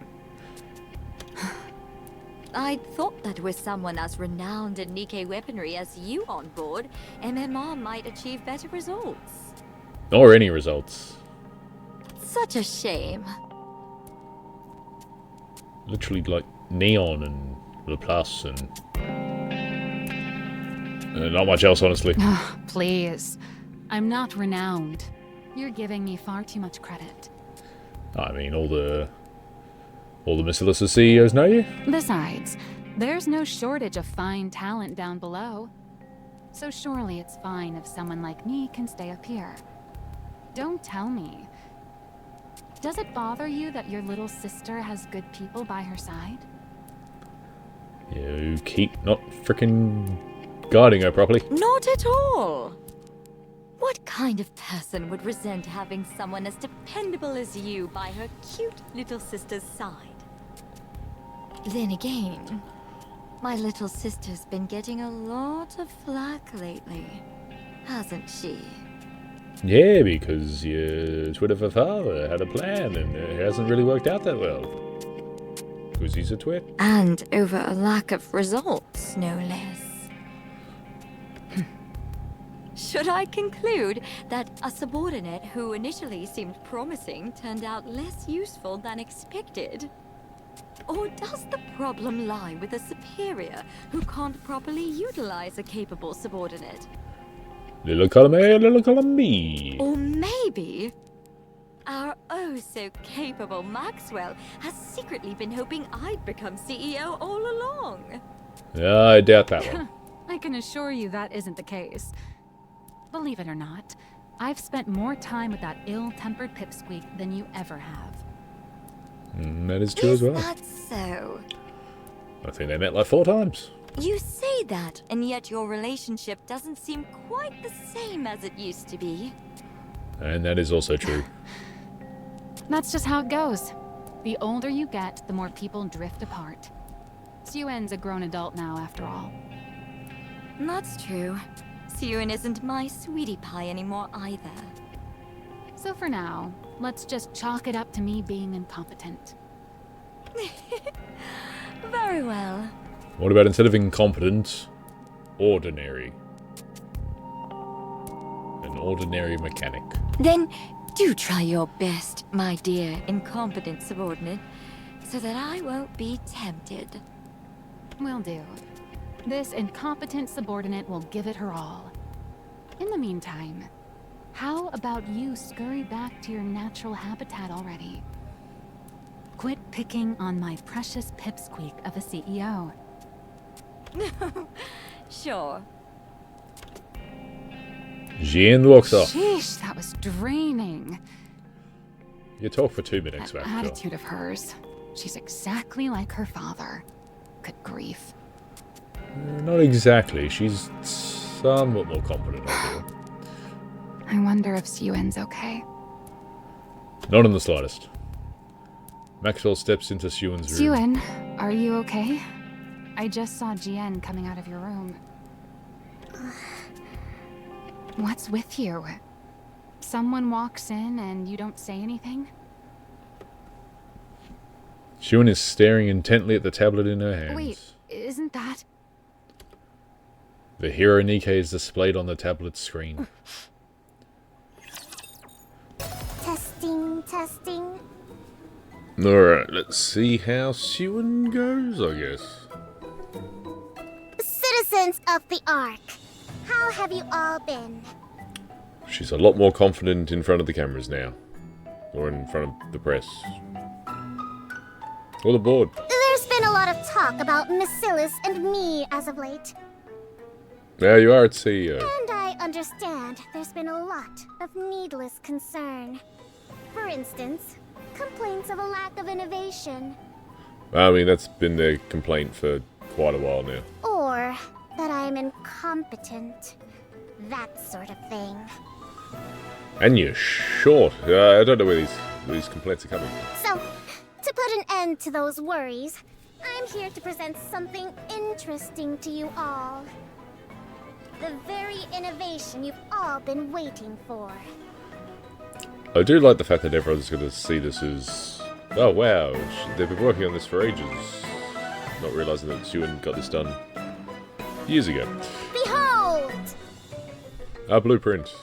I thought that with someone as renowned in Nikke weaponry as you on board, MMR might achieve better results. Or any results. Such a shame. Literally like Neon and Laplace and not much else, honestly. Please. I'm not renowned. You're giving me far too much credit. I mean, all the Missilus CEOs know you? Besides, there's no shortage of fine talent down below. So surely it's fine if someone like me can stay up here. Don't tell me. Does it bother you that your little sister has good people by her side? You keep not frickin' guarding her properly. Not at all. What kind of person would resent having someone as dependable as you by her cute little sister's side? Then again, my little sister's been getting a lot of flack lately, hasn't she? Yeah, because your Twitter father had a plan and it hasn't really worked out that well. Because he's a twit. And over a lack of results, no less. Should I conclude that a subordinate who initially seemed promising turned out less useful than expected? Or does the problem lie with a superior who can't properly utilize a capable subordinate? Little column A, little column B. Or maybe our oh-so-capable Maxwell has secretly been hoping I'd become CEO all along. I doubt that one. I can assure you that isn't the case. Believe it or not, I've spent more time with that ill-tempered pipsqueak than you ever have. That is true as well. Is that so? I think they met like 4 times. You say that, and yet your relationship doesn't seem quite the same as it used to be. And that is also true. That's just how it goes. The older you get, the more people drift apart. Syuen's a grown adult now, after all. That's true. Syuen isn't my sweetie pie anymore either. So for now, let's just chalk it up to me being incompetent. Very well. What about instead of incompetent, ordinary? An ordinary mechanic. Then do try your best, my dear incompetent subordinate, so that I won't be tempted. Will do. This incompetent subordinate will give it her all. In the meantime, how about you scurry back to your natural habitat already? Quit picking on my precious pipsqueak of a CEO. Sure. Syuen walks off. Sheesh, that was draining. You talk for 2 minutes, That Maxwell. attitude of hers. She's exactly like her father. Good grief. Not exactly. She's somewhat more competent, I feel. I wonder if Syuen's okay. Not in the slightest. Maxwell steps into Syuen's room. Syuen, are you okay? I just saw Jien coming out of your room. What's with you? Someone walks in and you don't say anything? Syuen is staring intently at the tablet in her hands. Wait, isn't that... The hero Nikke is displayed on the tablet screen. Testing, testing. Alright, let's see how Syuen goes, I guess. Citizens of the Ark, how have you all been? She's a lot more confident in front of the cameras now. Or in front of the press. Or the board. There's been a lot of talk about Missillis and me as of late. Now you are its CEO. And I understand there's been a lot of needless concern. For instance, complaints of a lack of innovation. I mean, that's been their complaint for quite a while now. Or that I'm incompetent. That sort of thing. And you're short. I don't know where these complaints are coming from. So, to put an end to those worries, I'm here to present something interesting to you all. The very innovation you've all been waiting for. I do like the fact that everyone's going to see this as... Oh wow, they've been working on this for ages. Not realising that Syuen got this done years ago. Behold! Our blueprint.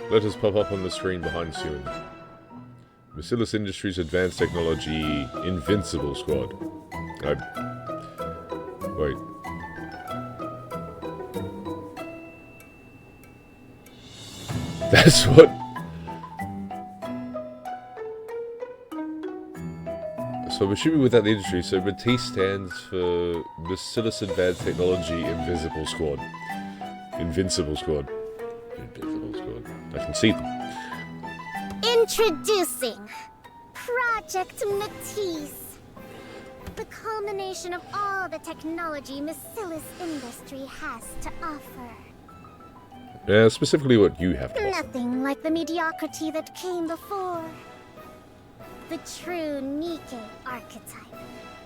Letters pop up on the screen behind Syuen. Missillis Industries Advanced Technology Invincible Squad. Wait. That's what... So I'm assuming without the industry, so Matisse stands for Missillis Advanced Technology Invisible Squad. Invincible Squad. Invisible Squad. I can see them. Introducing Project Matisse. The culmination of all the technology Missillis Industry has to offer. Specifically what you have to offer. Nothing like the mediocrity that came before. The true Nikke archetype.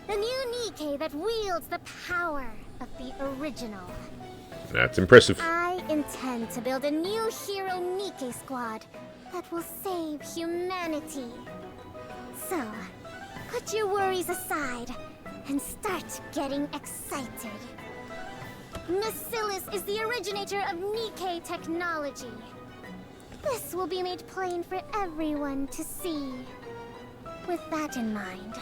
The new Nikke that wields the power of the original. That's impressive. I intend to build a new hero Nikke squad that will save humanity. So, put your worries aside and start getting excited. Missillis is the originator of Nikke technology. This will be made plain for everyone to see. With that in mind,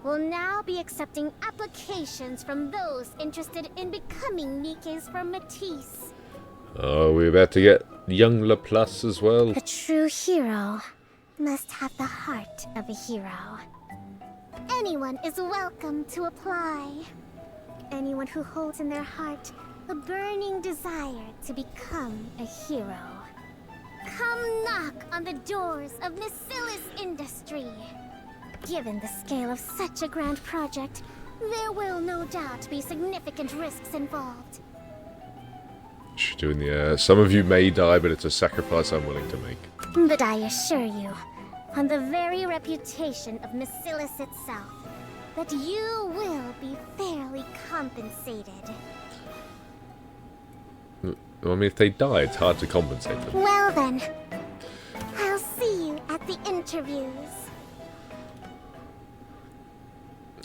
we'll now be accepting applications from those interested in becoming Nikkes for Matisse. Oh, we're about to get young Laplace as well. A true hero must have the heart of a hero. Anyone is welcome to apply. Anyone who holds in their heart a burning desire to become a hero. Come knock on the doors of Missillis Industry. Given the scale of such a grand project, there will no doubt be significant risks involved. She's doing the, some of you may die, but it's a sacrifice I'm willing to make. But I assure you, on the very reputation of Miscellus itself, that you will be fairly compensated. I mean, if they die, it's hard to compensate them. Well then, I'll see you at the interviews.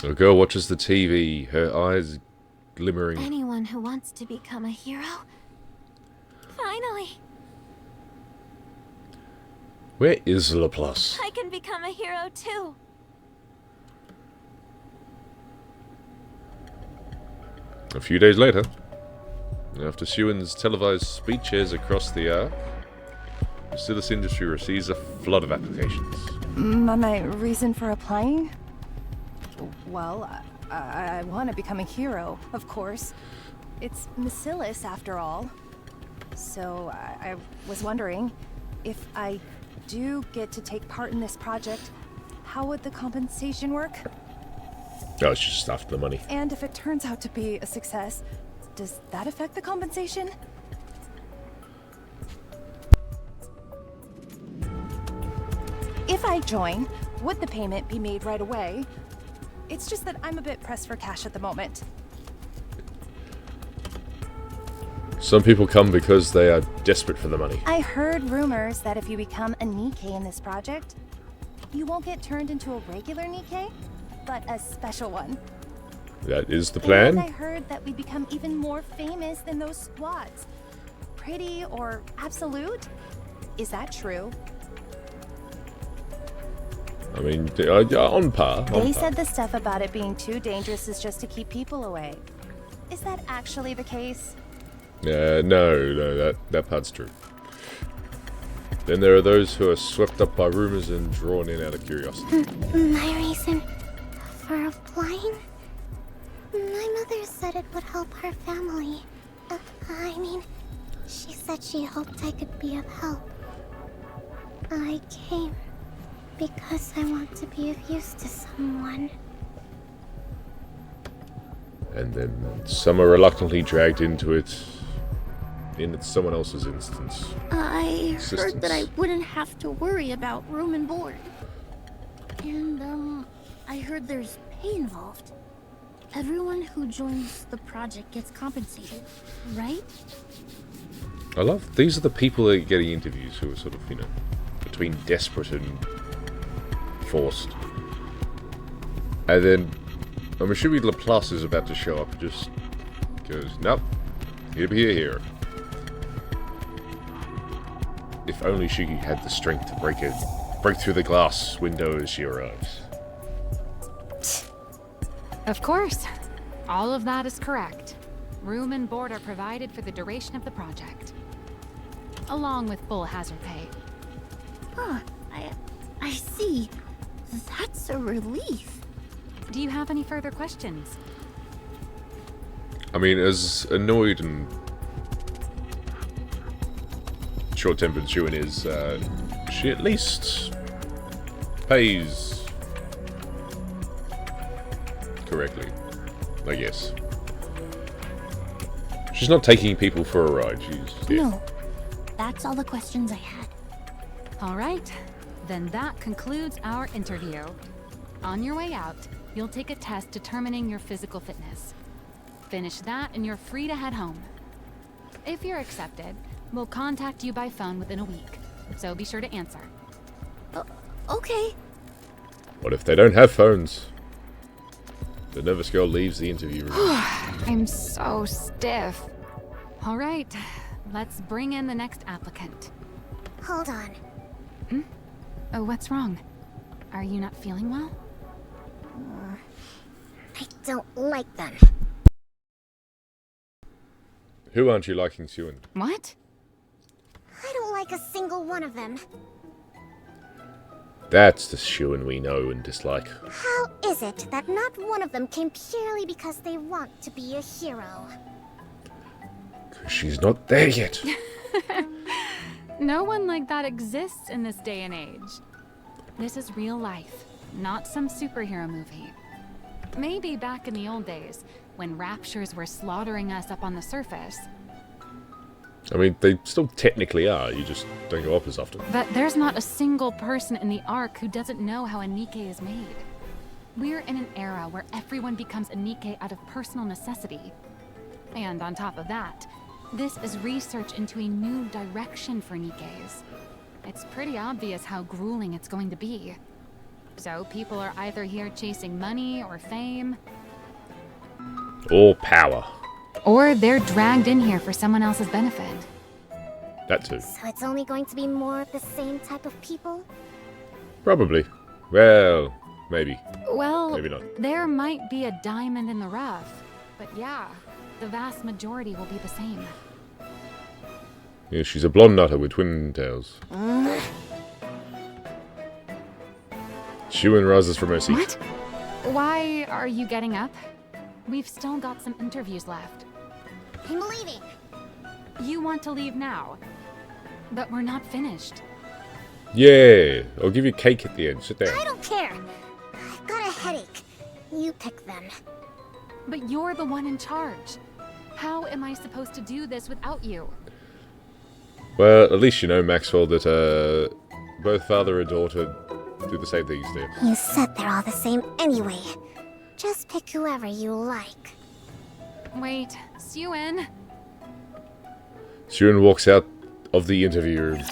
A girl watches the TV, her eyes glimmering. Anyone who wants to become a hero? Finally! Where is Laplace? I can become a hero too! A few days later, after Syuen's televised speech airs across the Ark, the Silas industry receives a flood of applications. My reason for applying? Well, I want to become a hero, of course. It's Miscellus, after all. So, I was wondering, if I do get to take part in this project, how would the compensation work? Oh, it's just after the money. And if it turns out to be a success, does that affect the compensation? If I join, would the payment be made right away? It's just that I'm a bit pressed for cash at the moment. Some people come because they are desperate for the money. I heard rumors that if you become a Nikke in this project, you won't get turned into a regular Nikke, but a special one. That is the plan. And I heard that we become even more famous than those squads. Pretty or absolute? Is that true? I mean, on par. They said the stuff about it being too dangerous is just to keep people away. Is that actually the case? No, that part's true. Then there are those who are swept up by rumors and drawn in out of curiosity. My reason for applying? My mother said it would help her family. I mean, she said she hoped I could be of help. I came because I want to be of use to someone. And then some are reluctantly dragged into it in someone else's instance. I heard that I wouldn't have to worry about room and board. And, I heard there's pay involved. Everyone who joins the project gets compensated, right? I love, these are the people that are getting interviews who are sort of, between desperate and forced. And then, I'm assuming Laplace is about to show up and just goes, nope, he'll be a hero. If only she had the strength to break through the glass window as she arrives. Of course. All of that is correct. Room and board are provided for the duration of the project, along with full hazard pay. Huh, I see. That's a relief. Do you have any further questions? I mean, as annoyed and short-tempered Syuen is, she at least pays correctly, I guess. She's not taking people for a ride, No, that's all the questions I had. Alright, then that concludes our interview. On your way out, you'll take a test determining your physical fitness. Finish that and you're free to head home. If you're accepted, we'll contact you by phone within a week, so be sure to answer. Okay. What if they don't have phones? The nervous girl leaves the interview room. I'm so stiff. Alright, let's bring in the next applicant. Hold on. Oh, what's wrong? Are you not feeling well? I don't like them. Who aren't you liking, Syuen? What? I don't like a single one of them. That's the Syuen we know and dislike. How is it that not one of them came purely because they want to be a hero? 'Cause she's not there yet. No one like that exists in this day and age. This is real life, not some superhero movie. Maybe back in the old days, when raptures were slaughtering us up on the surface. I mean, they still technically are, you just don't go up as often. But there's not a single person in the Ark who doesn't know how a Nikke is made. We're in an era where everyone becomes a Nikke out of personal necessity. And on top of that, this is research into a new direction for Nikkes. It's pretty obvious how grueling it's going to be. So people are either here chasing money or fame. Or power. Or they're dragged in here for someone else's benefit. That too. So it's only going to be more of the same type of people? Probably. Well, maybe. Well, Maybe not. there might be a diamond in the rough. But yeah, the vast majority will be the same. Yeah, she's a blonde nutter with twin tails. Syuen rises from her seat. What? Why are you getting up? We've still got some interviews left. I'm leaving. You want to leave now, but we're not finished. Yeah, I'll give you cake at the end. Sit down. I don't care. I've got a headache. You pick them. But you're the one in charge. How am I supposed to do this without you? Well, at least you know, Maxwell, that both father and daughter do the same things there. You said they're all the same anyway. Just pick whoever you like. Wait, Syuen. Syuen walks out of the interview room.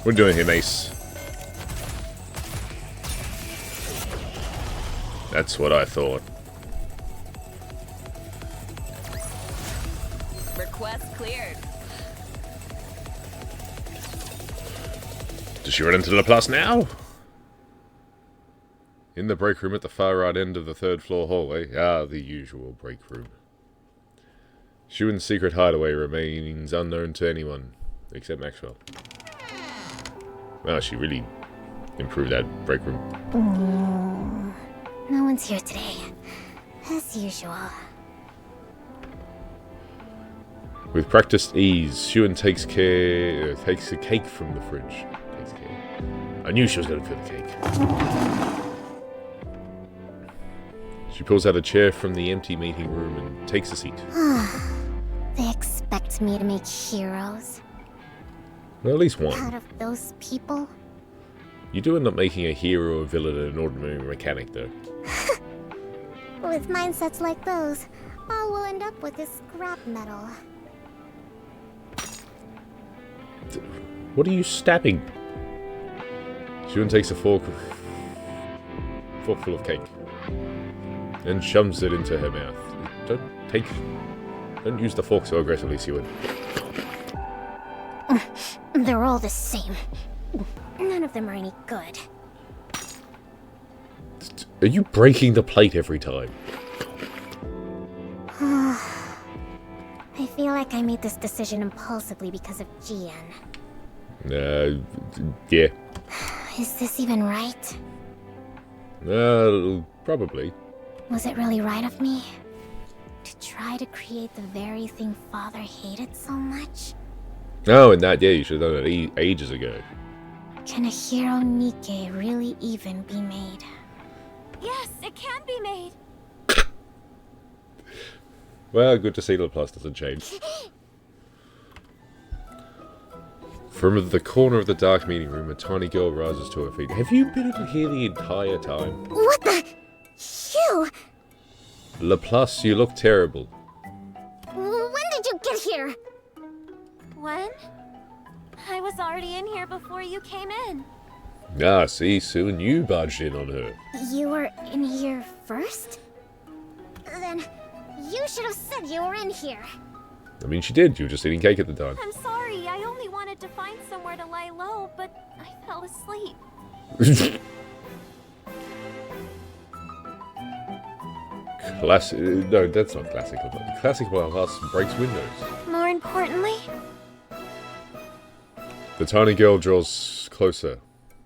What are you doing here, Mace? That's what I thought. Request cleared. Does she run into Laplace now? In the break room at the far right end of the third floor hallway. Ah, the usual break room. Syuen's secret hideaway remains unknown to anyone, except Maxwell. Wow, she really improved that break room. No one's here today. As usual. With practiced ease, Syuen takes a cake from the fridge. Takes care. I knew she was going to feel the cake. She pulls out a chair from the empty meeting room and takes a seat. They expect me to make heroes? Well, at least one. Out of those people? You do end up making a hero, a villain, and an ordinary mechanic, though. With mindsets like those, all we'll end up with is scrap metal. What are you stabbing? Syuen takes a forkful of cake and shoves it into her mouth. Don't use the fork so aggressively, Syuen. They're all the same. None of them are any good. Are you breaking the plate every time? I feel like I made this decision impulsively because of GN. Yeah. Is this even right? Probably. Was it really right of me? To try to create the very thing Father hated so much? Oh, and that, yeah, you should have done it ages ago. Can a hero Nikke really even be made? Yes, it can be made. Well, good to see Laplace doesn't change. From the corner of the dark meeting room, a tiny girl rises to her feet. Have you been here the entire time? What the? You? Laplace, you look terrible. When did you get here? When? I was already in here before you came in. Ah, see, Syuen, you barged in on her. You were in here first? Then you should have said you were in here. I mean, she did. You were just eating cake at the time. I'm sorry, I only wanted to find somewhere to lie low, but I fell asleep. Classic. No, that's not classical. Classical Laplace breaks windows. More importantly, The tiny girl draws closer,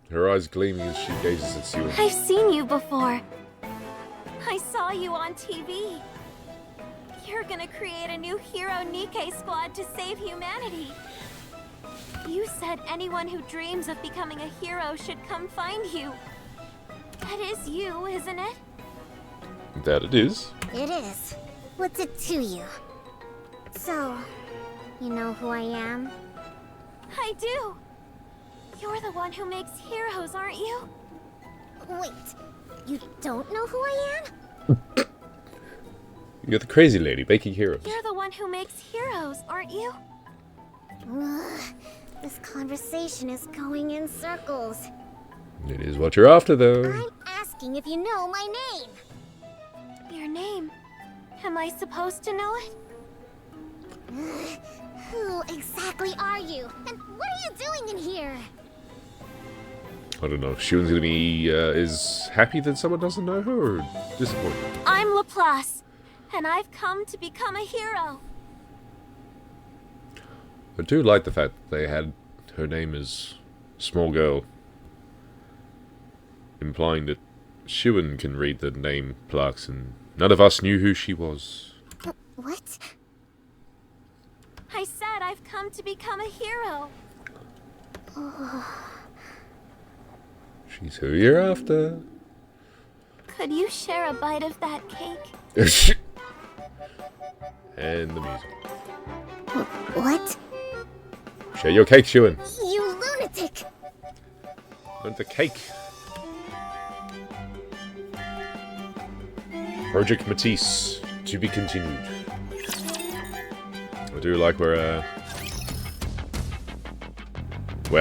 her eyes gleaming as she gazes at Syuen. I've seen you before. I saw you on TV. You're gonna create a new hero Nikke squad to save humanity. You said anyone who dreams of becoming a hero should come find you. That is you, isn't it? That it is. It is. What's it to you? So, you know who I am? I do. You're the one who makes heroes, aren't you? Wait, you don't know who I am? You're the crazy lady making heroes. You're the one who makes heroes, aren't you? Ugh, this conversation is going in circles. It is what you're after, though. I'm asking if you know my name. Your name. Am I supposed to know it? Ugh, who exactly are you? And what are you doing in here? I don't know. Syuen's gonna be is happy that someone doesn't know her, or disappointed. I'm Laplace, and I've come to become a hero. I do like the fact that they had her name as small girl, implying that Syuen can read the name plaques, and none of us knew who she was. What? I said I've come to become a hero. She's who you're after. Could you share a bite of that cake? And the music. What? Share your cake, Syuen. You lunatic! Want the cake. Project Matisse, to be continued. I do like we're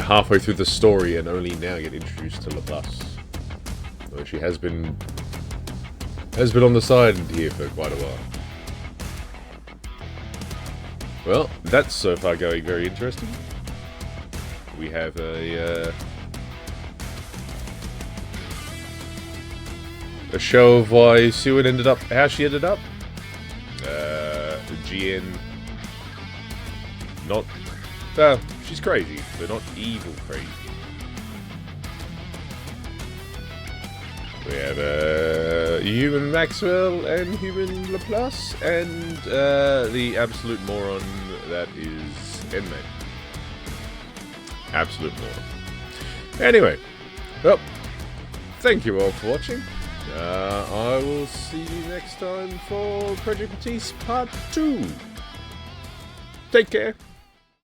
halfway through the story and only now get introduced to Laplace. Though she has been on the side here for quite a while. Well, that's so far going very interesting. We have a show of why Syuen ended up how she ended up. GN not she's crazy, but not evil crazy. We have human Maxwell and human Laplace, and the absolute moron that is Enmei. Absolute moron. Anyway, well, thank you all for watching. I will see you next time for Project Matisse Part 2. Take care.